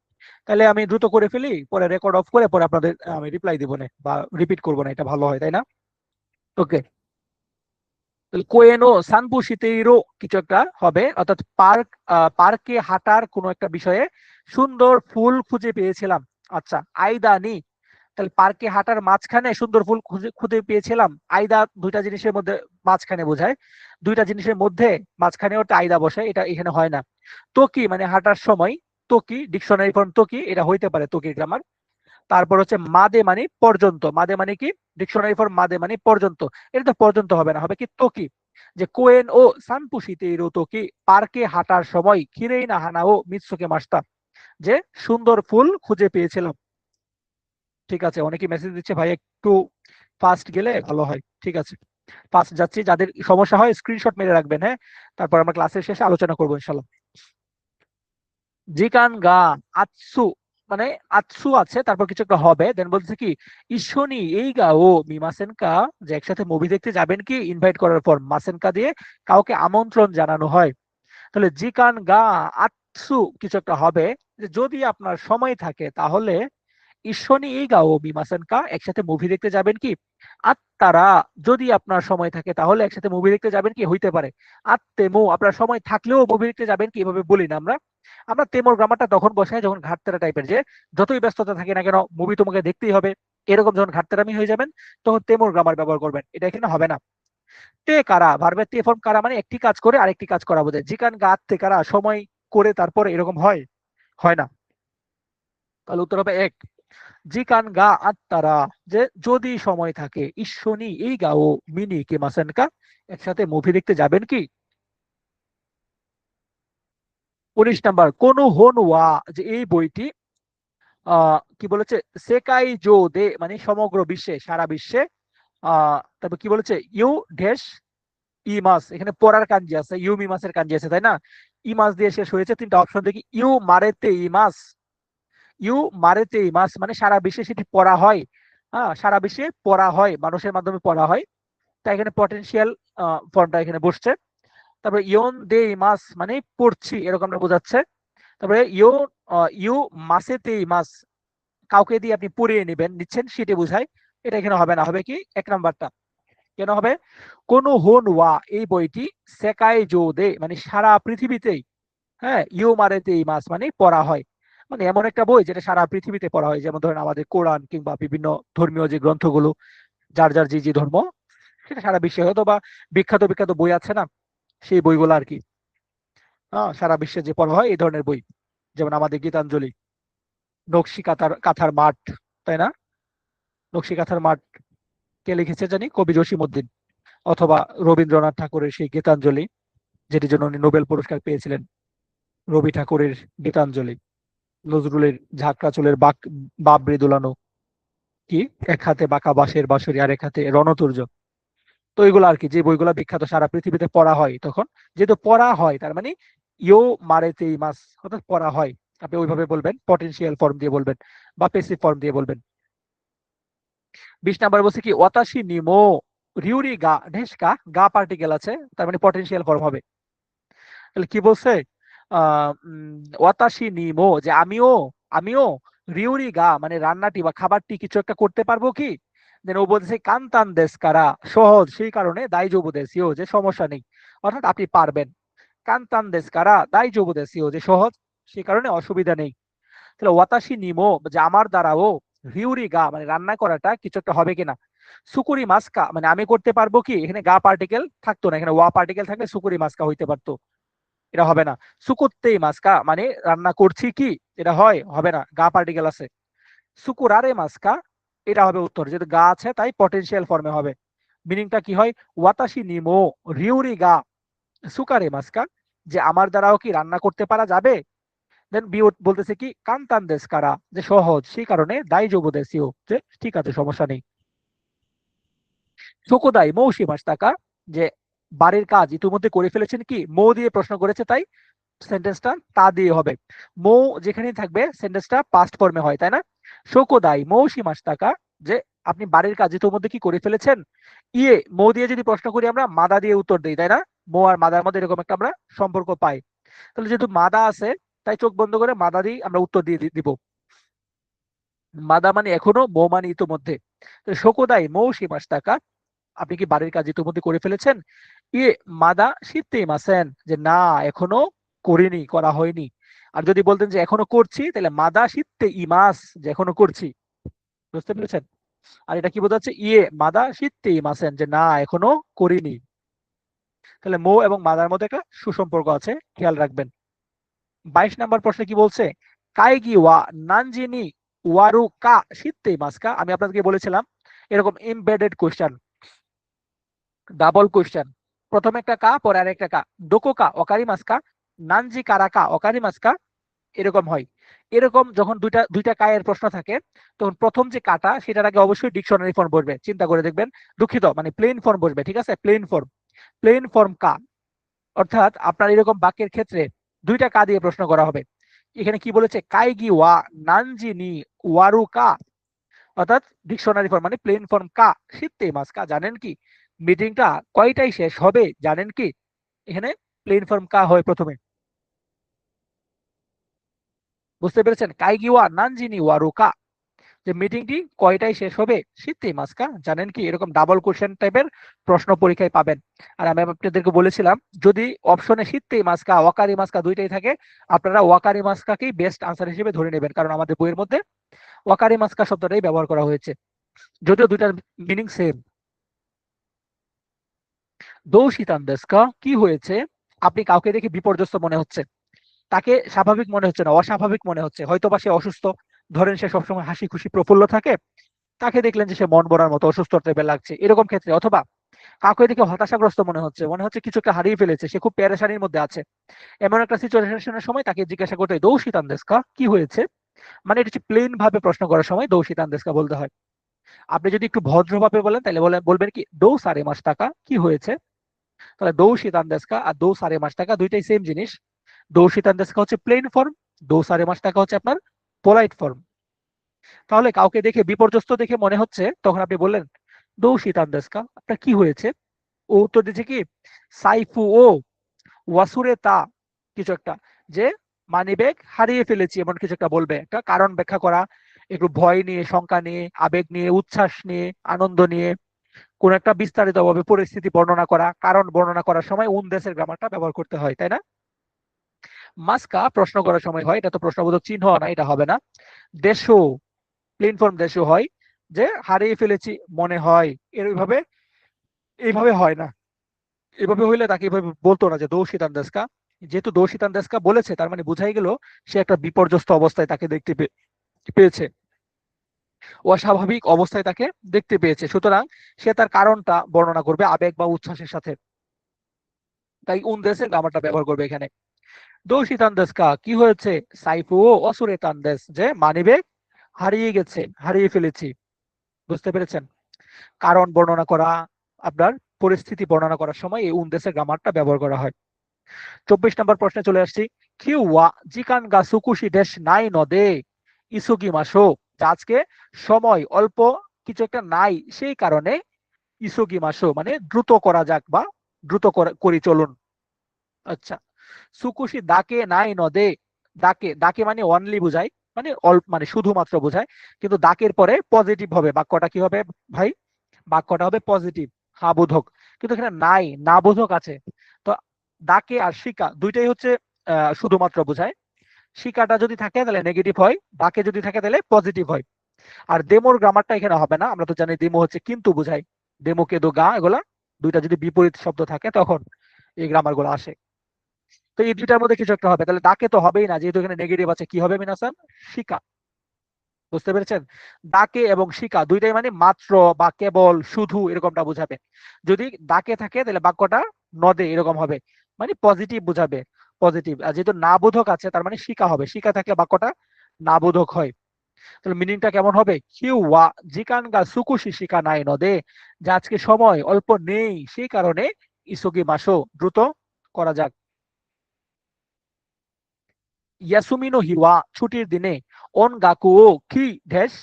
তাহলে আমি দ্রুত করে ফেলি, পরে রেকর্ড অফ করে পরে আপনাদের আমি রিপ্লাই দিব না বা রিপিট করবো না, এটা ভালো হয় তাই না? ওকে, কোয়েনো সানবুশিতেইরো কিছু একটা হবে, অর্থাৎ পার্কে হাঁটার কোনো একটা বিষয়ে সুন্দর ফুল খুঁজে পেয়েছিলাম। আচ্ছা, আইদানি তাহলে পার্কে হাঁটার মাঝখানে সুন্দর ফুল খুঁজে খুঁজে পেয়েছিলাম, আইদা দুইটা জিনিসের মধ্যে মাঝখানে বোঝায়, দুইটা জিনিসের মধ্যে মাঝখানে ওটা আইদা বসে, এটা এখানে হয় না। তো কি মানে হাঁটার সময়, তো কি ডিকশনারি ফর্ম তো কি, এটা হইতে পারে তো কি গ্রামার। তারপর হচ্ছে মাদে মানে পর্যন্ত, মাদে মানে কি ডিকশনারি ফর্ম মাদে মানে পর্যন্ত, এটা তো পর্যন্ত হবে না, হবে কি তো কি। যে কোয়েন ও সানপুশিতে ইরো তো কি, পার্কে হাঁটার সময় খিরেই না হানা ও মিৎসুকে মাসতা, যে সুন্দর ফুল খুঁজে পেয়েছিলাম। ঠিক আছে, অনেকে মেসেজ দিচ্ছে ভাই একটু ফাস্ট গেলে ভালো হয়। ঠিক আছে, ফাস্ট যাচ্ছি, যাদের সমস্যা হয় স্ক্রিনশট মেরে রাখবেন, হ্যাঁ, তারপর আমরা ক্লাসের শেষে আলোচনা করবো ইনশাল্লাহ। জিকান গা আতসু, মানে আতসু আছে তারপর কিছু একটা হবে, দেন বলছে কি ঈশ্বনী এই গা ও মিমাসেনকা, যে একসাথে মুভি দেখতে যাবেন কি, ইনভাইট করার পর মাসেনকা দিয়ে কাউকে আমন্ত্রণ জানানো হয়। তাহলে জিকান গা আতসু কিছু একটা হবে, যে যদি আপনার সময় থাকে তাহলে ঈশ্বনী এই গা ও মিমাসেনকা, একসাথে মুভি দেখতে যাবেন কি। আত্মারা, যদি আপনার সময় থাকে তাহলে একসাথে মুভি দেখতে যাবেন কি, হইতে পারে। আত্মেমো, আপনার সময় থাকলেও মুভি দেখতে যাবেন কি, এভাবে বলি না আমরা। আমরা তেমোর গ্রামারটা তখন বসাই যখন ঘাটতেরা টাইপের, যে যতই ব্যস্ততা থাকে না কেন মুভি তোমাকে দেখতেই হবে, এরকম যখন ঘাটতেরামি হয়ে যাবেন তখন তেমোর গ্রামার ব্যবহার করবেন, এটা এখানে হবে না। তে কারা, ভার্বের তে ফর্ম কারা মানে একটি কাজ করে আরেকটি কাজ করা বোঝায়। জিকান গা তে কারা, সময় করে তারপরে এরকম হয়, হয় না। তাহলে উত্তর হবে এক। জিকান গা আত্মারা, যে যদি সময় থাকে, ঈশ্বনী এই গা ও মিনি কে মাসেনকা, একসাথে মুভি দেখতে যাবেন কি। 19 নাম্বার, কোন হোন ওয়া, যে এই বইটি কি বলেছে, সেকাই জো দে মানে সমগ্র বিশ্বে, সারা বিশ্বে। তারপর কি বলেছে, ইউ ড্যাশ ইমাস, এখানে পড়ার কাঞ্জি আছে, ইউ মিমাসের কাঞ্জি আছে, তাই না। ইমাস দিয়ে শেষ হয়েছে, তিনটা অপশন দেখি, ইউ মারেতে ইমাস, ইউ মারেতে ইমাস মানে সারা বিশ্বে সেটি পড়া হয়। হ্যাঁ, সারা বিশ্বে পড়া হয়, মানুষের মাধ্যমে পড়া হয়, তাই এখানে পটেনশিয়াল ফর্মটা এখানে বসছে। তারপরে ইয়ন দে ইমাস মানে পড়ছি এরকমটা বোঝাচ্ছে। তারপরে ইউ মাসেতে ইমাস, কাউকে দিয়ে আপনি পড়িয়ে নেবেন, নিচ্ছেন সেটি বোঝায়, এটা এখানে হবে না, হবে কি 1 নাম্বারটা। কেন হবে, কোন হোন ওয়া এই বইটি সেকাই জো দে মানে সারা পৃথিবীতেই, হ্যাঁ, ইউ মারেতে ইমাস মানে পড়া হয়, মানে এমন একটা বই যেটা সারা পৃথিবীতে পড়া হয়, যেমন ধরেন আমাদের কোরআন কিংবা বিভিন্ন ধর্মীয় যে গ্রন্থগুলো, যার যার যে যে ধর্ম, সেটা সারা বিশ্বে হয়তো বা বিখ্যাত বিখ্যাত বই আছে না, সেই বইগুলো আর কি। হ্যাঁ, সারা বিশ্বে যে পড়া হয় এই ধরনের বই, যেমন আমাদের গীতাঞ্জলি, নকশি কাঁথার কাঁথার মাঠ, তাই না। নকশি কাঁথার মাঠ কে লিখেছে জানি, কবি জসিমউদ্দিন, অথবা রবীন্দ্রনাথ ঠাকুরের সেই গীতাঞ্জলি, যেটির জন্য উনি নোবেল পুরস্কার পেয়েছিলেন, রবি ঠাকুরের গীতাঞ্জলি, নজরুলের ঝাঁকড়া চুলের বাবরি দুলানো, কি এক হাতে বাঁকা বাঁশের বাঁশরি আর এক হাতে রণতুর্য। তো এগুলো আর কি, যে বইগুলো বিখ্যাত সারা পৃথিবীতে পড়া হয়, তখন যেহেতু পড়া হয় তার মানে ইও মারেতে মাস, অর্থাৎ পড়া হয়, আপনি ওইভাবে বলবেন, পটেনশিয়াল ফর্ম দিয়ে বলবেন বা পেসিভ ফর্ম দিয়ে বলবেন। 20 নাম্বার বলছে কি ওয়াতাশি নিমো রিউরি গা ঢেসকা, গা পার্টিকেল আছে, তার মানে পটেনশিয়াল ফর্ম হবে। তাহলে কি বলছে, ওয়াতাশি নিমো, যে আমিও, আমিও রিউরি গা মানে রান্নাটি বা খাবারটি কিছু একটা করতে পারবো কি। দেন ও বলছে কান্তান দেশ কারা, সহজ, সেই কারণে দাইজবু দেশিও, যে সমস্যা নেই, অর্থাৎ আপনি পারবেন। কান্তান দেশ কারা দাইজবু দেশিও, যে সহজ, সেই কারণে অসুবিধা নেই। তাহলে ওয়াতাশি নিমো, যে আমার দ্বারাও, রিউরি গা মানে রান্না করাটা কিছু একটা হবে কিনা। সুকুরি মাস্কা মানে আমি করতে পারবো কি, এখানে গা পার্টিকেল থাকতো না, এখানে ওয়া পার্টিকেল থাকলে সুকুরি মাস্কা হইতে পারতো, এটা হবে না। সুকুত্তেই মাস্কা মানে রান্না করছি কি, এটা হয়, হবে না, গা পার্টিকেল আছে। সুকুরারে মাস্কা, এটা হবে উত্তর, যেহেতু গা আছে তাই পটেনশিয়াল ফর্মে হবে। মিনিংটা কি হয়, ওয়াতাশি নিমো রিউরি গা সুকারে মাস্কা, যে আমার দ্বারাও কি রান্না করতে পারা যাবে। দেন বি বলতেছে কি কান্তান দেশ কারা, যে সহজ, সেই কারণে দাইজবু দেশিও, যে ঠিক আছে সমস্যা নেই। শোকোদাই মৌসি মাস টাকা, যে বাড়ির কাজ ইতিমধ্যে করে ফেলেছেন কি, মৌ দিয়ে প্রশ্ন করেছে তাই সেন্টেন্সটা তা দিয়ে হবে। মৌ যেখানেই থাকবে সেন্টেন্সটা পাস্ট ফর্মে হয়, তাই না। শোকোদাই মৌসি মাস টাকা, যে আপনি বাড়ির কাজ ইতিমধ্যে কি করে ফেলেছেন। ইয়ে মৌ দিয়ে যদি প্রশ্ন করি আমরা মাদা দিয়ে উত্তর দিই, তাই না। মৌ আর মাদার মধ্যে এরকম একটা আমরা সম্পর্ক পাই। তাহলে যেহেতু মাদা আছে তাই চোখ বন্ধ করে মাদা দিয়ে আমরা উত্তর দিয়ে দিব। মাদা মানে এখনো, মৌ মানে ইতিমধ্যে। শোকোদাই মৌসি মাস টাকা, আপনি কি বাড়ির কাজ ইতিমধ্যে করে ফেলেছেন। ইয়ে মাদা শীতে মাসেন, যে না এখনো করিনি, করা হয়নি। আর যদি বলতেন যে এখনো করছি, তাহলে মাদা শীতে ইমাস, যে এখনো করছি। বুঝতে পেরেছেন? আর এটা কি বোঝাচ্ছে? ইয়ে মাদা শিত্তেই মাসেন, যে না এখনো করিনি। তাহলে মো এবং মাদার মধ্যে একটা সুসম্পর্ক আছে, খেয়াল রাখবেন। 22 নাম্বার প্রশ্নে কি বলছে? কাইগি ওয়া নানজিনি ওয়ারু কা শিত্তেই মাসকা। আমি আপনাদেরকে বলেছিলাম এরকম এমবেডেড কোশ্চেন, ডাবল কোশ্চেন, প্রথমে একটা কা পরে আর একটা কা, ডোকো কা অকারি মাসকা, নানজি কারা কা অকারি মাসকা, এরকম হয়। এরকম যখন দুইটা দুইটা কায়ের প্রশ্ন থাকে, তখন প্রথম যে কাটা সেটার আগে অবশ্যই ডিকশনারি ফর্ম বসবে, চিন্তা করে দেখবেন। দুঃখিত, মানে প্লেন ফর্ম বসবে, ঠিক আছে? প্লেন ফর্ম কা, অর্থাৎ আপনার এরকম বাক্যের ক্ষেত্রে দুইটা কা দিয়ে প্রশ্ন করা হবে। এখানে কি বলেছে? কাইগি ওয়া নানজি নি ওয়ারু কা, অর্থাৎ ডিকশনারি ফর্ম মানে প্লেন ফর্ম কা শীতে মাস কা, জানেন কি মিটিংটা কয়টায় শেষ হবে জানেন কি? এখানে প্লেন ফর্ম কা হয় প্রথমে। বুঝতে পেরেছেন? কাইগি ওয়া নানজি নি ওয়ারু কা, যে মিটিংটি কয়টায় শেষ হবে শীতে মাসকা, জানেন কি? এরকম ডাবল কোশ্চেন টাইপের প্রশ্ন পরীক্ষায় পাবেন। আর আমি আপনাদেরকে বলেছিলাম যদি অপশনে শীতে মাসকা ওয়াকারি মাসকা দুইটাই থাকে, আপনারা ওয়াকারি মাসকাকেই বেস্ট আনসার হিসেবে ধরে নেবেন, কারণ আমাদের বইয়ের মধ্যে ওয়াকারি মাসকা শব্দটাই ব্যবহার করা হয়েছে, যদিও দুইটার মিনিং সেম। দোষিতান দেশকা, কি হয়েছে? আপনি কাউকে দেখে বিপর্যস্ত মনে হচ্ছে, তাকে স্বাভাবিক মনে হচ্ছে না, অস্বাভাবিক মনে হচ্ছে, হয়তোবা সে অসুস্থ। ধরেন সে সবসময় হাসি খুশি প্রফুল্ল থাকে, তাকে দেখলেন যে সে মন মরার মতো অসুস্থ টাইপের লাগছে, এরকম ক্ষেত্রে। অথবা কাউকে দেখে হতাশাগ্রস্ত মনে হচ্ছে কিছু একটা হারিয়ে ফেলেছে, সে খুব পেরেশানির মধ্যে আছে, এমন একটা সিচুয়েশনের সময় তাকে জিজ্ঞাসা করতে হয় দৌশিতান দেশকা, কি হয়েছে? মানে এটা হচ্ছে প্লেন ভাবে প্রশ্ন করার সময় দৌশিতান দেশকা বলতে হয়। আপনি যদি একটু ভদ্রভাবে বলেন তাহলে বলবেন কি দৌ সারে মাস টাকা, কি হয়েছে? তাহলে দৌ শীতান দেশকা আর দৌ সারে মাস টাকা দুইটাই সেম জিনিস। দৌ শীতান দেশকা হচ্ছে প্লেন ফর্ম, দৌ সারে মাস টাকা হচ্ছে আপনার পোলাইট ফর্ম। তাহলে কাউকে দেখে বিপর্যস্ত দেখে মনে হচ্ছে, তখন আপনি বললেন দৌ শীতান দেশকা, আপনার কি হয়েছে? ও উত্তর দিচ্ছে কি সাইফু ও ওয়াসুরে তা, কিছু একটা, যে মানিব্যাগ হারিয়ে ফেলেছি এমন কিছু একটা বলবে, একটা কারণ ব্যাখ্যা করা, একটু ভয় নিয়ে, শঙ্কা নিয়ে, আবেগ নিয়ে, উচ্ছ্বাস নিয়ে, আনন্দ নিয়ে কোন একটা বিস্তারিত ভাবে পরিস্থিতি বর্ণনা করা, কারণ বর্ণনা করার সময় উন দেশের গ্রামারটা ব্যবহার করতে হয়, তাই না? মাস্কা প্রশ্ন করার সময় হয়, এটা তো প্রশ্নবোধক চিহ্ন না, এটা হবে না। দেশো, প্লেন ফর্ম দেশো হয়, যে হারিয়ে ফেলেছি মনে হয়, এইভাবে এইভাবে হয় না। এভাবে হইলে তাকে এভাবে বলতো না যে দৌশিতান দেশকা। যেহেতু দৌশিতান দেশকা বলেছে, তার মানে বুঝাই গেল সে একটা বিপর্যস্ত অবস্থায় তাকে দেখতে পেয়েছে, অস্বাভাবিক অবস্থায় তাকে দেখতে পেয়েছে, সুতরাং সে তার কারণটা বর্ণনা করবে আবেগ বা উচ্ছ্বাসের সাথে, তাই উন দেশের গ্রামারটা ব্যবহার করবে এখানে। দৌশিতান দেশকা, কি হয়েছে? সাইফু ও অসুরেতান দেশ, যে মানিব্যাগ হারিয়ে গেছে, হারিয়ে ফেলেছি। বুঝতে পেরেছেন? কারণ বর্ণনা করা, আপনার পরিস্থিতি বর্ণনা করার সময় এই উন দেশের গ্রামারটা ব্যবহার করা হয়। 24 নম্বর প্রশ্নে চলে আসছি। কিউয়া জিকান গা সুকুশি দেশ নাই নদে ইসুগি মাসো, আজকে সময় অল্প কিছু একটা নাই, সেই কারণে ইসুগি মাসো মানে দ্রুত করা যাক বা দ্রুত করি চলুন। আচ্ছা, সুকুশি দাকে নাই নদে, দাকে দাকে মানে অনলি বোঝায়, মানে অল্প মানে শুধুমাত্র বোঝায়, কিন্তু দাকের পরে পজিটিভ হবে, বাক্যটা কি হবে ভাই? বাক্যটা হবে পজিটিভ, হ্যাঁ বোধক। কিন্তু এখানে নাই না বোধক আছে, তো দাকে আর শিকা দুইটাই হচ্ছে শুধুমাত্র বোঝায়। শিকাটা যদি থাকে তাহলে নেগেটিভ হয়, দাকে যদি থাকে তাহলে পজিটিভ হয়। আর দেমোর গ্রামারটা এখানে হবে না, আমরা তো জানি দেমো হচ্ছে কিন্তু বোঝায়, দেমো কেদো গা এগুলা দুইটা যদি বিপরীত শব্দ থাকে তখন এই গ্রামার গুলো আসে। তো এই দুইটার মধ্যে কিছু একটা হবে, তাহলে দাকে তো হবেই না, যেহেতু এখানে নেগেটিভ আছে, কি হবে মিনাসান? শিকা। বুঝতে পেরেছেন? দাকে এবং শিকা দুইটাই মানে মাত্র বা কেবল, শুধু এরকমটা বোঝাবে। যদি দাকে থাকে তাহলে বাক্যটা নদে এরকম হবে, মানে পজিটিভ বোঝাবে, পজিটিভ। আর যেহেতু না বোধক আছে তার মানে শিকা হবে, শিকা থাকলে বাক্যটা না বোধক হয়। তাহলে মিনিংটা কেমন হবে? কিউ ওয়া জিকান গা সুকুশি শিকা নাই নদে, যে আজকে সময় অল্প নেই সেই কারণে ইসুগি মাসো দ্রুত করা যাক। ইয়াসুমিনো হিওয়া ছুটির দিনে, অন গাকু ও কি ড্যাশ,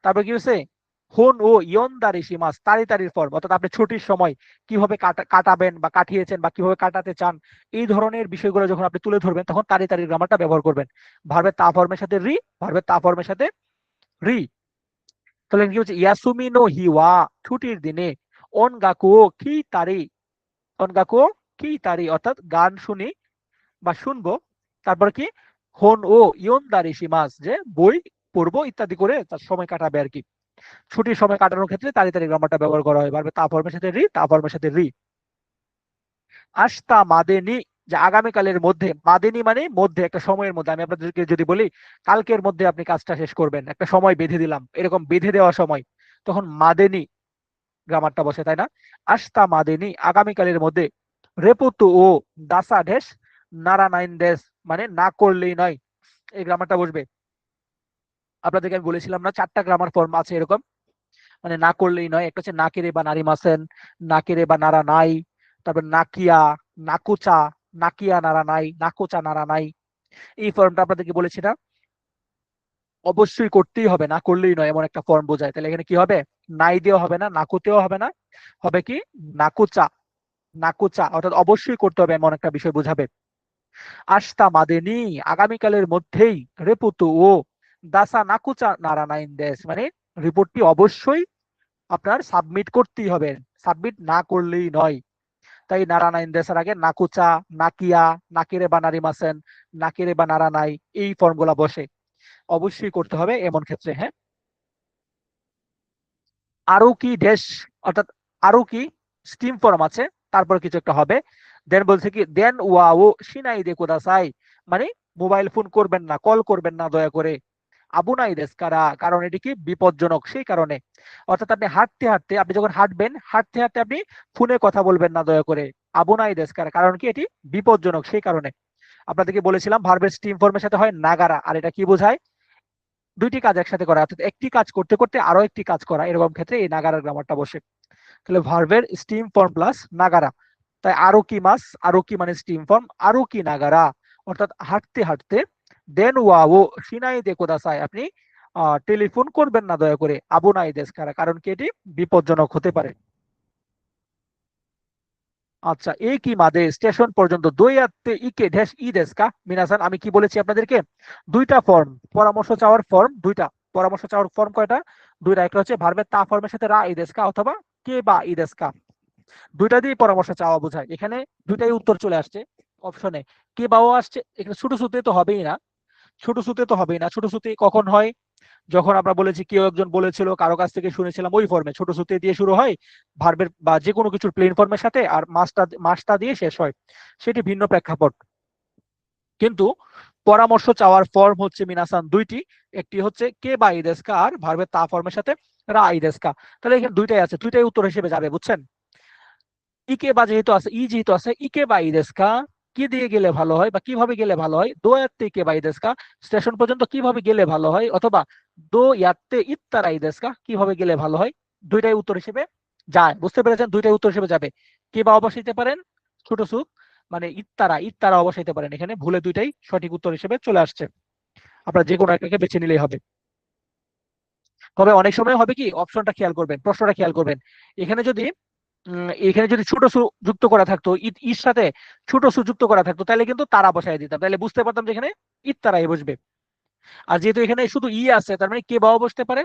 তারপর কি হচ্ছে? হোন ও ইয়ন দারি সীমাস তাড়িতাড়ির ফর্ম, অর্থাৎ আপনি ছুটির সময় কিভাবে কাটাবেন বা কাটিয়েছেন বা কিভাবে কাটাতে চান, এই ধরনের বিষয়গুলো যখন আপনি তুলে ধরবেন তখন তাড়িতাড়ির গ্রামারটা ব্যবহার করবেন। ভার্বের তা ফর্মের সাথে রি, ভার্বের তা ফর্মের সাথে রি। তাহলে কি হচ্ছে? ইয়াসুমি নো হিওয়া ছুটির দিনে, অন গাকু ও কি তারি, অন গাকু ও কি তারি অর্থাৎ গান বা শুনবো। তারপর কি? হোন ও ইয়ন দারি সীমাস, যে বই পড়বো ইত্যাদি করে তার সময় কাটাবে আর কি। ছুটির সময় কাটানোর ক্ষেত্রে তাড়াতাড়ি গ্রামারটা ব্যবহার করা হয়, ভার্বের তা ফর্মের সাথে রি, তা ফর্মের সাথে রি। আস্তা মাদেনি, যে আগামীকালের মধ্যে, মাদেনি মানে মধ্যে, একটা সময়ের মধ্যে। আমি আপনাদেরকে যদি বলি কালকের মধ্যে আপনি কাজটা শেষ করবেন, একটা সময় বেঁধে দিলাম, এরকম বেঁধে দেওয়া সময়, তখন মাদেনি গ্রামারটা বসে, তাই না? আস্তা মাদেনি আগামীকালের মধ্যে, রেপুতু ও দাসা ডেস নারা নাইন ডেস মানে না করলেই নয়, এই গ্রামারটা বসবে। আপনাদেরকে আমি বলেছিলাম না 4টা গ্রামার ফর্ম আছে এরকম, মানে না করলেই নয়। একটা হচ্ছে নাকেরে বা নারী মাসেন, নাকেরে বা নারা নাই, তারপর নাকিয়া, নাকুচা, নাকিয়া নারা নাই, নাকুচা নারা নাই। এই ফর্মটা আপনাদেরকে বলেছি না, অবশ্যই করতেই হবে, না করলেই নয় এমন একটা ফর্ম বোঝায়। তাহলে এখানে কি হবে? নাই দিয়েও হবে না, নাকুতেও হবে না, হবে কি নাকুচা। নাকুচা অর্থাৎ অবশ্যই করতে হবে এমন একটা বিষয় বোঝাবে। আস্তা মাদেনি আগামীকালের মধ্যেই, রেপুতু ও দাসা নাকুচা নারা নাইন দেশ মানে রিপোর্টটি অবশ্যই আপনার সাবমিট করতেই হবে, সাবমিট না করলেই নয়। তাই নারা নাইন দেশের আগে নাকুচা, নাকিয়া, নাকিরে বা নারী মাসেন, নাকিরে বা নারা নাই, এই ফর্মগুলা বসে, অবশ্যই করতে হবে এমন ক্ষেত্রে। হ্যাঁ, আরো কি দেশ, অর্থাৎ আরো কি স্টিম ফর্ম আছে, তারপর কিছু একটা হবে। দেন বলছে কি দেন ওয়া ও সিনাই দে কোদাসাই মানে মোবাইল ফোন করবেন না, কল করবেন না দয়া করে। আবুনাই দেশকারা কারণ এটি কি বিপজ্জনক, সেই কারণে। অর্থাৎ আপনি হাঁটতে হাঁটতে, আপনি যখন হাঁটবেন, হাঁটতে হাঁটতে আপনি ফোনে কথা বলবেন না দয়া করে। আবুনাই দেশকারা কারণ কি এটি বিপজ্জনক, সেই কারণে। আপনাদেরকে বলেছিলাম ভার্বের স্টিম ফর্মের সাথে হয় নাগারা, আর এটা কি বোঝায়? দুইটি কাজ একসাথে করা, অর্থাৎ একটি কাজ করতে করতে আরো একটি কাজ করা, এরকম ক্ষেত্রে এই নাগারার গ্রামারটা বসে। তাহলে ভার্বের স্টিম ফর্ম প্লাস নাগারা। তাই আরো কি মাস, আরো কি মানে স্টিম ফর্ম, আরো কি নাগারা অর্থাৎ হাঁটতে হাঁটতে। দেন ওয়া ও সিনাই দে কোদাসাই আপনি টেলিফোন করবেন না দয়া করে। আবুনাই দেশকারা কারণ কি এটি বিপজ্জনক হতে পারে। আচ্ছা, এই কি মাদে স্টেশন পর্যন্ত দইয়াতে ইকে ড্যাশ ই দেশকা মিনাসান, আমি কি বলেছি আপনাদেরকে? দুইটা ফর্ম, পরামর্শ চাওয়ার ফর্ম দুইটা। পরামর্শ চাওয়ার ফর্ম কয়টা? দুইটা। একটা হচ্ছে ভার্বের তা ফর্মের সাথে রা ই দেশকা অথবা কে বা ই দেশকা, দুইটা দিয়ে পরামর্শ চাওয়া বোঝায়। এখানে দুইটাই উত্তর চলে আসছে অপশনে, কে বাও আসছে। এখানে ছোট সুতে তো হবেই না, ছোট সুতে তো হবেই না। ছোট সুতে কখন হয়? যখন আমরা বলেছি কেউ একজন বলেছিল, কারো কাছ থেকে শুনেছিলাম, ওই ফর্মে ছোট সুতে দিয়ে শুরু হয় ভার্বের বা যে কোনো কিছুর প্লেন ফর্মের সাথে, আর মাসটা মাসটা দিয়ে শেষ হয়, সেটি ভিন্ন প্রেক্ষাপট। কিন্তু পরামর্শ চাওয়ার ফর্ম হচ্ছে মিনাসান দুইটি, একটি হচ্ছে কে বা ইদেস্কা, আর ভার্বের তা ফর্মের সাথে রা ইদেস্কা। তাহলে এখানে দুইটাই আছে, দুইটাই উত্তর হিসেবে যাবে, বুঝছেন? ইকে বা যেহেতু আছে, ই যেহেতু আছে, ইকে বা ইদেস্কা কি দিয়ে গেলে ভালো হয় বা কিভাবে গেলে ভালো হয়? দো ইয়াত্তে ইকে বা ইদেস্কা স্টেশন পর্যন্ত কিভাবে গেলে ভালো হয়, অথবা দো ইয়াত্তে ইত্তারা ইদেস্কা কিভাবে গেলে ভালো হয়। দুইটাই উত্তর হিসেবে যায়, বুঝতে পেরেছেন? দুইটাই উত্তর হিসেবে যাবে। কে বা অবসাইতে পারেন ছোট সুখ, মানে ইত্তারা, ইত্তারা অবসাইতে পারেন। এখানে ভুলে দুইটাই সঠিক উত্তর হিসেবে চলে আসছে, আপনারা যে কোনো একটাকে বেছে নিলেই হবে। তবে অনেক সময় হবে কি, অপশনটা খেয়াল করবেন, প্রশ্নটা খেয়াল করবেন। এখানে যদি এখানে যদি ছোট সু যুক্ত করা থাকতো, ইর সাথে ছোট সু যুক্ত করা থাকতো, তাহলে কিন্তু তারা বসাই দিতাম, তাহলে বুঝতে পারতাম যে এখানে ইত্তারাই বসবে। আর যেহেতু এখানে শুধু ই আছে, তার মানে কে বাও বসতে পারে,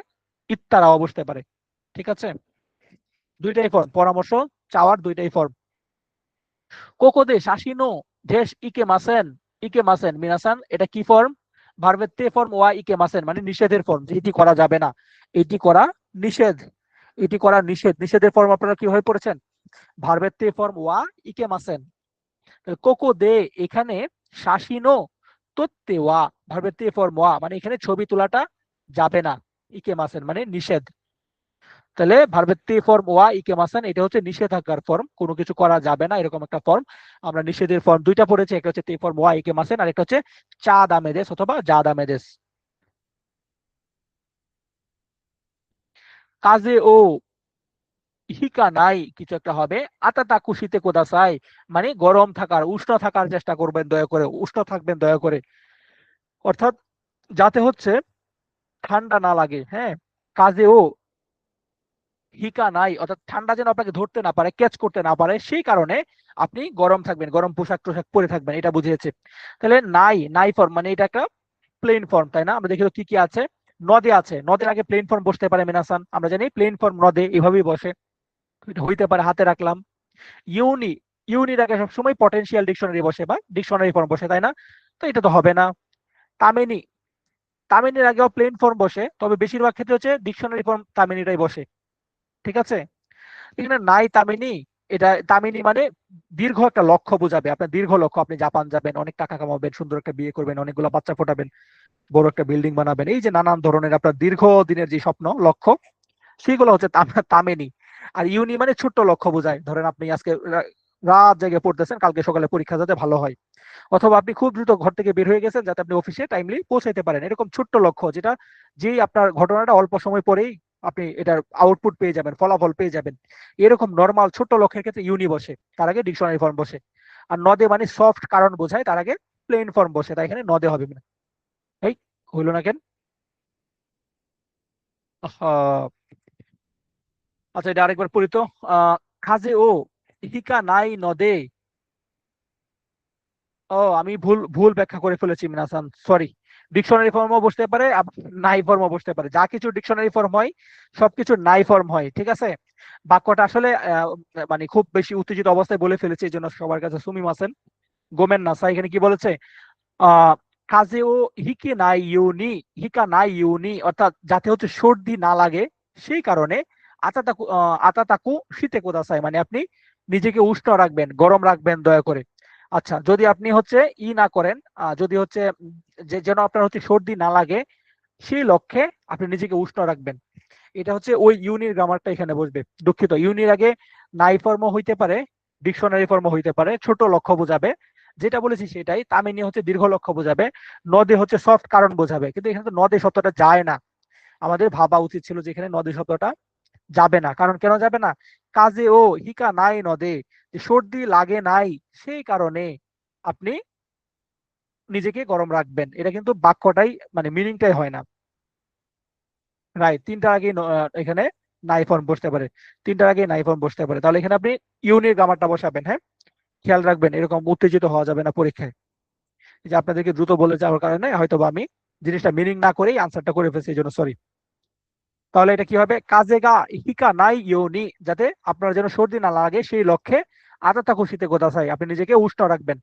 ইত্তারাও বসতে পারে। ঠিক আছে, দুইটাই ফর্ম, পরামর্শ চাওয়ার দুইটাই ফর্ম। কোকো দে শাসিনো দেশ ইকে মাসেন, ইকে মাসেন মিনাসান, এটা কি ফর্ম? ভার্বের তে ফর্ম ওয়া ইকে মাসেন মানে নিষেধের ফর্ম, যে এটি করা যাবে না, এটি করা নিষেধ, এটি করা নিষেধ। নিষেধের ফর্ম আপনারা কি হয়ে পড়েছেন? ভার্বের তে ফর্ম ওয়া ইকে মাসেন। কোকো দে এখানে শাসিনো তোত্তে ওয়া, ভার্বের তে ফর্ম ওয়া মানে এখানে ছবি তোলাটা যাবে না, ইকে মাসেন মানে নিষেধ। তাহলে ভার্বের তে ফর্ম ওয়া ইকে মাসান এটা হচ্ছে নিষেধাজ্ঞার ফর্ম, কোনো কিছু করা যাবে না এরকম একটা ফর্ম। আমরা নিষেধের ফর্ম দুইটা পড়েছি, একটা হচ্ছে তে ফর্ম ওয়া ইকে মাসেন, আর একটা হচ্ছে চা দামেদেস অথবা যা দামেদেস। কাজে ও হিকা নাই কিছু একটা হবে, আতাতা কুশিতে কোদাসাই মানে গরম থাকার, উষ্ণ থাকার চেষ্টা করবেন দয়া করে, উষ্ণ থাকবেন দয়া করে। অর্থাৎ যাতে হচ্ছে ঠান্ডা না লাগে। হ্যাঁ, কাজে ও হিকা নাই অর্থাৎ ঠান্ডা যেন আপনাকে ধরতে না পারে, ক্যাচ করতে না পারে, সেই কারণে আপনি গরম থাকবেন, গরম পোশাক টোশাক পরে থাকবেন, এটা বুঝিয়েছে। তাহলে নাই, নাই ফর্ম মানে এটা একটা প্লেন ফর্ম, তাই না? আমরা দেখি তো কি কি আছে। নদে আছে, নদের আগে প্লেন ফর্ম বসতে পারে মিনাসান, আমরা জানি প্লেন ফর্ম নদে এভাবেই বসে, এটা হইতে পারে হাতে রাখলাম। ইউনি, ইউনির আগে সবসময় পটেনশিয়াল ডিকশনারি বসে বা ডিকশনারি ফর্ম বসে, তাই না? তো এটা তো হবে না। তামেনি, তামিনির আগেও প্লেন ফর্ম বসে, তবে বেশিরভাগ ক্ষেত্রে হচ্ছে ডিকশনারি ফর্ম তামিনিটাই বসে। ঠিক আছে, এখানে নাই তামিনি, এটা তামিনি মানে দীর্ঘ একটা লক্ষ্য বোঝাবে, আপনার দীর্ঘ লক্ষ্য, আপনি জাপান যাবেন, অনেক টাকা কামাবেন, সুন্দর একটা বিয়ে করবেন, অনেকগুলো বাচ্চা ফোটাবেন, বড় একটা বিল্ডিং বানাবেন, এই যে নানান ধরনের আপনার দীর্ঘ দিনের যে স্বপ্ন লক্ষ্য, সেগুলো হচ্ছে তামেনি। আর ইউনি মানে ছোট্ট লক্ষ্য বোঝায়, ধরেন আপনি আজকে রাত জেগে পড়তেছেন কালকে সকালে পরীক্ষা যাতে ভালো হয়, অথবা আপনি খুব দ্রুত ঘর থেকে বের হয়ে গেছেন যাতে আপনি অফিসে টাইমলি পৌঁছাইতে পারেন, এরকম ছোট্ট লক্ষ্য যেটা, যেই আপনার ঘটনাটা অল্প সময় পরেই আপনি এটার আউটপুট পেয়ে যাবেন, ফলাফল পেয়ে যাবেন, এরকম নর্মাল ছোট্ট লক্ষ্যের ক্ষেত্রে ইউনি বসে, তার আগে ডিকশনারি ফর্ম বসে। আর নদে মানে সফট কারণ বোঝায়, তার আগে প্লেন ফর্ম বসে, তাই এখানে নদে হবে না। এই হইলো না কেন? আহ, আচ্ছা, এটা আরেকবার পড়ি তো। খাজে ও হিকা নাই নদে। ও, আমি ভুল ভুল ব্যাখ্যা করে ফেলেছি মিনাসান, সরি। ডিকশনারি ফর্মও বসতে পারে, আবার নাই ফর্মও বসতে পারে, যা কিছু ডিকশনারি ফর্ম হয় সবকিছু নাই ফর্ম হয়, ঠিক আছে। বাক্যটা আসলে মানে খুব বেশি উত্তেজিত অবস্থায় বলে ফেলেছি, এই জন্য সবার কাছে সুমিম আছেন, গোমেন নাসা। এখানে কি বলেছে? আহ কাজে ও হিকে নাই ইউনি, হিকা নাই ইউনি, অর্থাৎ যাতে হচ্ছে সর্দি না লাগে সেই কারণে আতাতাকু শীতে কোদাসাই, মানে আপনি নিজেকে উষ্ণ রাখবেন, গরম রাখবেন দয়া করে। আচ্ছা, যদি আপনি হচ্ছে না করেন, যদি হচ্ছে যে যেন আপনার হচ্ছে সর্দি না লাগে সেই লক্ষ্যে আপনি নিজেকে উষ্ণ রাখবেন, এটা হচ্ছে ওই ইউনির গ্রামারটা এখানে বসবে। দুঃখিত, ইউনির আগে নাই ফর্ম হইতে পারে, ডিকশনারি ফর্ম হইতে পারে, ছোট লক্ষ্য বোঝাবে, যেটা বলেছি সেটাই। তামিনি হচ্ছে দীর্ঘ লক্ষ্য বোঝাবে, নদে হচ্ছে সফট কারণ বোঝাবে, কিন্তু এখানে তো নদে শব্দটা যায় না। আমাদের ভাবা উচিত ছিল যে এখানে নদী শব্দটা যাবে না, কারণ কেন যাবে না? কাজে ও হিকা নাই নদে, যে সর্দি লাগে নাই সেই কারণে আপনি নিজেকে গরম রাখবেন, এটা কিন্তু বাক্যটাই মানে মিনিংটাই হয় না। রাইট, তিনটার আগে এখানে নাই ফর্ম বসতে পারে, তিনটার আগে নাই ফর্ম বসতে পারে, তাহলে এখানে আপনি ইউনির গ্রামারটা বসাবেন। হ্যাঁ, খেয়াল রাখবেন, এরকম উত্তেজিত হওয়া যাবে না পরীক্ষায়। এই যে আপনাদেরকে দ্রুত বলে যাওয়ার কারণে হয়তো বা আমি জিনিসটা মিনিং না করেই আনসারটা করে ফেলছি, এই জন্য সরি। তাহলে এটা কি হবে? কাজেগা হিকা নাই ইউনি, যাতে আপনার যেন সর্দি না লাগে সেই লক্ষ্যে আতাতা খুশিতে গোদাসাই, আপনি নিজেকে উষ্ণ রাখবেন।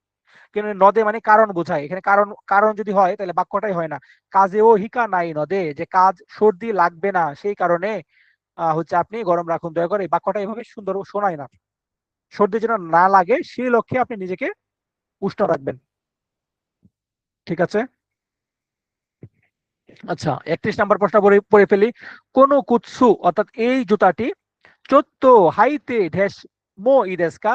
কিন্তু নদে মানে কারণ বোঝায়, এখানে কারণ কারণ যদি হয় তাহলে বাক্যটাই হয় না। কাজেও হিকা নাই নদে, যে কাজ সর্দি লাগবে না সেই কারণে হচ্ছে আপনি গরম রাখুন দয়া করে, এই বাক্যটা এভাবে সুন্দর শোনায় না। সর্দি যেন না লাগে সেই লক্ষ্যে আপনি নিজেকে উষ্ণ রাখবেন। ঠিক আছে। আচ্ছা, 31 নম্বর প্রশ্ন পড়ে পড়ে ফেলি। কোন কুৎসু, অর্থাৎ এই জুতাটি, চোত্ত হাইতে ঢেস মো ইদেস্কা,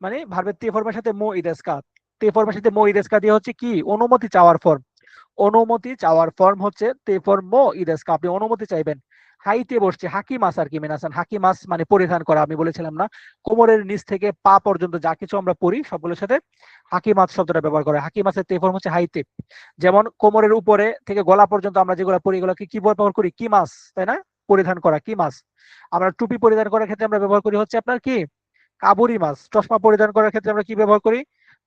মানে ভার্বের তে ফর্মের সাথে মো ইদেস্কা, তে ফর্মের সাথে মো ইদেস্কা দিয়ে হচ্ছে কি অনুমতি চাওয়ার ফর্ম, অনুমতি চাওয়ার ফর্ম হচ্ছে তে ফর্ম মো ইদেস্কা, আপনি অনুমতি চাইবেন। হাইতে বসছে হাকি মাস আর কি মেনাসান, হাকি মাস মানে পরিধান করা, আমি বলেছিলাম না, কোমরের নিচ থেকে পা পর্যন্ত যা কিছু আমরা পরি সবগুলোর সাথে হাকি মাস শব্দটা ব্যবহার করে। হাকি মাসের তে ফর্ম হচ্ছে হাইতে। যেমন কোমরের উপরে থেকে গলা পর্যন্ত আমরা যেগুলো পরি এগুলোকে কি ব্যবহার করি? কি মাস, তাই না? পরিধান করা কি মাস। আমরা টুপি পরিধান করার ক্ষেত্রে আমরা ব্যবহার করি হচ্ছে আপনার কি কাবুরি মাছ। চশমা পরিধান করার ক্ষেত্রে আমরা কি ব্যবহার করি?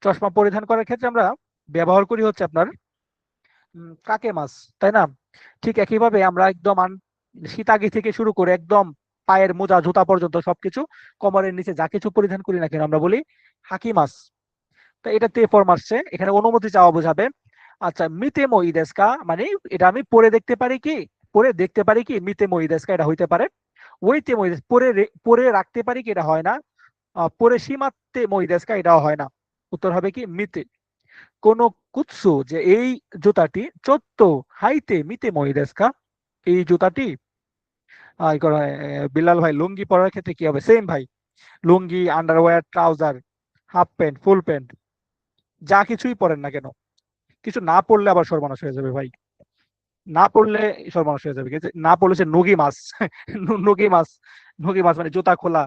চশমা পরিধান করার ক্ষেত্রে আমরা ব্যবহার করি হচ্ছে আপনার কাকে মাছ, তাই না? ঠিক একইভাবে আমরা একদম সীতাগি থেকে শুরু করে একদম পায়ের মোজা জুতা পর্যন্ত সবকিছু কোমরের নিচে যা কিছু পরিধান করি না কেন আমরা বলি হাকি মাছ। তো এটা তে ফর্ম আসছে, এখানে অনুমতি চাওয়া বোঝাবে। আচ্ছা, মিতে মইদেস্কা মানে এটা আমি পরে দেখতে পারি কি, পরে দেখতে পারি কি, মিতে মইদেস্কা এটা হইতে পারে। ওইতে মইদেস পরে পরে রাখতে পারি কি, এটা হয় না। পরে সীমাতে মইদেস্কা এটাও হয় না। উত্তর হবে কি মিতে। কোন কুৎসু, যে এই জুতাটি, চোত্ত হাইতে মিতে মইদেস্কা, এই জুতাটি বিল্লাল ভাই লুঙ্গি পরার ক্ষেত্রে কি হবে? সেম ভাই, lungi, underwear, trouser, half pant, full pant, যা কিছুই পরেন না কেন, কিছু না পড়লে আবার সর্বনাশ হয়ে যাবে ভাই, না পড়লে সর্বনাশ হয়ে যাবে। না পড়লে সে নগি মাছ নগি মাছ, নগি মাছ মানে জুতা খোলা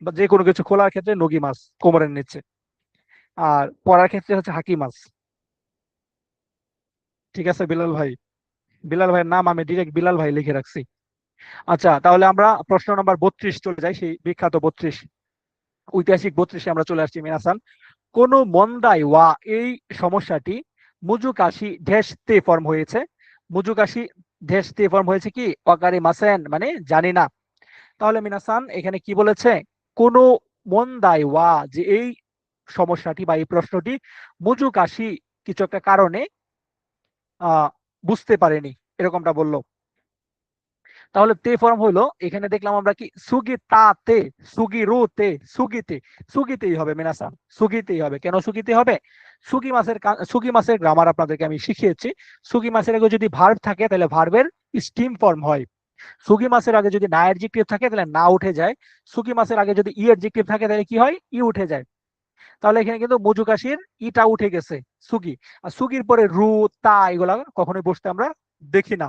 বা যে কোনো কিছু খোলার ক্ষেত্রে নগি মাছ কোমরের নিচে, আর পড়ার ক্ষেত্রে হচ্ছে হাকি মাছ। ঠিক আছে বিলাল ভাই, বিলাল ভাইয়ের নাম আমি ডিরেক্ট বিলাল ভাই লিখে রাখছি। আচ্ছা, তাহলে আমরা প্রশ্ন নাম্বার 32 চলে যাই, সেই বিখ্যাত 32, ঐতিহাসিক 32-এ আমরা চলে আসছি মিনাসান। কোন মন্দাই ওয়া, এই সমস্যাটি মুজুকাশি ড্যাশ তে ফর্ম হয়েছে, মুজুকাশি ড্যাশ তে ফর্ম হয়েছে কি অকারি মাসেন, মানে জানি না। তাহলে মিনাসান এখানে কি বলেছে? কোন মন্দাই ওয়া, যে এই সমস্যাটি বা এই প্রশ্নটি মুজুকাশি কিছু একটা কারণে বুঝতে পারেনি, এরকমটা বললো। তাহলে তে ফর্ম হলো, এখানে দেখলাম আমরা কি সুগিতাতে, সুগিরুতে, সুগিতে, সুগিতেই হবে মিনাসান, সুগিতেই হবে। কেন সুগিতে হবে? সুগি মাসের গ্রামার আপনাদেরকে আমি শিখিয়েছি। সুগি মাসের আগে যদি ভার্ব থাকে তাহলে ভার্বের স্টিম ফর্ম হয়। সুগি মাসের আগে যদি না অ্যাডজেক্টিভ থাকে তাহলে না উঠে যায়। সুগি মাসের আগে যদি ই অ্যাডজেক্টিভ থাকে তাহলে কি হয়? ই উঠে যায়। তাহলে এখানে কিন্তু মজুকাশির ইটা উঠে গেছে, সুগি। আর সুগির পরে রু, তা এগুলা কখনোই বসতে আমরা দেখি না,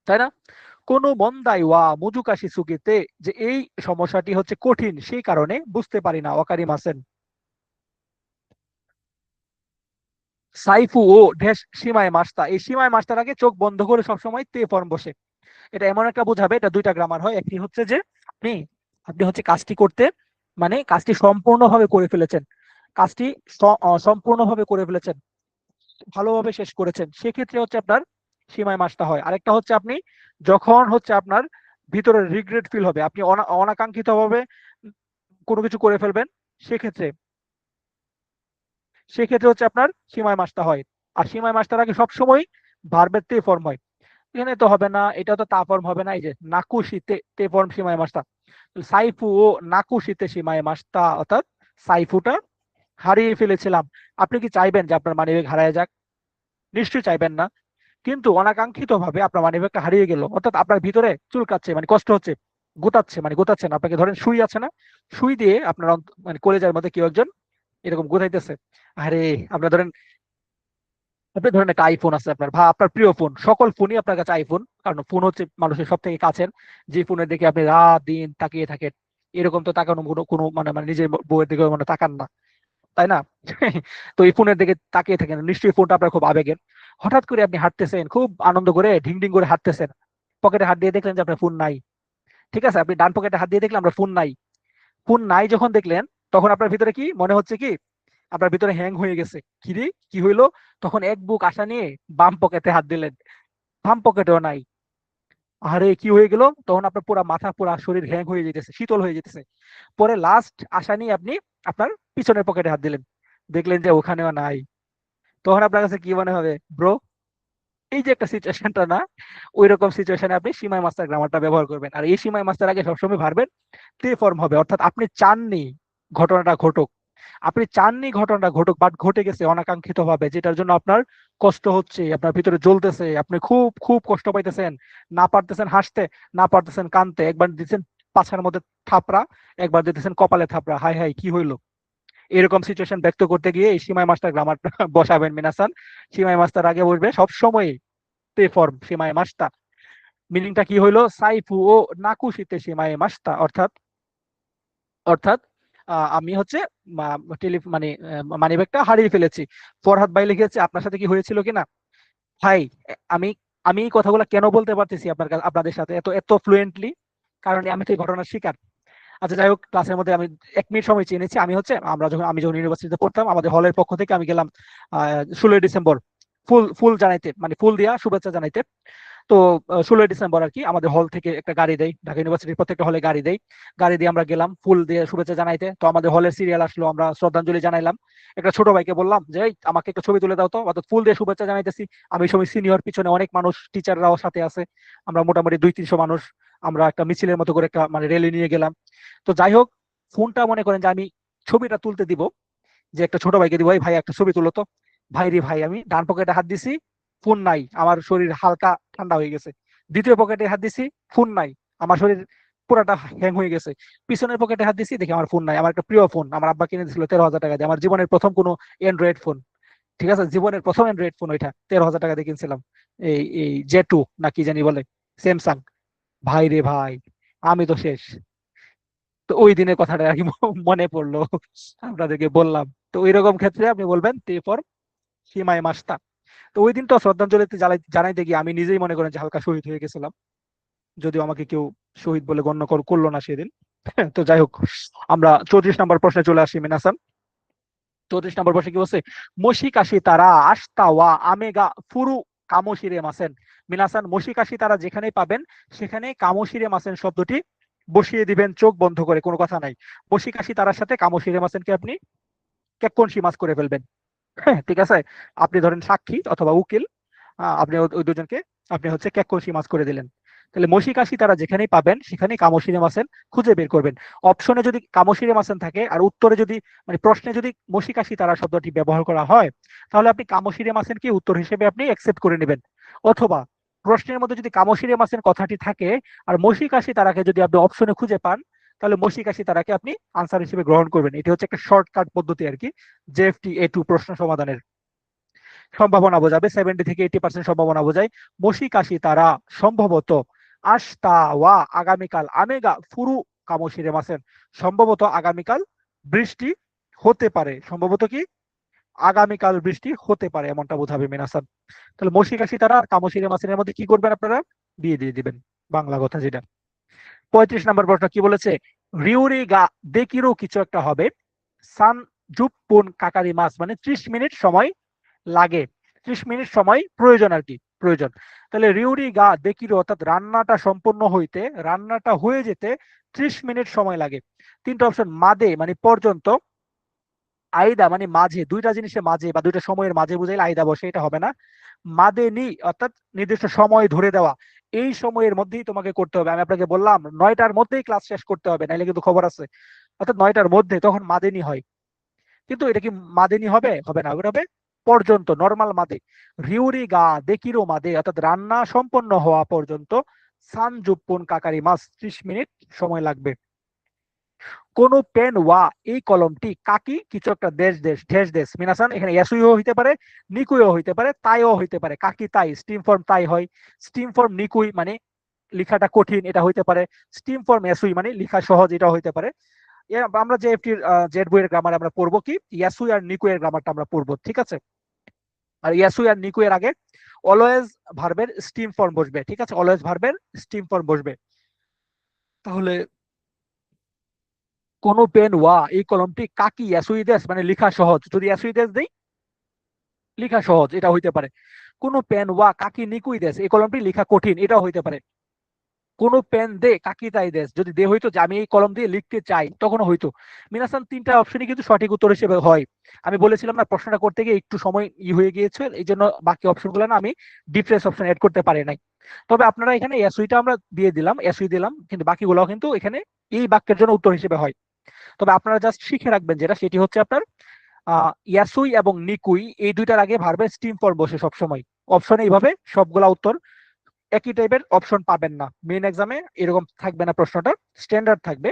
তাই না? কোনো মন্দাই ওয়া মুজুকাশি সুগিতে, যে এই সমস্যাটি হচ্ছে কঠিন সেই কারণে বুঝতে পারি না ওয়াকারি মাসেন। সাইফু ও ঢেস সীমায় মাস্তা, এই সীমায় মাস্তার আগে চোখ বন্ধ করে সবসময় তে ফর্ম বসে। এটা এমন একটা বোঝাবে, এটা দুইটা গ্রামার হয়। একটি হচ্ছে যে আপনি আপনি হচ্ছে কাজটি করতে, মানে কাজটি সম্পূর্ণভাবে করে ফেলেছেন, কাজটি সম্পূর্ণভাবে করে ফেলেছেন, ভালোভাবে শেষ করেছেন, সেক্ষেত্রে হচ্ছে আপনার সীমায় মাসটা হয়। আরেকটা হচ্ছে আপনি যখন হচ্ছে আপনার ভিতরে রিগ্রেট ফিল হবে, আপনি অনাকাঙ্ক্ষিত ভাবে কোনো কিছু করে ফেলবেন, সেক্ষেত্রে সেক্ষেত্রে হচ্ছে আপনার সীমায় মাসটা হয়। আর সীমায় মাসটার আগে সবসময় ভার্বের তে ফর্ম হয়। এখানে তো হবে না, এটা তো তা ফর্ম হবে না, এই যে নাকুশিতে তে ফর্ম সীমায় মাসটা। সাইফু ও নাকুশিতে সীমায় মাসটা, অর্থাৎ সাইফুটা হারিয়ে ফেলেছিলাম। আপনি কি চাইবেন যে আপনার মানিব্যাগ হারায় যাক? নিশ্চয়ই চাইবেন না। কিন্তু অনাকাঙ্ক্ষিত ভাবে আপনার মানিব্যাগটা হারিয়ে গেল, অর্থাৎ আপনার ভিতরে চুলকাচ্ছে, মানে কষ্ট হচ্ছে, গোতাচ্ছে, মানে গোতাচ্ছেন, আপনাকে ধরেন সুই আছে না, সুই দিয়ে আপনার মানে কলেজার মধ্যে কেউ একজন এরকম গোতাইতেছে। আরে, আপনার ধরেন, আপনি ধরেন একটা আইফোন আছে আপনার, আপনার প্রিয় ফোন, সকল ফোনই আপনার কাছে আইফোন, কারণ ফোন হচ্ছে মানুষের সব থেকে কাছের। যে ফোনের দিকে আপনি রাত দিন তাকিয়ে থাকেন, এরকম তো তাকানো কোনো কোনো মানে মানে নিজের বউয়ের দিকে মানে তাকান না, তাই না? তো এই ফোনের দিকে তাকিয়ে থাকেন, নিশ্চয়ই ফোনটা আপনার খুব আবেগের। হঠাৎ করে আপনি হাঁটতেছেন, খুব আনন্দ করে ঢিং ঢিং করে হাঁটতেছেন, পকেটে হাত দিয়ে দেখলেন যে আপনার ফোন নাই। ঠিক আছে, আপনি ডান পকেটে হাত দিয়ে দেখলেন আপনার ফোন নাই। ফোন নাই যখন দেখলেন, তখন আপনার ভিতরে কি মনে হচ্ছে? কি আপনার ভিতরে হ্যাং হয়ে গেছে, কি রে কি হইলো? তখন এক বুক আশা নিয়ে বাম পকেটে হাত দিলেন, বাম পকেটেও নাই। আরে কি হয়ে গেল? তখন আপনার পুরা মাথা, পুরা শরীর হ্যাং হয়ে যেতেছে, শীতল হয়ে যেতেছে। পরে লাস্ট আশা নিয়ে আপনি আপনার পিছনের পকেটে হাত দিলেন, দেখলেন যে ওখানেও নাই। তখন আপনার কাছে কি মনে হবে ব্রো? এই যে একটা সিচুয়েশনটা না, ওই রকম সিচুয়েশনে আপনি সীমায় মাস্টার গ্রামারটা ব্যবহার করবেন। আর এই সীমায় মাস্টার আগে সবসময় ভারবেন তে ফর্ম হবে, অর্থাৎ আপনি চাননি ঘটনাটা ঘটুক, আপনি চাননি ঘটনাটা ঘটুক, বাট ঘটে গেছে অনাকাঙ্ক্ষিত ভাবে, যেটার জন্য আপনার কষ্ট হচ্ছে, আপনার ভিতরে জ্বলতেছে, আপনি খুব খুব কষ্ট পাইতেছেন, না পারতেছেন হাসতে, না পারতেছেন কানতে, একবার দিচ্ছেন পাছার মধ্যে থাপড়া, একবার দিতেছেন কপালে থাপড়া, হাই হাই কি হইলো? এরকম সিচুয়েশন ব্যক্ত করতে গিয়ে এই সীমায় মাস্টার গ্রামারটা বসাবেন মিনাসান। সীমায় মাস্টার আগে বসবে সবসময় তে ফর্ম সীমায় মাস্তা। মিনিংটা কি হইলো? সাইফু ও নাকুশিতে সীমায় মাস্তা, অর্থাৎ অর্থাৎ আমি হচ্ছে মানে মানিব্যাগটা হারিয়ে ফেলেছি। ফরহাদ ভাই লিখেছে আপনার সাথে কি হয়েছিল কিনা। ভাই, আমি আমি এই কথাগুলো কেন বলতে পারতেছি আপনাদের সাথে এত এত ফ্লুয়েন্টলি, কারণ আমি তো এই ঘটনার শিকার। আচ্ছা যাই হোক, ক্লাসের মধ্যে আমি 1 মিনিট সময় চেয়ে নিচ্ছি। আমি যখন ইউনিভার্সিটিতে পড়তাম, আমাদের হলের পক্ষ থেকে আমি গেলাম 16ই ডিসেম্বর ফুল ফুল জানাইতে, মানে ফুল দিয়া শুভেচ্ছা জানাইতে। তো 16ই ডিসেম্বর আর কি, আমাদের হল থেকে একটা গাড়ি দেয়, ঢাকা ইউনিভার্সিটির প্রত্যেকটা হলে গাড়ি দেয়। গাড়ি দিয়ে আমরা গেলাম ফুল দিয়ে শুভেচ্ছা জানাইতে। তো আমাদের হলের সিরিয়াল আসলো, আমরা শ্রদ্ধাঞ্জলি জানাইলাম। একটা ছোট ভাইকে বললাম যে "এই, আমাকে একটা ছবি তুলে দাও তো", অর্থাৎ ফুল দিয়ে শুভেচ্ছা জানাইতেছি। আমি ওই সময় সিনিয়র, পিছনে অনেক মানুষ, টিচাররাও সাথে আছে, আমরা মোটামুটি 200-300 মানুষ। আমরা একটা মিছিলের মতো করে একটা মানে র্যালি নিয়ে গেলাম। তো যাই হোক, ফোনটা মনে করেন যে আমি ছবিটা তুলতে দিব, যে একটা ছোট ভাইকে দিব, "এই ভাই একটা ছবি তুলো তো"। ভাই রে ভাই, আমি ডান পকেটে হাত দিছি, ফোন নাই, আমার শরীর হালকা ঠান্ডা হয়ে গেছে। দ্বিতীয় পকেটে হাত দিছি, ফোন নাই, আমার শরীর পুরাটা হ্যাং হয়ে গেছে। পিছনের পকেটে হাত দিছি, দেখি আমার ফোন নাই। আমার একটা প্রিয় ফোন, আমার আব্বা কিনে দিয়েছিল 13,000 টাকা দিয়ে, আমার জীবনের প্রথম কোনো অ্যান্ড্রয়েড ফোন। ঠিক আছে, জীবনের প্রথম অ্যান্ড্রয়েড ফোন ওইটা, 13,000 টাকা দিয়ে কিনছিলাম। এই এই জে 2 না কি জানি বলে, স্যামসাং। ভাই রে ভাই, আমি তো শেষ। তো ওই দিনের কথাটা আর কি মনে পড়লো, আপনাদেরকে বললাম। তো ওই রকম ক্ষেত্রে আপনি বলবেন তে ফর সীমায় মাস্তা। তো ওই দিন তো শ্রদ্ধাঞ্জলিতে জানাইতে গিয়ে আমি নিজেই মনে করেন যে হালকা শহীদ হয়ে গেছিলাম, যদিও আমাকে কেউ শহীদ বলে গণ্য করলো না সেদিন। তো যাই হোক, আমরা 34 নম্বর প্রশ্নে চলে আসি মিনাসান। 34 নম্বর প্রশ্নে কি বলছে? মশিকাশি তারা আস্তা ওয়া আমেগা ফুরু কামোশিরে মাসেন। মিনাসান, মশিকাশি তারা যেখানেই পাবেন সেখানে কামোশিরে মাসেন শব্দটি বসিয়ে দিবেন, চোখ বন্ধ করে, কোনো কথা নাই। মশিকাশি তারার সাথে কামোশিরে মাসেনকে আপনি কেক্কনসি মাস করে ফেলবেন। হ্যাঁ ঠিক আছে, আপনি ধরেন সাক্ষী অথবা উকিল, আপনি ওই দুজনকে আপনি হচ্ছে ক্যাককলসি মাছ করে দিলেন। তাহলে মশিকাশি তারা যেখানেই পাবেন সেখানেই কামশিরে মাছেন খুঁজে বের করবেন। অপশনে যদি কামশিরে মাছেন থাকে আর উত্তরে যদি মানে প্রশ্নে যদি মশিকাশি তারা শব্দটি ব্যবহার করা হয়, তাহলে আপনি কামশিরে মাছেন কি উত্তর হিসেবে আপনি অ্যাকসেপ্ট করে নেবেন। অথবা প্রশ্নের মধ্যে যদি কামশিরে মাছেন কথাটি থাকে আর মশিকাশি তারাকে যদি আপনি অপশনে খুঁজে পান, তাহলে মশিকাশি তারাকে আপনি আনসার হিসেবে গ্রহণ করবেন। এটি হচ্ছে একটা শর্টকাট পদ্ধতি আর কি, জেএফটি A2 প্রশ্ন সমাধানের। সম্ভাবনা বোঝাবে, 70 থেকে 80% সম্ভাবনা বোঝায়। মশিকাশি তারা সম্ভবত আস্তা ওয়া আগামীকাল আমেগা ফুরু কামশিরে মাসেন, সম্ভবত আগামীকাল বৃষ্টি হতে পারে। সম্ভবত কি আগামীকাল বৃষ্টি হতে পারে এমনটা বোঝাবে মিনাসান। তাহলে মশিকাশি তারা কামশিরে মাসেনের মধ্যে কি করবেন আপনারা, দিয়ে দিবেন বাংলা কথা যেটা। 35 নম্বর প্রশ্ন কি বলেছে, রিউরি গা দেকিরও কিছু একটা হবে, সান জুপ্পুন কাকারি মাছ মানে 30 মিনিট সময় লাগে, 30 মিনিট সময় প্রয়োজন আর কি, প্রয়োজন। তাহলে রিউরি গা দেকিরো অর্থাৎ রান্নাটা সম্পন্ন হইতে, রান্নাটা হয়ে যেতে 30 মিনিট সময় লাগে। তিনটা অপশন, মাদে মানে পর্যন্ত, আইদা মানে মাঝে, দুইটা জিনিসের মাঝে বা দুইটা সময়ের মাঝে বুঝাইলে আইদা বসে, এটা হবে না। মাদেনি অর্থাৎ নির্দিষ্ট সময় ধরে দেওয়া, এই সময়ের মধ্যেই তোমাকে করতে হবে। আমি আপনাকে বললাম 9টার মধ্যেই ক্লাস শেষ করতে হবে, নাইলে কিন্তু খবর আছে। অর্থাৎ 9টার মধ্যে, তখন মাদেনি হয়। কিন্তু এটা কি মাদেনি হবে, হবে না, ওটা হবে পর্যন্ত, নরমাল মাদে। রিউরি গা দেকিরো মাদে অর্থাৎ রান্না সম্পন্ন হওয়া পর্যন্ত সান জুপ্পুন কাকারি মাস 30 মিনিট সময় লাগবে। কোন পেন ওয়া এই কলমটি কাকি কিছু একটা দেশ দেশ ঠেস দেশ মিনাসান, এখানে ইয়াসুইও হইতে পারে, নিকুইও হইতে পারে, তাইও হইতে পারে। কাকি তাই স্টিম ফর্ম তাই হয়, স্টিম ফর্ম নিকুই মানে লিখাটা কঠিন এটা হইতে পারে, স্টিম ফর্ম ইয়াসুই মানে লিখা সহজ এটা হইতে পারে। আমরা যে এফটির জেড বইয়ের গ্রামার আমরা পড়বো কি ইয়াসুই আর নিকুয়ের গ্রামারটা আমরা পড়বো, ঠিক আছে। আর ইয়াসুই আর নিকুয়ের আগে অলওয়েজ ভার্বের স্টিম ফর্ম বসবে, ঠিক আছে, অলওয়েজ ভার্বের স্টিম ফর্ম বসবে। তাহলে কোন পেন ওয়া এই কলমটি কাকি ইয়াসুইদেস মানে লিখা সহজ, যদি ইয়াসুইদেস দেই লিখা সহজ এটা হইতে পারে। কোন পেন ওয়া কাকি নিকুইদেস এই কলমটি লিখা কঠিন এটাও হইতে পারে। কোন পেন দে কাকি তাই দেশ, যদি দে হইতো যে আমি এই কলম দিয়ে লিখতে চাই তখনও হইতো। মিনাসান তিনটা অপশনই কিন্তু সঠিক উত্তর হিসেবে হয়। আমি বলেছিলাম না প্রশ্নটা করতে গিয়ে একটু সময় হয়ে গিয়েছে, এই জন্য বাকি অপশনগুলো না আমি ডিফারেন্স অপশন এড করতে পারি নাই। তবে আপনারা এখানে এসউইটা আমরা দিয়ে দিলাম, এসউই দিলাম, কিন্তু বাকিগুলো কিন্তু এখানে এই বাক্যের জন্য উত্তর হিসেবে হয়। তবে আপনারা জাস্ট শিখে রাখবেন যেটা, সেটি হচ্ছে আপনার ইয়াসুই এবং নিকুই এই দুইটার আগে ভার্বের স্টিম ফর্ম বসে সবসময়। অপশনে এইভাবে সবগুলা উত্তর একই টাইপের অপশন পাবেন না, মেইন এক্সামে এরকম থাকবে না, প্রশ্নটা স্ট্যান্ডার্ড থাকবে।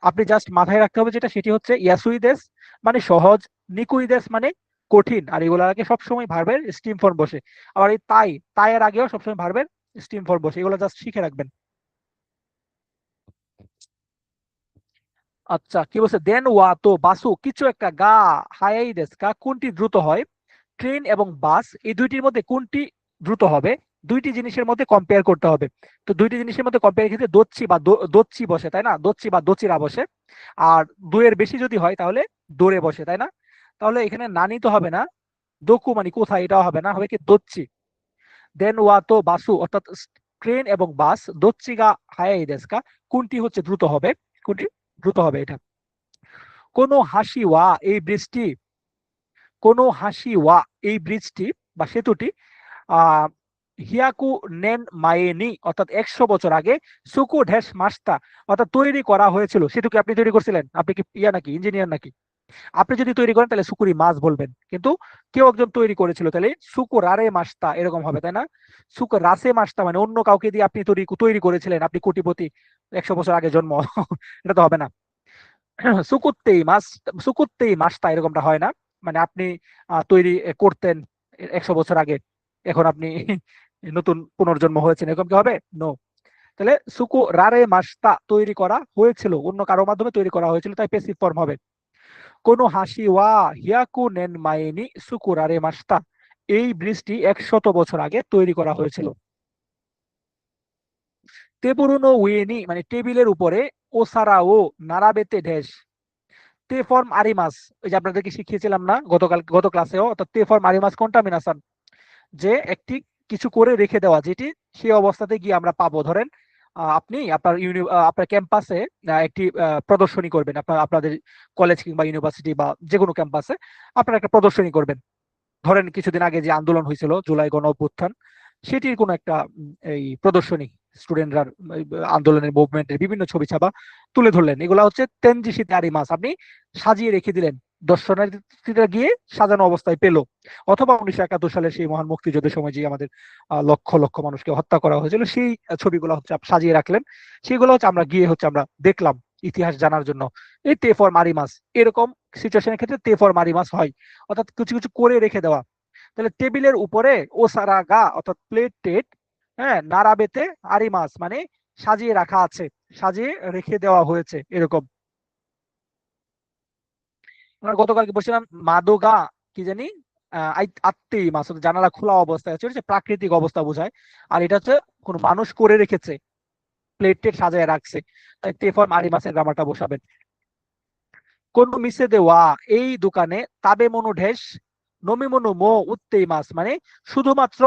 আপনি জাস্ট মাথায় রাখতে হবে যেটা, সেটি হচ্ছে ইয়াসুইদেস মানে সহজ, নিকুইদেস মানে কঠিন, আর এগুলোর আগে সবসময় ভার্বের স্টিম ফর্ম বসে। আবার এই তাই, তাইয়ের আগেও সবসময় ভার্বের স্টিম ফর্ম বসে, এগুলো জাস্ট শিখে রাখবেন। আচ্ছা কি বলছে, দেন ওয়া তো বাসু কিছু একটা গা হায়াই দেস গা কোনটি দ্রুত হয়, ট্রেন এবং বাস এই দুইটির মধ্যে কোনটি দ্রুত হবে, দুইটি জিনিসের মধ্যে কম্পেয়ার করতে হবে। তো দুইটি জিনিসের মধ্যে কম্পেয়ার ক্ষেত্রে দোচ্ছি বা দোচ্ছি বসে, তাই না, দোচ্ছি বা দোচিরা বসে। আর দুইয়ের বেশি যদি হয় তাহলে দৌড়ে বসে, তাই না। তাহলে এখানে নানি তো হবে না, দোকু মানে কোথায় এটাও হবে না, হবে কি দোচ্ছি। দেন ওয়া তো বাসু অর্থাৎ ট্রেন এবং বাস, দোচ্চিগা হায়াই দেস্কা কোনটি হচ্ছে দ্রুত হবে, কোনটি দ্রুত হবে এটা। কোনো হাসি ওয়া এই বৃষ্টি, কোনো হাসি ওয়া এই ব্রিজটি বা সেতুটি আহ হিয়াকু নেন মায়েনি অর্থাৎ 100 বছর আগে সুকু ঢেস মাস্তা অর্থাৎ তৈরি করা হয়েছিল। সেতুকে আপনি তৈরি করছিলেন, আপনি কি ইয়া নাকি ইঞ্জিনিয়ার নাকি? আপনি যদি তৈরি করেন তাহলে সুকুরি মাছ বলবেন, কিন্তু কেউ একজন তৈরি করেছিল তাহলে সুকু রারে মাস্তা এরকম হবে, তাই না। সুকু রাসে মাস্তা মানে অন্য কাউকে দিয়ে আপনি তৈরি তৈরি করেছিলেন, আপনি কোটিপতি, 100 বছর আগে জন্ম এটা তো হবে না। সুকুত্তেই মাছ, সুকুত্তেই মাস্তা এরকমটা হয় না, মানে আপনি তৈরি করতেন 100 বছর আগে, এখন আপনি নতুন পুনর্জন্ম হয়েছেন এরকম কি হবে, নো। তাহলে সুকু রারে মাস্তা তৈরি করা হয়েছিল, অন্য কারো মাধ্যমে তৈরি করা হয়েছিল, তাই পেসিভ ফর্ম হবে। কোনো হাসি ওয়া হিয়াকু নেন মায়েনি সুকু রারে মাস্তা, এই ব্রিজটি 100 বছর আগে তৈরি করা হয়েছিল। তেপুরুনো উইনি মানে টেবিলের উপরে, ওসারা ও নারাবেতে ঢেস, তে ফর্ম আরিমাস, ওই যে আপনাদেরকে শিখিয়েছিলাম না গত ক্লাসেও, অর্থাৎ তে ফর্ম আরিমাস কন্টামিনাশন, যে একটি কিছু করে রেখে দেওয়া যেটি সেই অবস্থাতে গিয়ে আমরা পাবো। ধরেন আপনি আপনার আপনার ক্যাম্পাসে একটি প্রদর্শনী করবেন, আপনাদের কলেজ কিংবা ইউনিভার্সিটি বা যে কোনো ক্যাম্পাসে আপনারা একটা প্রদর্শনী করবেন। ধরেন কিছুদিন আগে যে আন্দোলন হয়েছিল জুলাই গণ অভ্যুত্থান, সেটির কোনো একটা এই প্রদর্শনী, স্টুডেন্টরা আন্দোলনের মুভমেন্টের বিভিন্ন ছবি ছাপা তুলে ধরলেন। এগুলা হচ্ছে তেনজিশি তারি মাছ, আপনি সাজিয়ে রেখে দিলেন, দর্শনার্থীরা গিয়ে সাজানো অবস্থায় পেলো। অথবা 1971 সালে সেই মহান মুক্তিযুদ্ধের সময় যে আমাদের লক্ষ লক্ষ মানুষকে হত্যা করা হয়েছিল, সেই ছবিগুলো হচ্ছে সাজিয়ে রাখলেন। সেগুলো হচ্ছে আমরা গিয়ে হচ্ছে আমরা দেখলাম ইতিহাস জানার জন্য। এই তে ফর মারিমাস, এরকম সিচুয়েশনের ক্ষেত্রে তে ফর মারিমাস হয়, অর্থাৎ কিছু কিছু করে রেখে দেওয়া। তাহলে টেবিলের উপরে ও সারা গা অর্থাৎ প্লেট টেট, হ্যাঁ, নারাবেতে আরিমাস মানে সাজিয়ে রাখা আছে, সাজিয়ে রেখে দেওয়া হয়েছে এরকম। আমরা গতকালকে বলছিলাম মাদোগা কি জানি আত্মি মাছ, জানালা খোলা অবস্থায় আছে, হচ্ছে প্রাকৃতিক অবস্থা বোঝায়। আর এটা হচ্ছে কোন মানুষ করে রেখেছে, প্লেট টেট সাজায় রাখছে, তাই তে ফর মারিমাসের গ্রামারটা বসাবেন। কোন মিসে দেওয়া এই দোকানে তাবে মনু ঢেস নমি মনু মো উত্তেই মাছ মানে শুধুমাত্র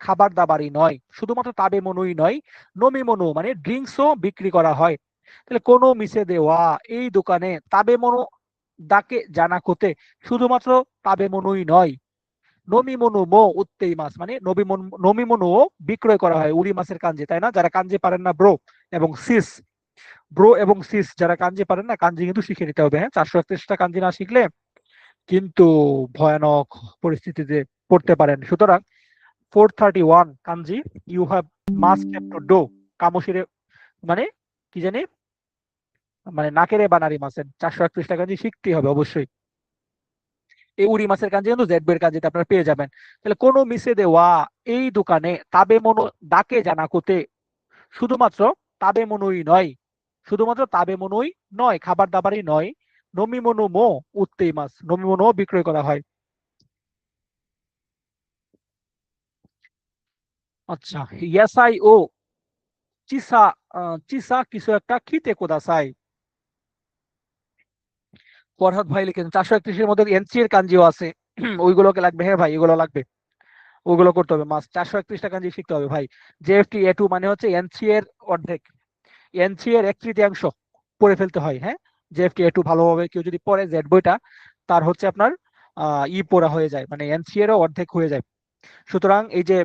খাবার দাবারই নয়, শুধুমাত্র তাবে মনুই নয়, নমি মনু মানে ড্রিঙ্কসও বিক্রি করা হয়। তাহলে কোন মিসে দেওয়া এই দোকানে তাবে মনু দাকে জানা কোতে, শুধুমাত্র তাবে মনুই নয়, নমি মনু মো উত্তেই মাছ মানে নমি মনুও বিক্রয় করা হয়। উড়ি মাছের কাঞ্জি, তাই না? যারা কাঞ্জি পারেন না ব্রো এবং সিস, ব্রো এবং সিস যারা কাঞ্জি পারেন না, কাঞ্জি কিন্তু শিখে নিতে হবে। হ্যাঁ, 431টা কাঞ্জি না শিখলে কিন্তু ভয়ানক পরিস্থিতিতে পড়তে পারেন। সুতরাং 431 kanji you have must have to do, কামশিরে মানে কি জানি, মানে নাকেরে বানারি মাছের 431টা কাঞ্জি শিখতেই হবে অবশ্যই। এই উড়ি মাছের কাঞ্জি কিন্তু জেড বের কাঞ্জিতে আপনারা পেয়ে যাবেন। তাহলে কোনো মিসে দেওয়া এই দোকানে তাবে মনো ডাকে জানা কোতে, শুধুমাত্র তাবে মনুই নয়, শুধুমাত্র তাবে মনুই নয়, খাবার দাবারই নয়, নমি মনু মো উত্তেই মাছ, নমি মনো বিক্রয় করা হয়। আচ্ছা, ইয়াসাই ও চিসা, চিসা কিছু একটা খিতে কোদাসাই। ফরহাদ ভাই লিখেছেন 431 এর মধ্যে এনসি এর কাঞ্জিও আছে, ওইগুলোকে লাগবে। হ্যাঁ ভাই, এগুলো লাগবে, ওগুলো করতে হবে, মাস 431টা কাঞ্জি শিখতে হবে ভাই। জেএফটি এ2 মানে হচ্ছে এনসি এর অর্ধেক, এনসি এর 1/3 পড়ে ফেলতে হয়। হ্যাঁ, জেএফটি এ2 ভালোভাবে কেউ যদি পড়ে জেড বইটা, তার হচ্ছে আপনার পড়া হয়ে যায়, মানে এনসি এরও অর্ধেক হয়ে যায়। সুতরাং এই যে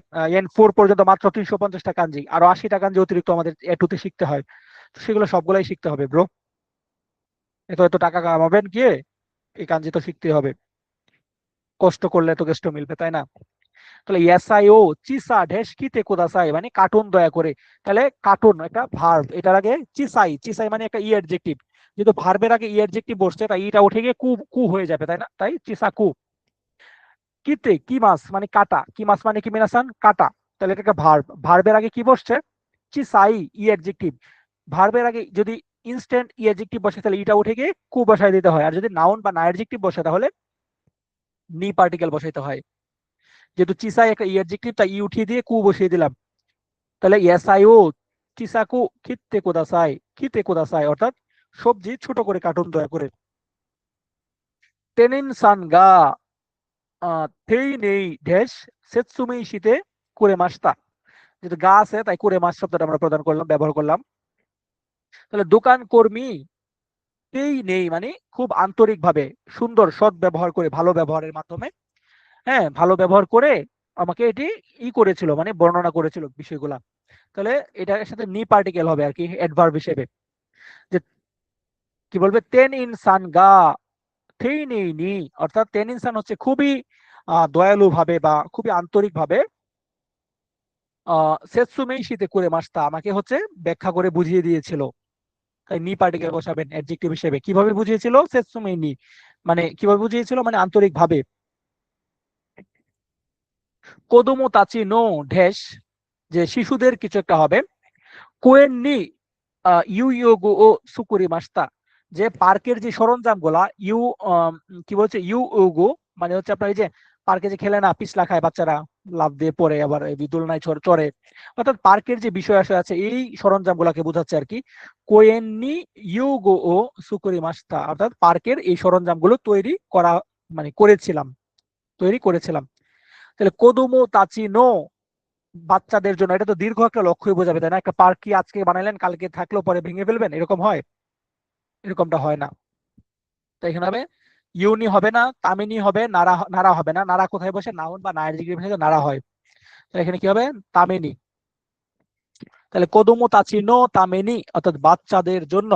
N4 পর্যন্ত মাত্র 350টা কাঞ্জি, আরো 80টা কাঞ্জি অতিরিক্ত আমাদের এ2 তে শিখতে হয়। তো সেগুলো সবগুলাই শিখতে হবে ব্রো। এত এত টাকা কামাবেন গিয়ে, এই কাঞ্জি তো শিখতে হবে, কষ্ট করলে তো কেষ্ট মিলবে, তাই না? তাহলে ইয়াসাই ও চিসা ঢেস কিতে কোদাসাই মানে কার্টুন দয়া করে। তাহলে কার্টুন একটা ভার্ব, এটার আগে চিসাই, চিসাই মানে একটা ই অ্যাডজেক্টিভ, যেহেতু ভার্বের আগে ই অ্যাডজেক্টিভ বসছে তাই ইটা উঠে গিয়ে কু কু হয়ে যাবে, তাই না? তাই চিসা কু। কিতে কি মাছ মানে কাটা, কি মাছ মানে কি মিনাসান কাটা। তাহলে এটা একটা ভার্ব, ভার্বের আগে কি বসছে? চিসাই, ই অ্যাডজেক্টিভ। ভার্বের আগে যদি ইনস্ট্যান্ট ই অ্যাডজেক্টিভ বসে তাহলে ইটা উঠে গিয়ে কু বসায় দিতে হয়, আর যদি নাউন বা না অ্যাডজেক্টিভ বসে তাহলে নি পার্টিকেল বসাইতে হয়। যেহেতু চিসাই একটা ই অ্যাডজেক্টিভ তাই ই উঠিয়ে দিয়ে কু বসিয়ে দিলাম। তাহলে ইয়াসাইও চিসাকু খিতে কোদাসাই, খিতে কোদাসাই অর্থাৎ সবজি ছোট করে কাটুন দয়া করে। তেনিন সান গা থেই নেই ড্যাশ সেতসুমি শীতে করে মাসতা, যেহেতু গা আছে তাই করে মাস শব্দটা আমরা প্রদান করলাম, ব্যবহার করলাম। তাহলে দোকান কর্মী তেই নেই মানে খুব আন্তরিক ভাবে, সুন্দর সৎ ব্যবহার করে, ভালো ব্যবহারের মাধ্যমে, হ্যাঁ, ভালো ব্যবহার করে আমাকে এটি করেছিল মানে বর্ণনা করেছিল বিষয়গুলা। তাহলে এটার সাথে নি পার্টিকেল হবে আর কি অ্যাডভার্ব হিসেবে। যে কি বলবে, তেন ইনসান গা থেই নেই নি, অর্থাৎ তেন ইনসান হচ্ছে খুবই দয়ালু ভাবে বা খুবই আন্তরিক ভাবে সেতসুমেই শীতে করে মাসটা আমাকে হচ্ছে ব্যাখ্যা করে বুঝিয়ে দিয়েছিল। তাই নি পার্টিকেল বসাবেন অ্যাডজেক্টিভ হিসেবে। কিভাবে বুঝিয়েছিল? সেতসুমেই নি মানে কিভাবে বুঝিয়েছিল মানে আন্তরিক ভাবে। কোদোমো তাচি নো ঢেস যে শিশুদের কিছু একটা হবে। কোয়েন নি ইউ ইয়োগো ও সুকুরি মাস্তা যে পার্কের যে সরঞ্জাম গুলা ইউ কি বলছে ইউ ইয়োগো মানে হচ্ছে আপনার এই যে পার্কে যে খেলে না পিছলা খায় বাচ্চারা, লাফ দিয়ে পড়ে আবার এই দোলনায় চড়ে, অর্থাৎ পার্কের যে বিষয় আসে আছে এই সরঞ্জাম গুলাকে বোঝাচ্ছে আর কি। কোয়েননি ইউগো ও সুকুরি মাস্তা অর্থাৎ পার্কের এই সরঞ্জাম গুলো তৈরি করা মানে করেছিলাম, তৈরি করেছিলাম। তাহলে কোদোমো তাচি নো বাচ্চাদের জন্য, এটা তো দীর্ঘ একটা লক্ষ্যই বোঝাবে, তাই না? একটা পার্ক কি আজকে বানাইলেন কালকে থাকলেও পরে ভেঙে ফেলবেন, এরকম হয়? এরকমটা হয় না। তাই এখানে হবে ইউনি হবে না, তামিনি হবে, নারা নারা হবে না। নারা কোথায় বসে? নাউন বা নায়ের ডিগ্রি বসে নারা হয়। তো এখানে কি হবে? তামিনি। তাহলে কোদোমো তাচি নো তামেনি অর্থাৎ বাচ্চাদের জন্য,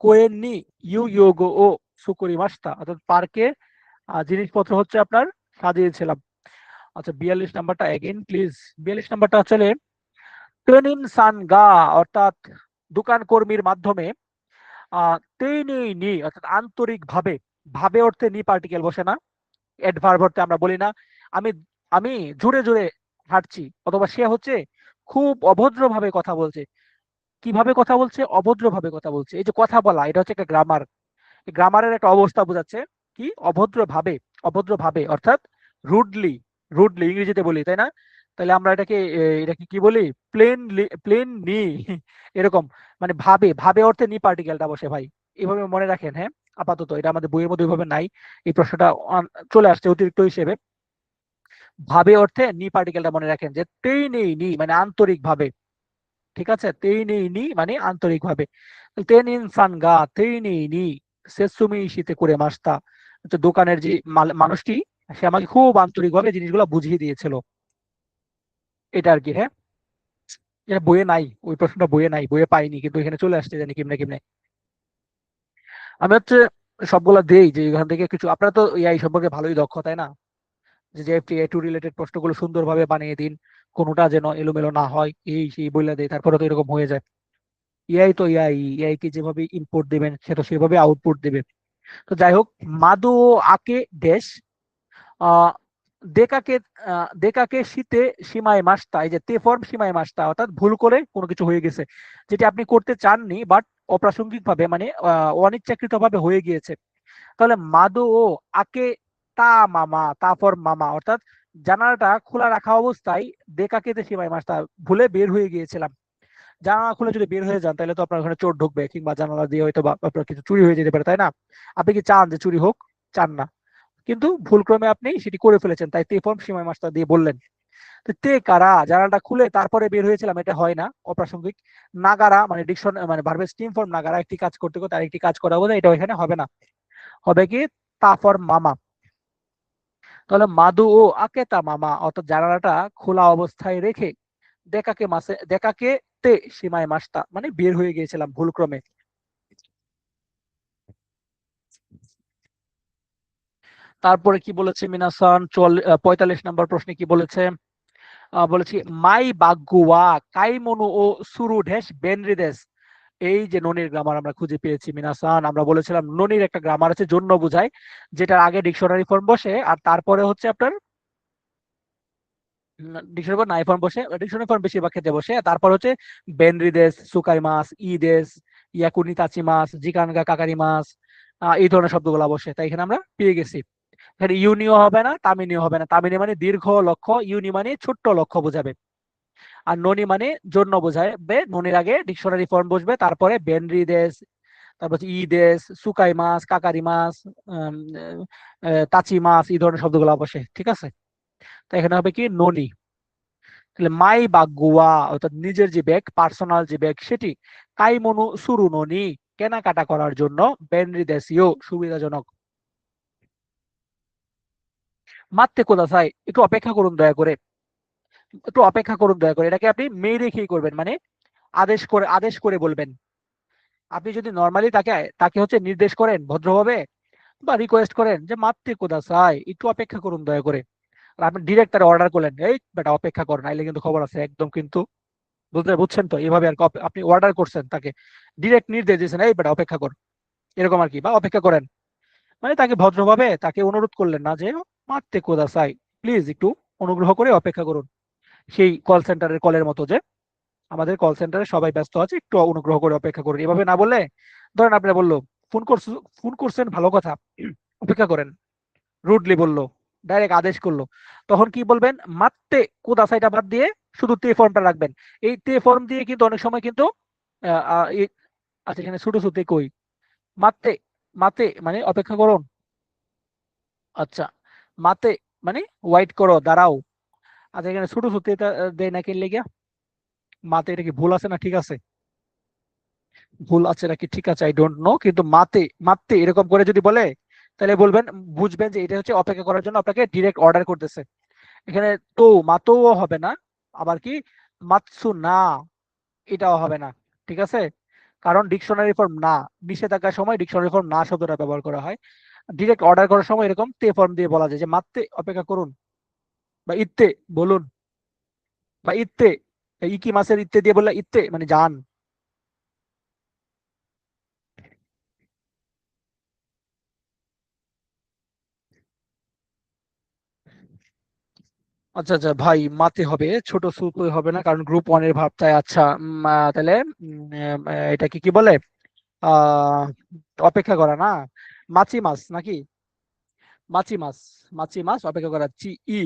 কোয়েননি ইউ ইয়োগো ও সুকুরি মাস্তা অর্থাৎ পার্কে জিনিসপত্র হচ্ছে আপনার সাজিয়েছিলাম। আচ্ছা 42 নাম্বারটা এগেইন প্লিজ। 42 নাম্বারটা আসলে টেনিন সান গা অর্থাৎ দোকান কর্মীর মাধ্যমে তেইনি অর্থাৎ আন্তরিক ভাবে, ভাবে অর্থে নি পার্টিকেল বসে না, অ্যাডভার্ব অর্থে আমরা বলি না আমি আমি জোরে জোরে হাঁটছি, অথবা সে হচ্ছে খুব অভদ্রভাবে কথা বলছে। কিভাবে কথা বলছে? অভদ্রভাবে কথা বলছে। এই যে কথা বলা, এটা হচ্ছে একটা গ্রামার। গ্রামারের একটা অবস্থা বোঝাচ্ছে কি? অভদ্রভাবে। অভদ্রভাবে অর্থাৎ রুডলি। রুডলি ইংরেজিতে বলি, তাই না? তাহলে আমরা এটাকে কি বলি? প্লেনলি, প্লেন নি এরকম। মানে ভাবে, ভাবে অর্থে নি পার্টিকেলটা বসে ভাই। এভাবে মনে রাখেন, হ্যাঁ। আপাতত এটা আমাদের বইয়ের মধ্যে ওইভাবে নাই। এই প্রশ্নটা চলে আসছে অতিরিক্ত হিসেবে। ভাবে অর্থে নি পার্টিকেলটা মনে রাখেন, যে তেই নেই নি মানে আন্তরিক ভাবে। ঠিক আছে? তেই নেই নি মানে আন্তরিক ভাবে। তেন ইনসান গা তেই নেই নি সেসুমি শীতে করে মাসতা, হচ্ছে দোকানের যে মানুষটি, সে আমাকে খুব আন্তরিক ভাবে জিনিসগুলো বুঝিয়ে দিয়েছিল। এটা আর কি, হ্যাঁ। এটা বইয়ে নাই, ওই প্রশ্নটা বইয়ে নাই, বইয়ে পাইনি, কিন্তু এখানে চলে আসছে জানি কেমনে কেমনে। আমি হচ্ছে সবগুলা দেই যে এখান থেকে কিছু, আপনারা তো এআই সম্পর্কে ভালোই দক্ষ, তাই না? যে এ টু রিলেটেড প্রশ্নগুলো সুন্দরভাবে বানিয়ে দিন, কোনোটা যেন এলোমেলো না হয়, এই সেই বইলা দেয়, তারপরে তো এরকম হয়ে যায়। এআই তো এআই, এআই কে যেভাবে ইনপুট দিবেন সে তো সেভাবে আউটপুট দিবে। তো যাই হোক, মাদু ও আকে দেশ আহ দেকাকে দেকাকে শীতে সীমায় মাসতা, এই যে তে ফর্ম সীমায় মাসতা অর্থাৎ ভুল করে কোনো কিছু হয়ে গেছে, যেটি আপনি করতে চাননি বাট অপ্রাসঙ্গিক ভাবে মানে অনিচ্ছাকৃত ভাবে হয়ে গিয়েছে। তাহলে মাদু ও আকে তা মামা, তা ফর মামা অর্থাৎ জানালাটা খোলা রাখা অবস্থায় দেকাকেতে সীমায় মাসতা, ভুলে বের হয়ে গিয়েছিলাম। জানালা খুলে যদি বের হয়ে যান তাহলে তো আপনার ওখানে চোর ঢুকবে, কিংবা জানালা দিয়ে হয়তো বা আপনার কিছু চুরি হয়ে যেতে পারে, তাই না? আপনি কি চান যে চুরি হোক? চান না, কিন্তু ভুলক্রমে আপনি সেটি করে ফেলেছেন, তাই তে ফর্ম সীমায় মাস্টার দিয়ে বললেন। তো তে কারা, জানালাটা খুলে তারপরে বের হয়েছিলাম, এটা হয় না, অপ্রাসঙ্গিক। নাগারা মানে ডিকশন মানে ভার্বের স্টিম ফর্ম নাগারা, একটি কাজ করতে করতে আরেকটি কাজ করা বোঝায়, এটা এখানে হবে না। হবে কি? তা ফর মামা। তাহলে মাদু ও আকে তা মামা অর্থাৎ জানালাটা খোলা অবস্থায় রেখে দেখাকে তে সীমায় মাসতা মানে বের হয়ে গিয়েছিলাম ভুলক্রমে। তারপরে কি বলেছে মিনাসান? 45 নম্বর প্রশ্নে কি বলেছে? বলেছি মাই বাগুয়া কাইমনু ও সুরু ঢেস বেনরিদেস। এই যে ননির গ্রামার আমরা খুঁজে পেয়েছি মিনাসান। আমরা বলেছিলাম ননির একটা গ্রামার আছে জন্য বোঝায়, যেটার আগে ডিকশনারি ফর্ম বসে আর তারপরে হচ্ছে আপনার ডিকশনারি ফর্ম নাই ফর্ম বসে, ডিকশনারি ফর্ম বেশিরভাগ ক্ষেত্রে বসে, তারপর হচ্ছে বেনরিদেস, সুকাই মাস, ইদেস, ইয়াকুনি তাচি মাস, জিকানগা কাকারি মাস, এই ধরনের শব্দগুলো বসে, তাই এখানে আমরা পেয়ে গেছি। এখানে ইউনিও হবে না, তামিনিও হবে না। তামিনি মানে দীর্ঘ লক্ষ্য, ইউনি মানে ছোট্ট লক্ষ্য বোঝাবে, আর ননি মানে জন্য বোঝায়। ননির আগে ডিকশনারি ফর্ম বসবে, তারপরে বেনরি দেশ, তারপর হচ্ছে ই দেশ, সুকাই মাছ, কাকারি মাছ, তাচি মাছ, এই ধরনের শব্দগুলো বসে। ঠিক আছে? তো এখানে হবে কি? ননি। তাহলে মাই বা গোয়া অর্থাৎ নিজের যে ব্যাগ, পার্সোনাল যে ব্যাগ সেটি, কাইমনু সুরু ননি কেনাকাটা করার জন্য, বেনরি দেশীয় সুবিধাজনক। মাত্তে কোদাসাই একটু অপেক্ষা করুন দয়া করে। একটু অপেক্ষা করুন দয়া করে, এটাকে আপনি মেয়ে রেখেই করবেন, মানে আদেশ করে বলবেন। আপনি যদি নর্মালি তাকে তাকে হচ্ছে নির্দেশ করেন ভদ্রভাবে, বা রিকোয়েস্ট করেন যে মাতৃ কোদাসাই একটু অপেক্ষা করুন দয়া করে, আর আপনি ডিরেক্ট তার অর্ডার করলেন, এই বেটা অপেক্ষা কর নাইলে কিন্তু খবর আছে একদম, কিন্তু বুঝছেন তো? এইভাবে আর কি আপনি অর্ডার করছেন তাকে, ডিরেক্ট নির্দেশ দিয়েছেন এই বেটা অপেক্ষা কর, এরকম আর কি, বা অপেক্ষা করেন। মানে তাকে ভদ্রভাবে তাকে অনুরোধ করলেন না যে মাতৃ কোদাসাই প্লিজ একটু অনুগ্রহ করে অপেক্ষা করুন। সেই কল সেন্টারের কলের মতো, যে আমাদের কল সেন্টারে সবাই ব্যস্ত আছে, একটু অনুগ্রহ করে অপেক্ষা করুন, এভাবে না বললে, ধরেন আপনি বললো ফোন করছেন ভালো কথা, অপেক্ষা করেন, রুডলি বললো, ডাইরেক্ট আদেশ করলো, তখন কি বলবেন? মাত্তে কোদাসাইটা বাদ দিয়ে শুধু তে ফর্মটা রাখবেন। এই তে ফর্ম দিয়ে কিন্তু অনেক সময় কিন্তু আচ্ছা এখানে ছোট ছোট কই, মাত্তে, মাতে মানে অপেক্ষা করুন। আচ্ছা, মাতে মানে ওয়াইট করো, দাঁড়াও। আচ্ছা এখানে ছোট ছোট এটা দেয় নাকি লেগে? মাতে, এটা কি ভুল আছে না ঠিক আছে? ভুল আছে নাকি ঠিক আছে আই ডোন্ট নো, কিন্তু মাতে মাতে এরকম করে যদি বলে তাহলে বলবেন, বুঝবেন যে এটা হচ্ছে অপেক্ষা করার জন্য আপনাকে ডিরেক্ট অর্ডার করতেছে। এখানে তো মাতো হবে না, আবার কি মাতসু না, এটাও হবে না। ঠিক আছে, কারণ ডিকশনারি ফর্ম না, নিষেধাজ্ঞার সময় ডিকশনারি ফর্ম না শব্দটা ব্যবহার করা হয়। ডিরেক্ট অর্ডার করার সময় এরকম তে ফর্ম দিয়ে বলা যায় যে মাত্তে অপেক্ষা করুন, বা ইত্তে বলুন, বা ইত্তে, ইকি মাসের ইত্তে দিয়ে বললে ইত্তে মানে যান। আচ্ছা আচ্ছা ভাই, মাতে হবে, ছোট সুতো হবে না, কারণ গ্রুপ ওয়ান এর ভাব তাই। আচ্ছা তাহলে এটাকে কি বলে, আহ অপেক্ষা করা না, মাছি মাছ নাকি, মাছি মাছ, মাছি মাছ অপেক্ষা করা, চি ই,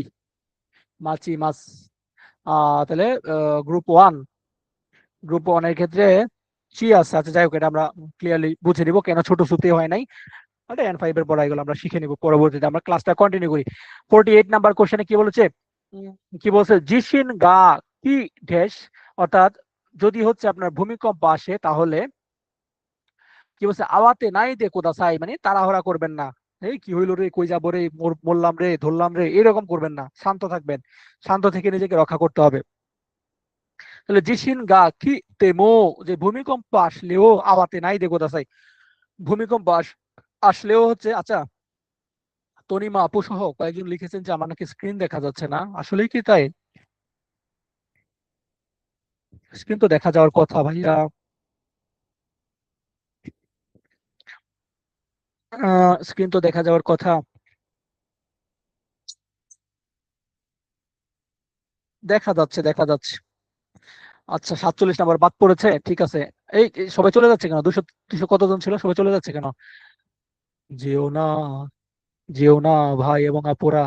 মাছি মাছ। তাহলে গ্রুপ ওয়ান, গ্রুপ ওয়ান এর ক্ষেত্রে চি আছে। আচ্ছা যাই হোক, এটা আমরা ক্লিয়ারলি বুঝে নিব কেন ছোট সুতি হয় নাই। এটা N5 এর পড়া, এগুলো আমরা শিখে নিব পরবর্তীতে, আমরা ক্লাসটা কন্টিনিউ করি। 48 নাম্বার কোশ্চেনে কি বলেছে, উম, কি বলছে, জিসিন গা কি ড্যাশ, অর্থাৎ যদি হচ্ছে আপনার ভূমিকম্প আসে তাহলে কি বলছে, আওয়াতে নাই দে কোদাসাই, মানে তাড়াহুড়া করবেন না, এই কি হইলো রে, কই যাবো রে, মরলাম রে, ধরলাম রে, এরকম করবেন না, শান্ত থাকবেন, শান্ত থেকে নিজেকে রক্ষা করতে হবে। তাহলে জিসিন গা কি তেমো, যে ভূমিকম্প আসলেও আওয়াতে নাই দে কোদাসাই, ভূমিকম্প আসলেও হচ্ছে। আচ্ছা, তনিমা আপু সহ কয়েকজন লিখেছেন যে আমার নাকি স্ক্রিন দেখা যাচ্ছে না, আসলেই কি তাই? স্ক্রিন তো দেখা যাওয়ার কথা ভাইয়া। স্ক্রিন তো দেখা যাওয়ার কথা। দেখা যাচ্ছে, দেখা যাচ্ছে। আচ্ছা, 47 নাম্বার বাদ পড়েছে, ঠিক আছে। এই সবাই চলে যাচ্ছে কেন, 200 200 কতজন ছিল, সবাই চলে যাচ্ছে কেন? যেও না, যেও না ভাই এবং আপুরা।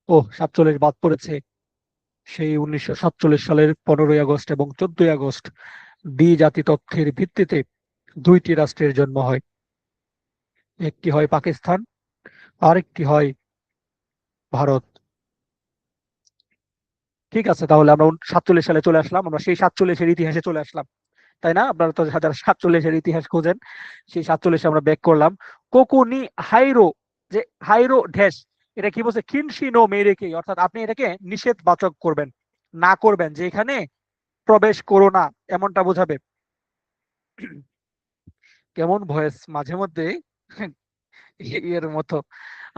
ও, 47 বাদ পড়েছে। সেই 1947 সালের 15ই আগস্ট এবং 14ই আগস্ট দ্বি-জাতি তথ্যের ভিত্তিতে দুইটি রাষ্ট্রের জন্ম হয়, একটি হয় পাকিস্তান, আরেকটি হয় ভারত। ঠিক আছে, তাহলে আমরা 47 সালে চলে আসলাম, আমরা সেই 47-এর ইতিহাসে চলে আসলাম, তাই না? আপনারা তো যারা 47-এর ইতিহাস খোঁজেন, সেই 47-এ আমরা ব্যাক করলাম। কোকুনি হাইরো, যে হাইরো ড্যাশ, এটা কি বলছে, খিনশি নো মেরেকে, অর্থাৎ আপনি এটাকে নিষেধ বাচক করবেন, না করবেন, যে এখানে প্রবেশ করো না, এমনটা বোঝাবে। কেমন ভয়েস মাঝে মধ্যে এর মতো।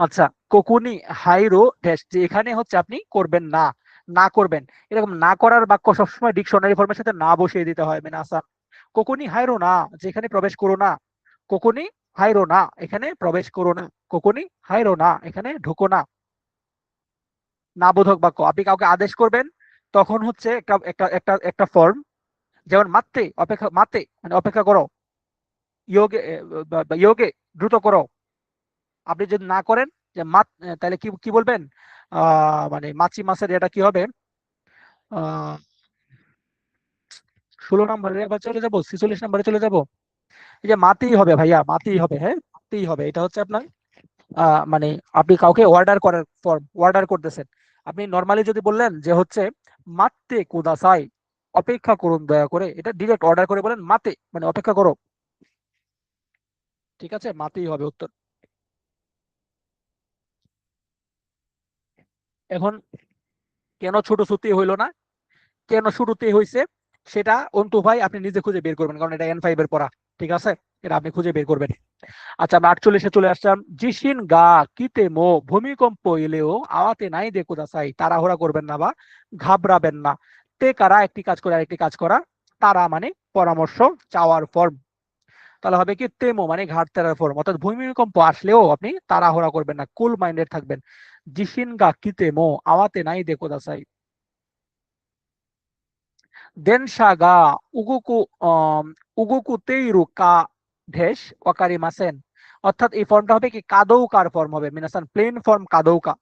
আচ্ছা, কোকুনি হাইরো ড্যাশ, যে এখানে হচ্ছে আপনি করবেন না, না করবেন, এরকম না করার বাক্য সবসময় ডিকশনারি ফর্মের সাথে না বসিয়ে দিতে হয়, মানে আসান। কোকুনি হাইরো না, যে এখানে প্রবেশ করো না, কোকুনি হাইরো না, এখানে প্রবেশ করো না, কোকুনি হাইরো না, এখানে ঢুকো না। না বোধক বাক্য, আপনি কাউকে আদেশ করবেন, তখন হচ্ছে একটা একটা একটা একটা ফর্ম, যেমন মাত্তে অপেক্ষা, মাতে মানে অপেক্ষা করো, ইয়োগে ইয়োগে দ্রুত করো। আপনি যদি না করেন, যে মাত, তাহলে কি কি বলবেন, মানে মাছি মাছের এটা কি হবে, আহ 16 নাম্বারে আবার চলে যাবো, 46 নাম্বারে চলে যাবো। এই যে মাতেই হবে ভাইয়া, মাতেই হবে, হ্যাঁ মাতেই হবে, এটা হচ্ছে আপনার মানে আপনি কাউকে অর্ডার করার ফর্ম, অর্ডার করতেছেন। আপনি নর্মালি যদি বললেন যে হচ্ছে মাতে কুদাসাই, অপেক্ষা করুন দয়া করে, এটা ডিরেক্ট অর্ডার করে বলেন মাতে মানে অপেক্ষা করো। ঠিক আছে, মাতেই হবে উত্তর। এখন কেন ছোট ছুটি হইলো না, কেন শুরুতে হয়েছে, সেটা অন্তু ভাই আপনি নিজে খুঁজে বের করবেন, কারণ এটা N5 এর পড়া। ঠিক আছে, এটা আপনি খুঁজে বের করবেন। আচ্ছা, আমরা 48-এ চলে আসলাম। জিসিন গা কিতে মো, ভূমিকম্প এলেও আওয়াতে নাই দেখো দাসাই, তাড়াহুড়া করবেন না বা ঘাবড়াবেন না। তে কারা, একটি কাজ করে আরেকটি কাজ করা, তারা মানে পরামর্শ চাওয়ার ফর্ম। তাহলে হবে কি, তেমো মানে ঘাট তেরার ফর্ম, অর্থাৎ ভূমিকম্প আসলেও আপনি তাড়াহুড়া করবেন না, কুল মাইন্ডেড থাকবেন। জিসিন গা কিতে মো, আওয়াতে নাই দেখো দাসাই।電車が動くদেশ ওয়াকারি মাসেন, অর্থাৎ এই ফর্মটা হবে কি, কাদৌকার ফর্ম হবে, মিনাসান প্লেন ফর্ম কাদৌকা।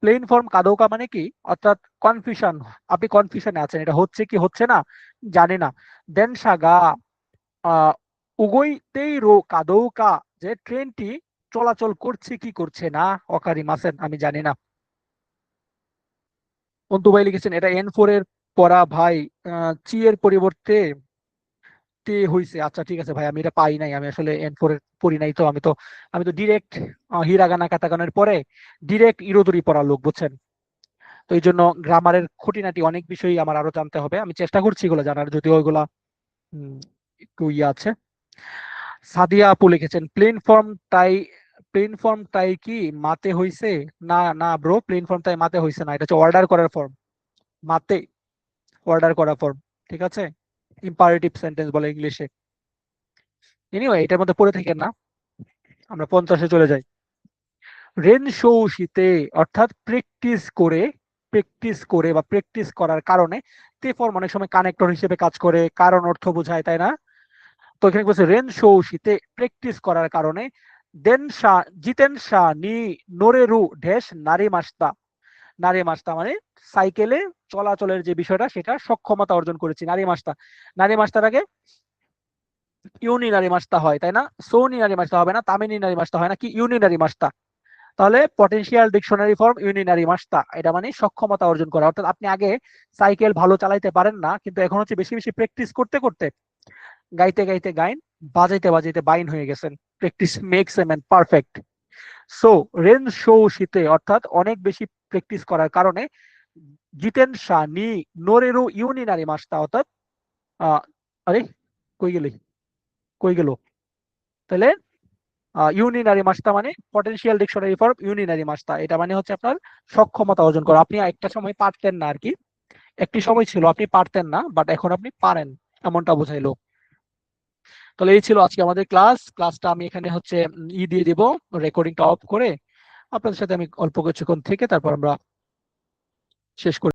প্লেন ফর্ম কাদৌকা মানে কি, অর্থাৎ কনফিউশন, আপনি কনফিউশনে আছেন, এটা হচ্ছে কি হচ্ছে না জানি না। দেনসা আহ উগইতেইরো কাদৌকা, যে ট্রেনটি চলাচল করছে কি করছে না, অকারি মাসেন আমি জানি না। অন্তু ভাই লিখেছেন এটা N4 এর পড়া ভাই, চি এর পরিবর্তে মাতে হইছে, আচ্ছা ঠিক আছে ভাই, আমি এটা পাই নাই, আমি আসলে N4 এর পড়ি নাই, তো আমি তো ডিরেক্ট হিরাগানা কাতাকানার পরে ডিরেক্ট ইরোদুরি পড়া লোক, বুঝছেন। তো এই জন্য গ্রামারের খুঁটিনাটি অনেক বিষয়ই আমার আরো জানতে হবে, আমি চেষ্টা করছি এগুলো জানার, যদিও ওইগুলা একটু ইয়ে আছে। সাদিয়া আপু লিখেছেন প্লেন ফর্ম টাই কি মাতে হইছে? না না ব্রো, প্লেন ফর্ম টাই মাতে হইছে না, এটা হচ্ছে অর্ডার করার ফর্ম। মাতে অর্ডার করা ফর্ম, ঠিক আছে, ইম্পারেটিভ সেন্টেন্স বলে ইংলিশে। এনিওয়ে, এটার মধ্যে পড়ে থাকেন না, আমরা 50-এ চলে যাই। রেন শো শীতে, অর্থাৎ প্র্যাকটিস করে বা প্র্যাকটিস করার কারণে, তে ফর্ম অনেক সময় কানেক্টর হিসেবে কাজ করে, কারণ অর্থ বোঝায়, তাই না? তো এখানে বলছে রেন শো শীতে প্র্যাকটিস করার কারণে জিতেন শাহ নি নোরেরু ঢেস নারী মাস্তা মানে সাইকেলে চলাচলের যে বিষয়টা, সেটা সক্ষমতা অর্জন করেছি। নারী মাস্তার আগে ইউনিনারি মাস্তা হয়, তাই না? সোনিনারি মাস্তা হবে না, তামিনিনারি মাস্তা হয় না, কি ইউনিনারি মাস্তা। তাহলে পটেনশিয়াল ডিকশনারি ফর্ম ইউনিনারি মাস্তা, এটা মানে সক্ষমতা অর্জন করা। অর্থাৎ আপনি আগে সাইকেল ভালো চালাইতে পারেন না, কিন্তু এখন হচ্ছে বেশি বেশি প্র্যাকটিস করতে করতে, গাইতে গাইতে গাইন, বাজাইতে বাজাইতে বাইন হয়ে গেছেন। Practice makes a man perfect. So রেন শো শীতে, অর্থাৎ অনেক বেশি প্র্যাকটিস করার কারণে, জিতেন শাহ নি নোরেরু ইউনিনারি মাস্তা, অর্থাৎ আহ, আরে কই গেলি, কই গেল? তাহলে ইউনিনারি মাস্তা মানে পটেনশিয়াল ডিকশনারি ফর ইউনিনারি মাস্তা, এটা মানে হচ্ছে আপনার সক্ষমতা অর্জন করা। আপনি একটা সময় পারতেন না আর কি, একটি সময় ছিল আপনি পারতেন না, বাট এখন আপনি পারেন, এমনটা বোঝাইলো। তাহলে এই ছিল আজকে আমাদের ক্লাসটা আমি এখানে হচ্ছে দিয়ে দিব, রেকর্ডিংটা অফ করে আপনাদের সাথে আমি অল্প কিছুক্ষণ থেকে তারপর আমরা শেষ করি।